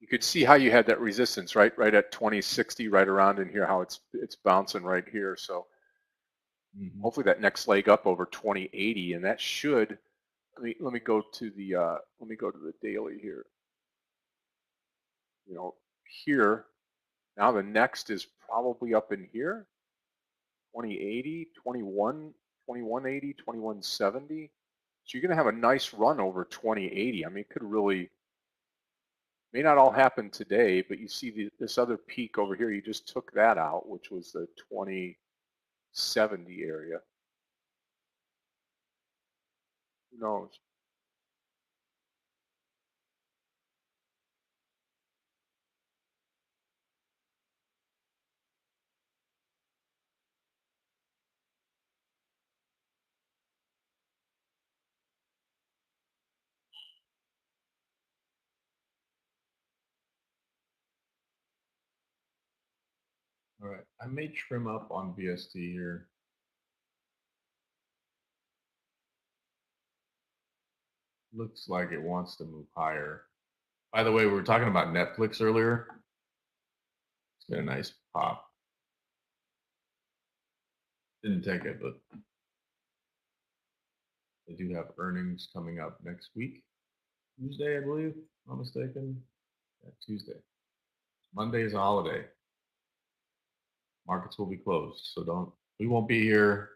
You could see how you had that resistance, right at 2060, right around in here, how it's bouncing right here. So hopefully that next leg up over 2080, and that should. Let me go to the daily here. Here now the next is probably up in here. 2080, 2180, 2170. So you're going to have a nice run over 2080. I mean, it could really, may not all happen today, but you see this other peak over here. You just took that out, which was the 2070 area. Who knows? All right, I may trim up on VST here. Looks like it wants to move higher. By the way, we were talking about Netflix earlier. It's got a nice pop. Didn't take it, but they do have earnings coming up next week. Tuesday, I believe, if I'm not mistaken. Yeah, Tuesday. Monday is a holiday. Markets will be closed, so we won't be here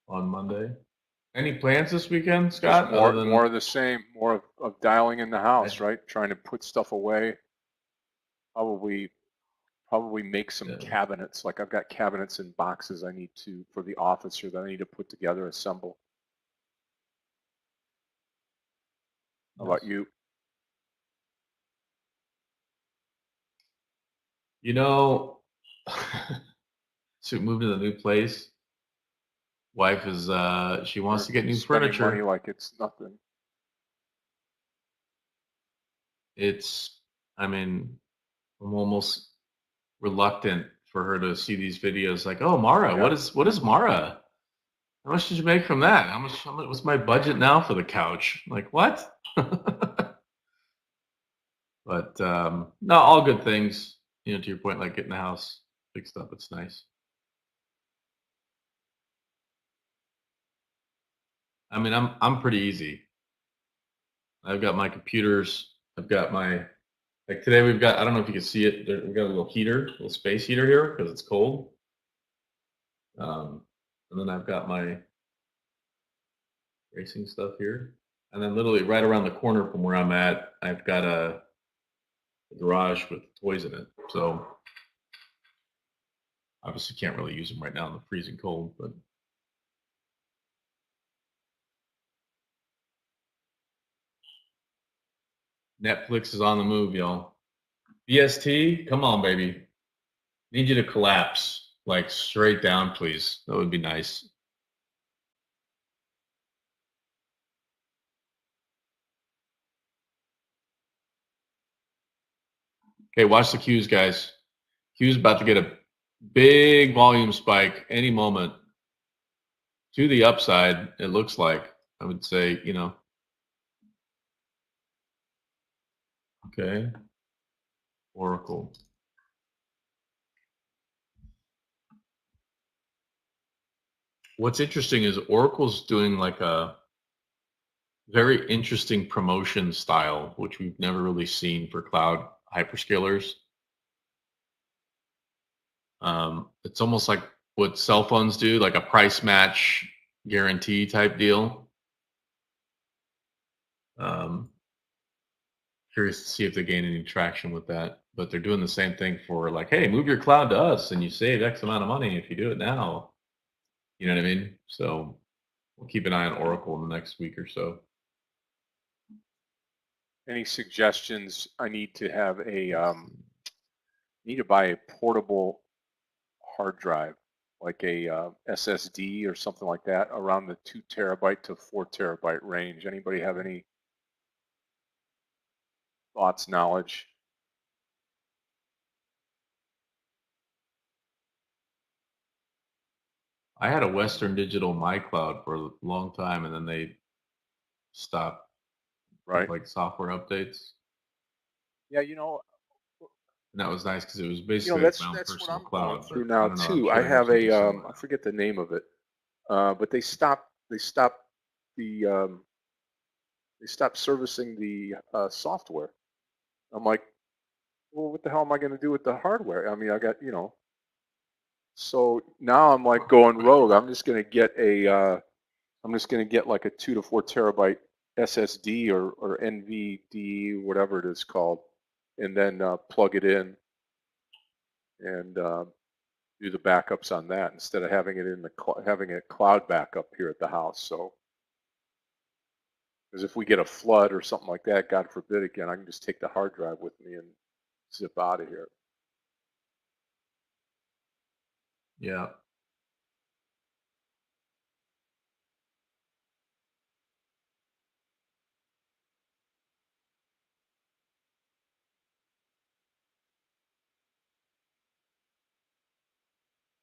on Monday. Any plans this weekend, Scott? Just more of the same, more of dialing in the house, right? Trying to put stuff away. Probably make some cabinets. Like I've got cabinets and boxes I need to, for the office here, that I need to put together, assemble. How about you? You know, so we moved to the new place. Wife is she wants to get new furniture. Money like it's nothing. I mean, I'm almost reluctant for her to see these videos. Like, oh, Mara, Yeah. what is Mara? How much did you make from that? How much? What's my budget now for the couch? I'm like, what? But no, all good things. You know, to your point, like getting the house fixed up, it's nice. I mean, I'm pretty easy. I've got my computers. I've got my, like today we've got, I don't know if you can see it. We've got a little heater, a little space heater here because it's cold. And then I've got my racing stuff here. And then literally right around the corner from where I'm at, I've got a garage with toys in it. So obviously can't really use them right now in the freezing cold, but Netflix is on the move, y'all. BST, come on, baby. Need you to collapse, like straight down, please. That would be nice. Okay, watch the cues, guys. Q's about to get a big volume spike any moment to the upside. It looks like, I would say, you know. Okay. Oracle. What's interesting is Oracle's doing like a very interesting promotion style, which we've never really seen for cloud hyperscalers. It's almost like what cell phones do, like a price match guarantee type deal. Curious to see if they gain any traction with that, but they're doing the same thing for like, hey, move your cloud to us and you save X amount of money if you do it now. You know what I mean? So we'll keep an eye on Oracle in the next week or so. Any suggestions? I need to have need to buy a portable hard drive, like a SSD or something like that, around the 2 terabyte to 4 terabyte range. Anybody have any thoughts, knowledge? I had a Western Digital MyCloud for a long time, and then they stopped, right? like software updates. Yeah, you know. And that was nice because it was basically You know, my own that's what personal I'm cloud. going through But now I don't know, too. I have a I forget the name of it, but they stopped the they stopped servicing the software. I'm like, well, what the hell am I going to do with the hardware? I mean, I got, you know, So now I'm like going rogue. I'm just going to get like a 2 to 4 terabyte SSD or NVD, whatever it is called, and then plug it in and do the backups on that instead of having it in the having a cloud backup here at the house. So, because if we get a flood or something like that, God forbid again, I can just take the hard drive with me and zip out of here. Yeah.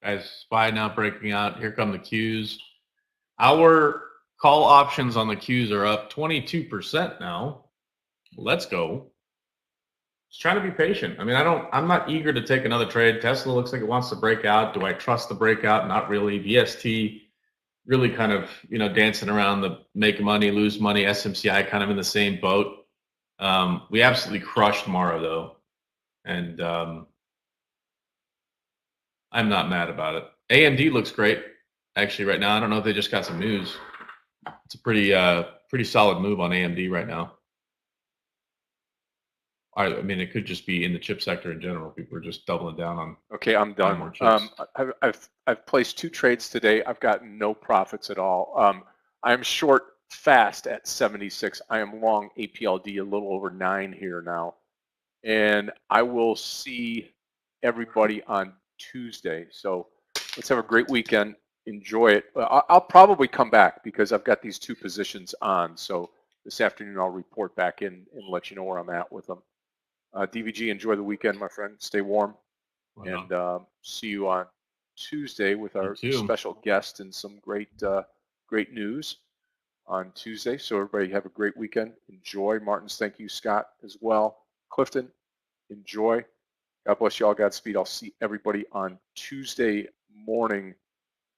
Guys, SPY now breaking out. Here come the Qs. Our call options on the Qs are up 22% now. Let's go. Just trying to be patient. I mean, I'm not eager to take another trade. Tesla looks like it wants to break out. Do I trust the breakout? Not really. VST really kind of, dancing around the make money, lose money. SMCI kind of in the same boat. We absolutely crushed Mara though. And I'm not mad about it. AMD looks great. Actually, right now, I don't know if they just got some news. It's a pretty solid move on AMD right now. I mean, it could just be in the chip sector in general. People are just doubling down on. Okay, I'm done. More chips. I've placed 2 trades today. I've gotten no profits at all. I'm short fast at 76. I am long APLD a little over 9 here now, and I will see everybody on Tuesday. So let's have a great weekend. Enjoy it. I'll probably come back because I've got these 2 positions on. So this afternoon I'll report back in and let you know where I'm at with them. DVG, enjoy the weekend, my friend. Stay warm. Wow. And see you on Tuesday with our special guest and some great news on Tuesday. So everybody have a great weekend. Enjoy. Martins, thank you, Scott, as well. Clifton, enjoy. God bless you all. Godspeed. I'll see everybody on Tuesday morning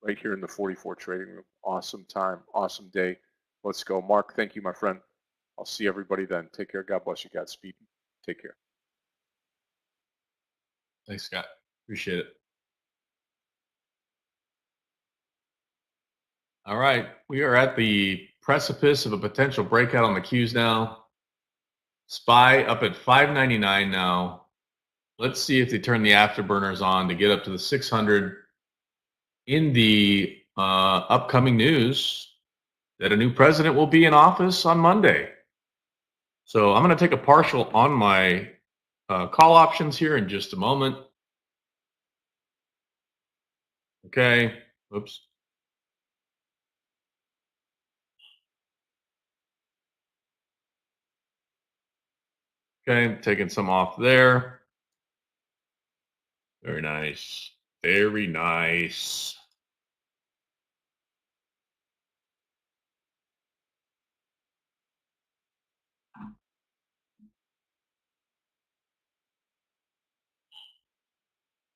right here in the 44 trading room. Awesome time. Awesome day. Let's go. Mark, thank you, my friend. I'll see everybody then. Take care. God bless you. Godspeed. Take care. Thanks, Scott. Appreciate it. All right. We are at the precipice of a potential breakout on the Qs now. SPY up at 599 now. Let's see if they turn the afterburners on to get up to the 600 in the upcoming news that a new president will be in office on Monday. So I'm going to take a partial on my call options here in just a moment. Okay. Oops. Okay, taking some off there. Very nice. Very nice.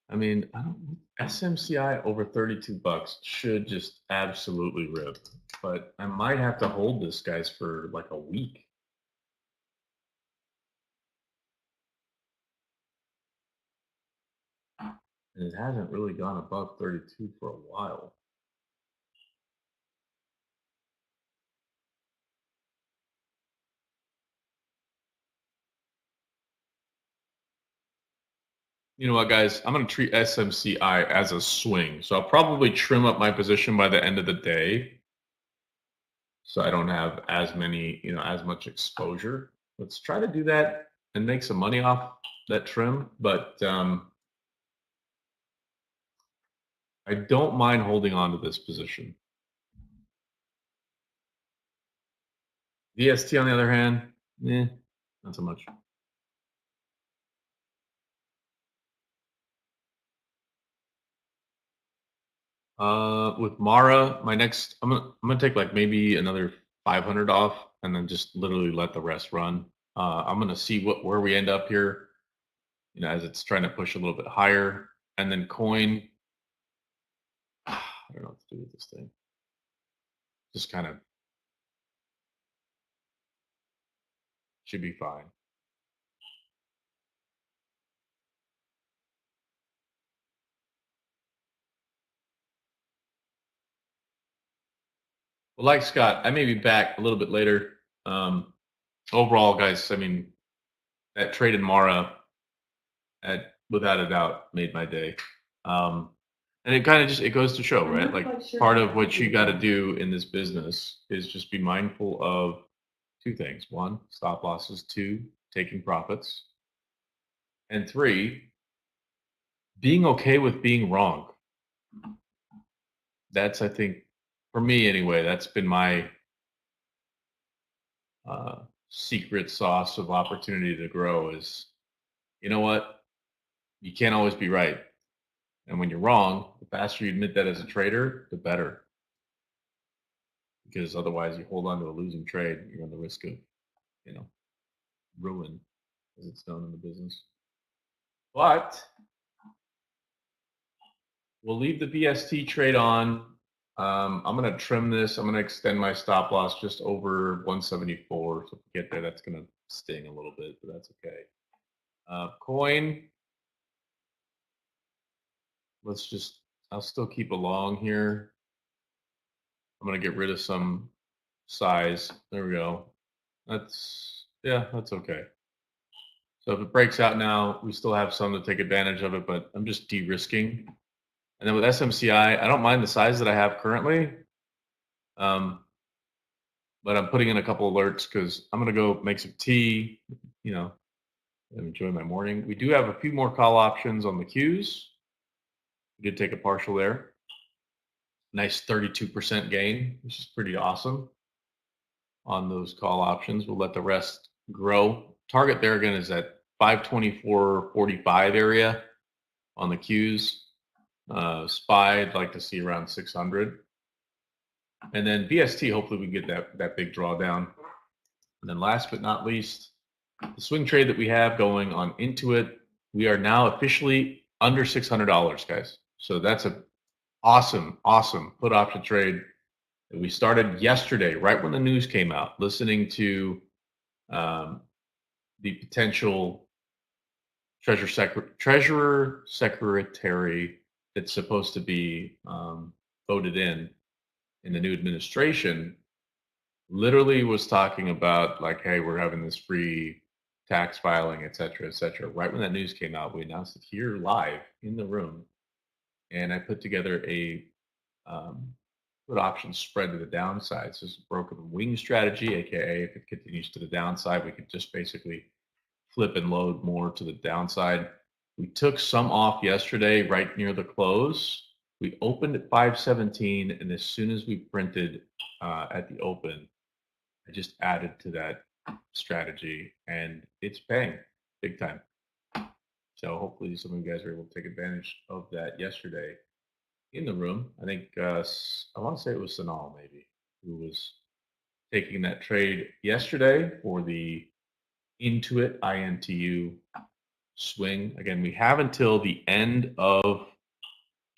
I mean, SMCI over 32 bucks should just absolutely rip, but I might have to hold this, guys, for like a week. And it hasn't really gone above 32 for a while. You know what, guys? I'm going to treat SMCI as a swing. So I'll probably trim up my position by the end of the day, so I don't have as many, as much exposure. Let's try to do that and make some money off that trim. But I don't mind holding on to this position. VST, on the other hand, not so much. With Mara, my next, I'm gonna take like maybe another 500 off, and then just literally let the rest run. I'm gonna see where we end up here, as it's trying to push a little bit higher, and then coin. I don't know what to do with this thing. Just kind of should be fine. Well, like Scott, I may be back a little bit later. Overall, guys, I mean, that trade in Mara, without a doubt, made my day. And it kind of just, it goes to show, right? Like part of what you got to do in this business is just be mindful of two things. One, stop losses. Two, taking profits. And three, being okay with being wrong. That's, I think, for me anyway, that's been my secret sauce of opportunity to grow is, you know what? You can't always be right. And when you're wrong, the faster you admit that as a trader, the better. Because otherwise you hold on to a losing trade, you're on the risk of, you know, ruin, as it's known in the business. But we'll leave the BST trade on. I'm going to trim this. I'm going to extend my stop loss just over 174. So if we get there, that's going to sting a little bit, but that's okay. Coin. Let's just, I'll still keep along here. I'm going to get rid of some size. There we go. That's, yeah, that's okay. So if it breaks out now, we still have some to take advantage of it, but I'm just de-risking. And then with SMCI, I don't mind the size that I have currently. But I'm putting in a couple alerts because I'm going to go make some tea, you know, and enjoy my morning. We do have a few more call options on the Qs. We did take a partial there. Nice 32% gain, which is pretty awesome on those call options. We'll let the rest grow. Target there again is at 524.45 area on the Qs. SPY, I'd like to see around 600. And then BST, hopefully we can get that big drawdown. And then last but not least, the swing trade that we have going on Intuit, we are now officially under $600, guys. So that's a awesome put option trade that we started yesterday, right when the news came out, listening to the potential treasurer secretary that's supposed to be voted in the new administration, literally was talking about like, hey, we're having this free tax filing, et cetera, et cetera. Right when that news came out, we announced it here live in the room. And I put together a put option spread to the downside. So it's a broken wing strategy, AKA if it continues to the downside, we could just basically flip and load more to the downside. We took some off yesterday right near the close. We opened at 517, and as soon as we printed at the open, I just added to that strategy, and it's paying big time. So hopefully some of you guys were able to take advantage of that yesterday in the room. I think I want to say it was Sanal maybe who was taking that trade yesterday for the Intuit INTU swing. Again, we have until the end of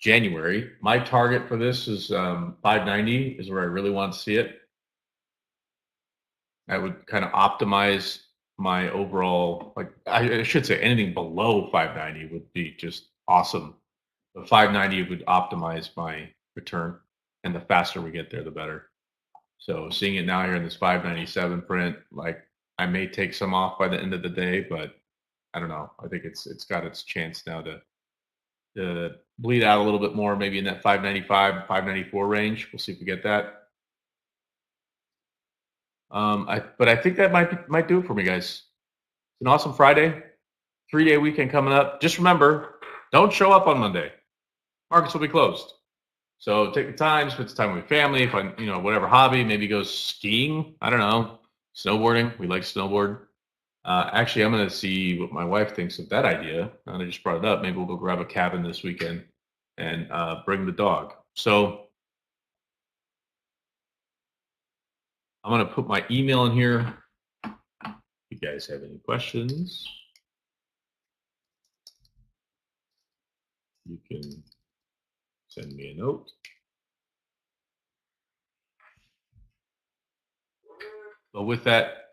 January. My target for this is 590 is where I really want to see it. I would kind of optimize my overall, like I should say anything below 590 would be just awesome. But 590 would optimize my return, and the faster we get there, the better. So seeing it now here in this 597 print, like I may take some off by the end of the day, but I don't know. I think it's got its chance now to bleed out a little bit more, maybe in that 595, 594 range. We'll see if we get that. But I think that might do it for me, guys. It's an awesome Friday, 3-day weekend coming up. Just remember, don't show up on Monday. Markets will be closed. So take the time, spend some time with your family, find, you know, whatever hobby, maybe go skiing. I don't know, snowboarding. We like snowboard. Actually, I'm going to see what my wife thinks of that idea. And I just brought it up. Maybe we'll go grab a cabin this weekend and bring the dog. So I'm going to put my email in here. If you guys have any questions, you can send me a note. But with that,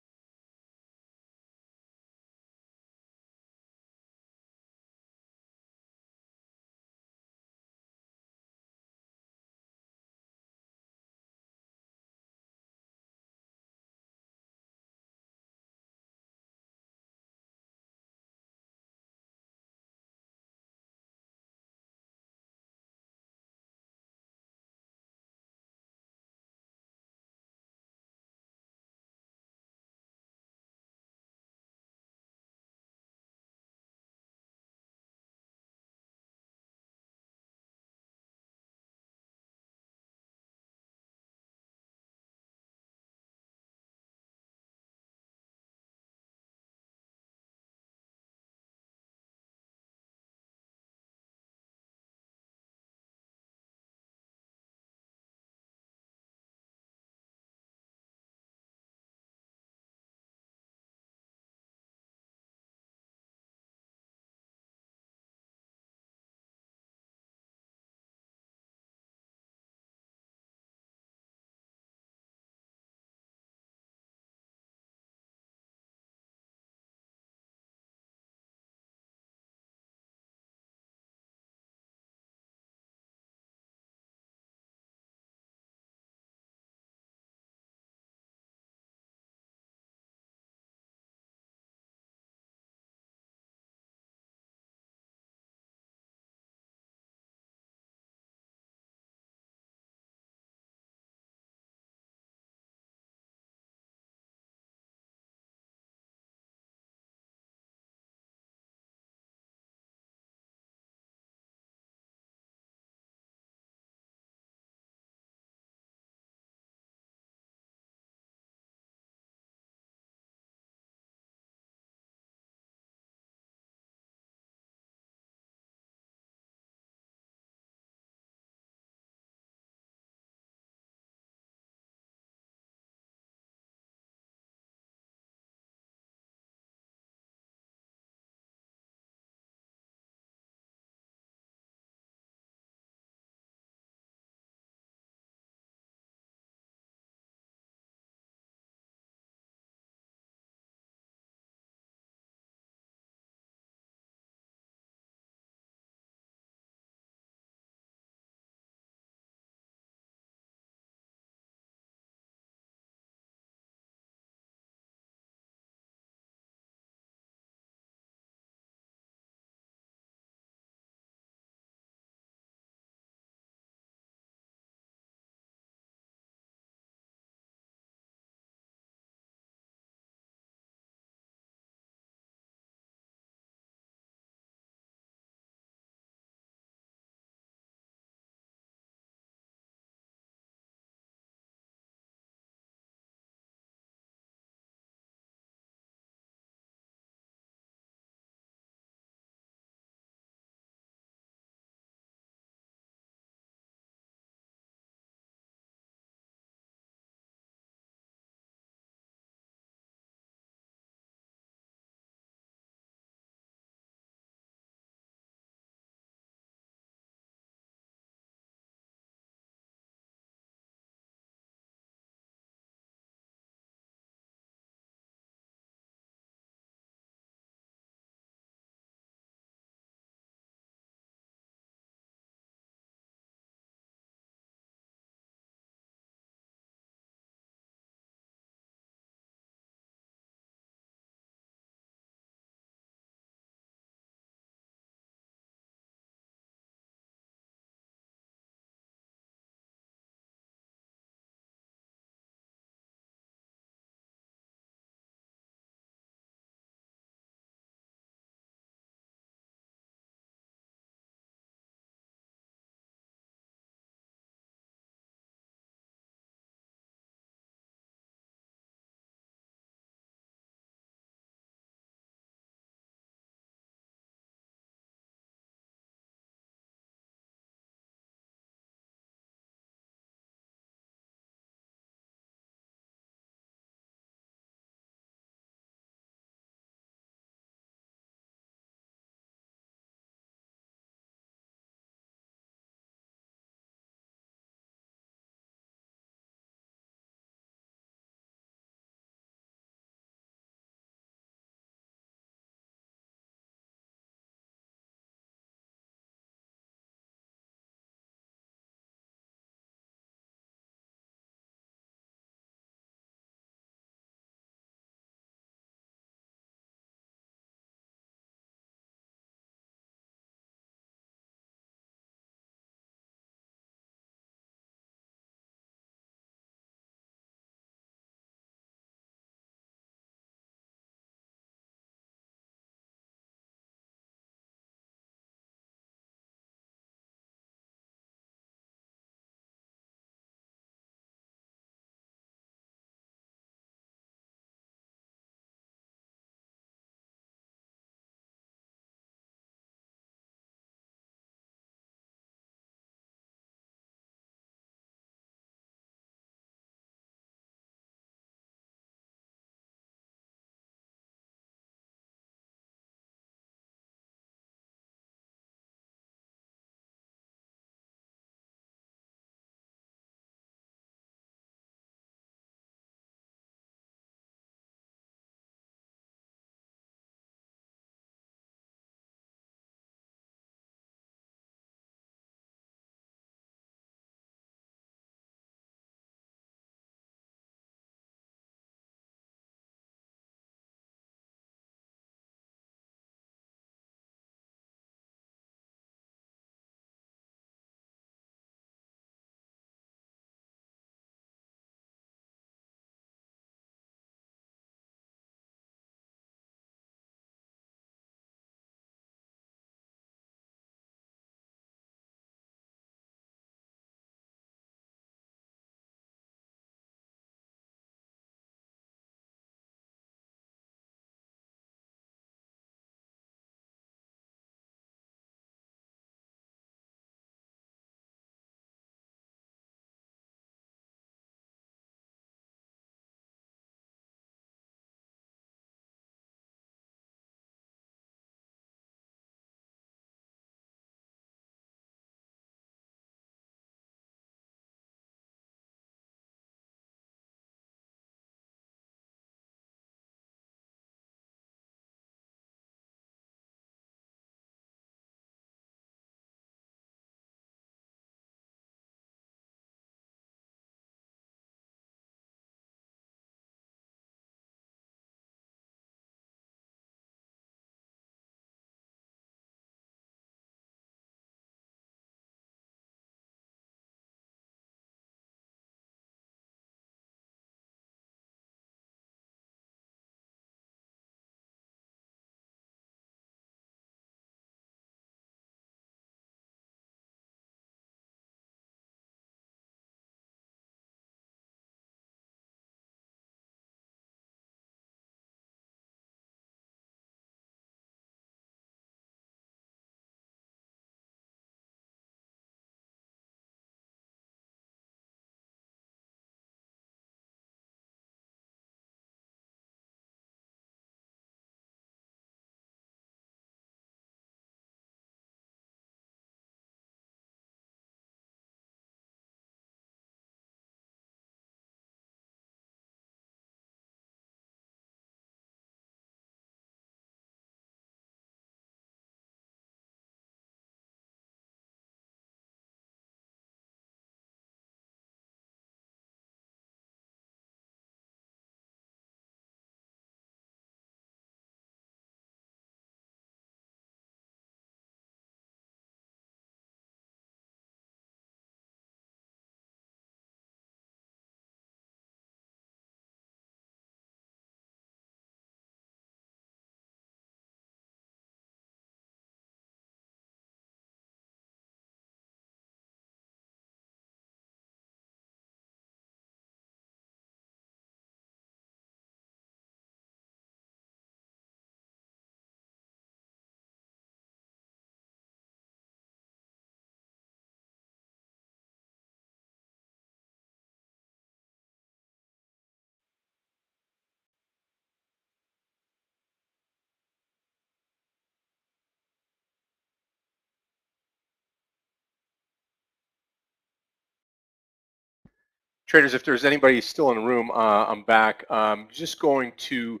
Traders, if there's anybody still in the room, I'm back. Just going to,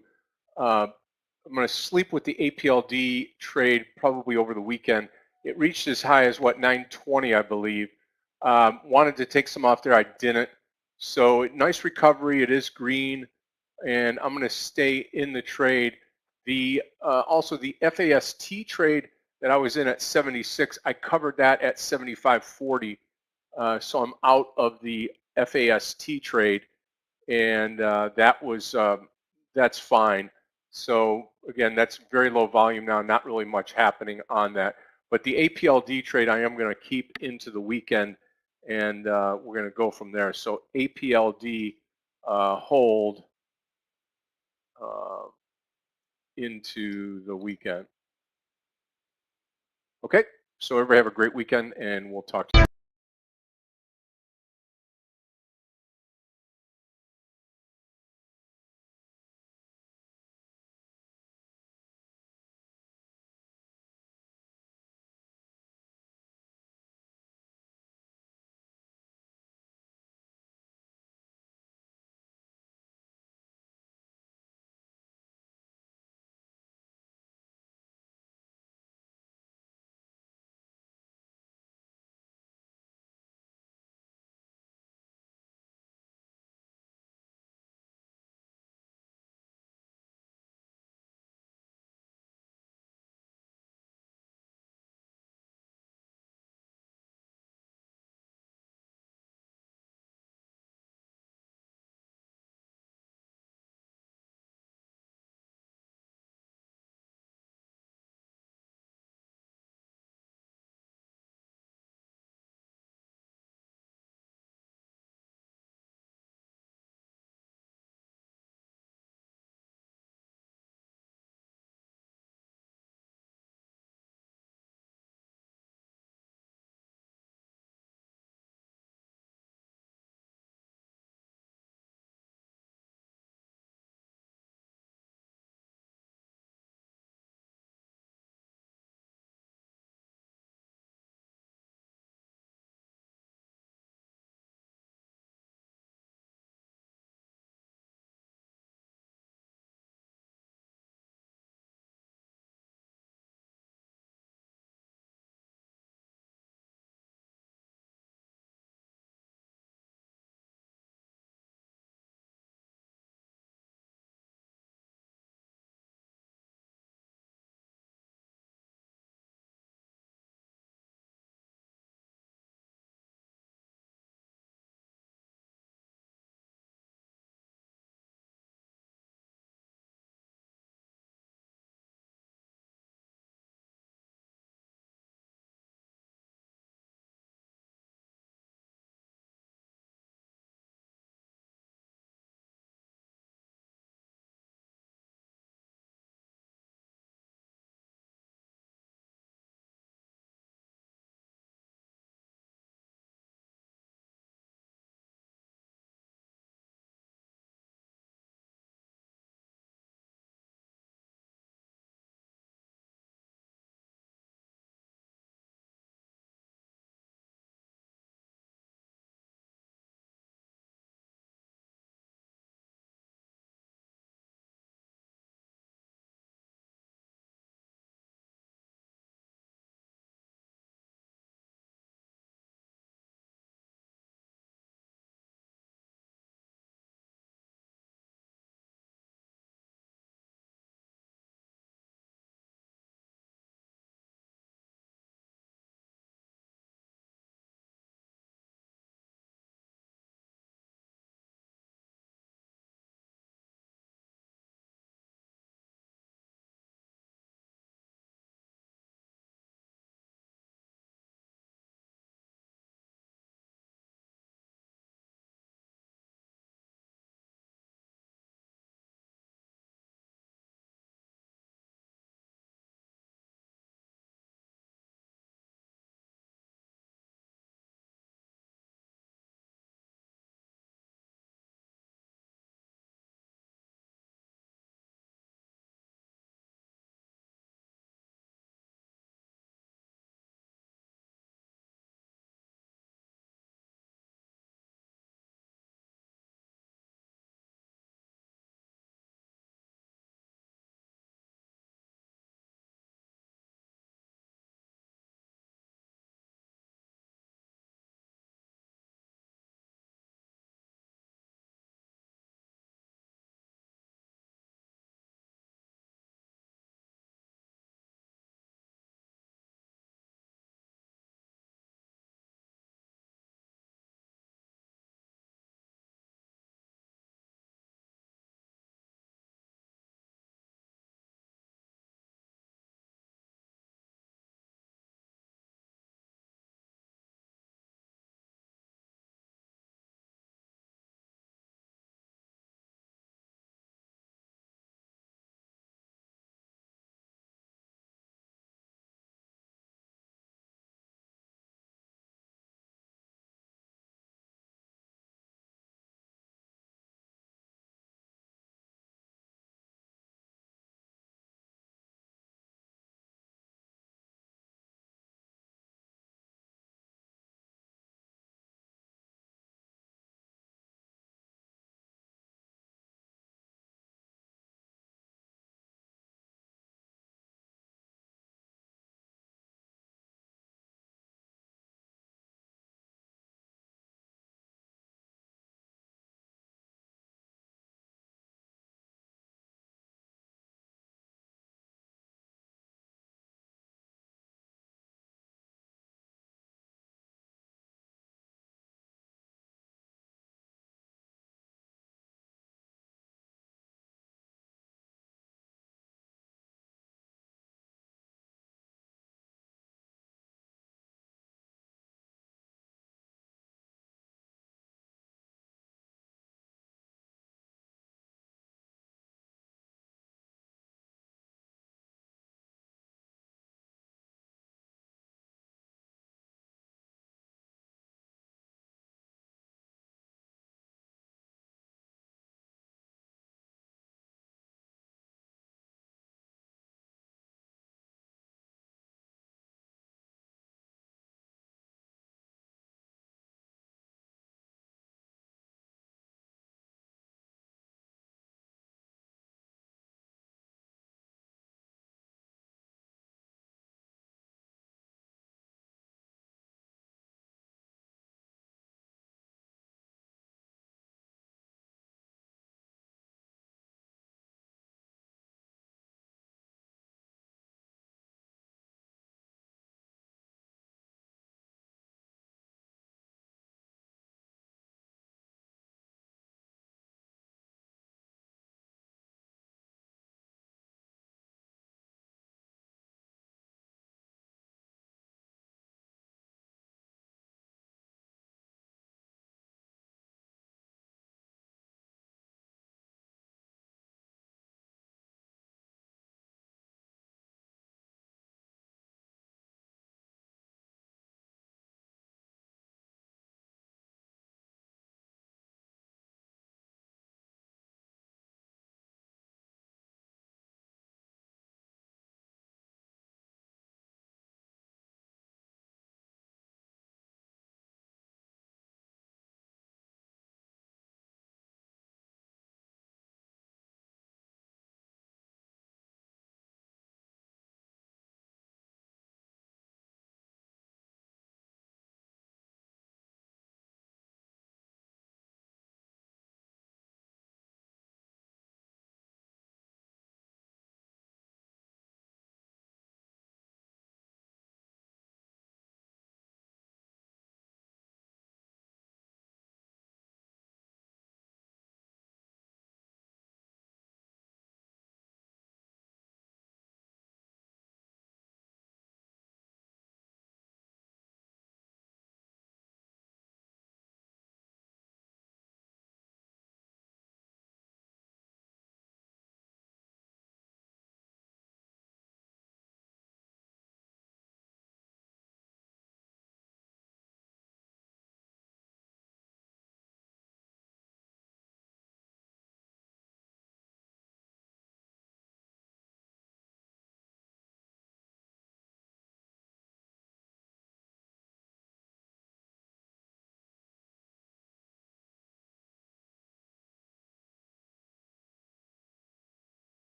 I'm going to sleep with the APLD trade probably over the weekend. It reached as high as what, 920, I believe. Wanted to take some off there, I didn't. So nice recovery. It is green, and I'm going to stay in the trade. The also the FAST trade that I was in at 76, I covered that at 75.40. So I'm out of the FAST trade, and that's fine. So again, that's very low volume now, not really much happening on that. But the APLD trade I am going to keep into the weekend, and we're going to go from there. So APLD hold into the weekend. Okay, so everybody have a great weekend, and we'll talk to you.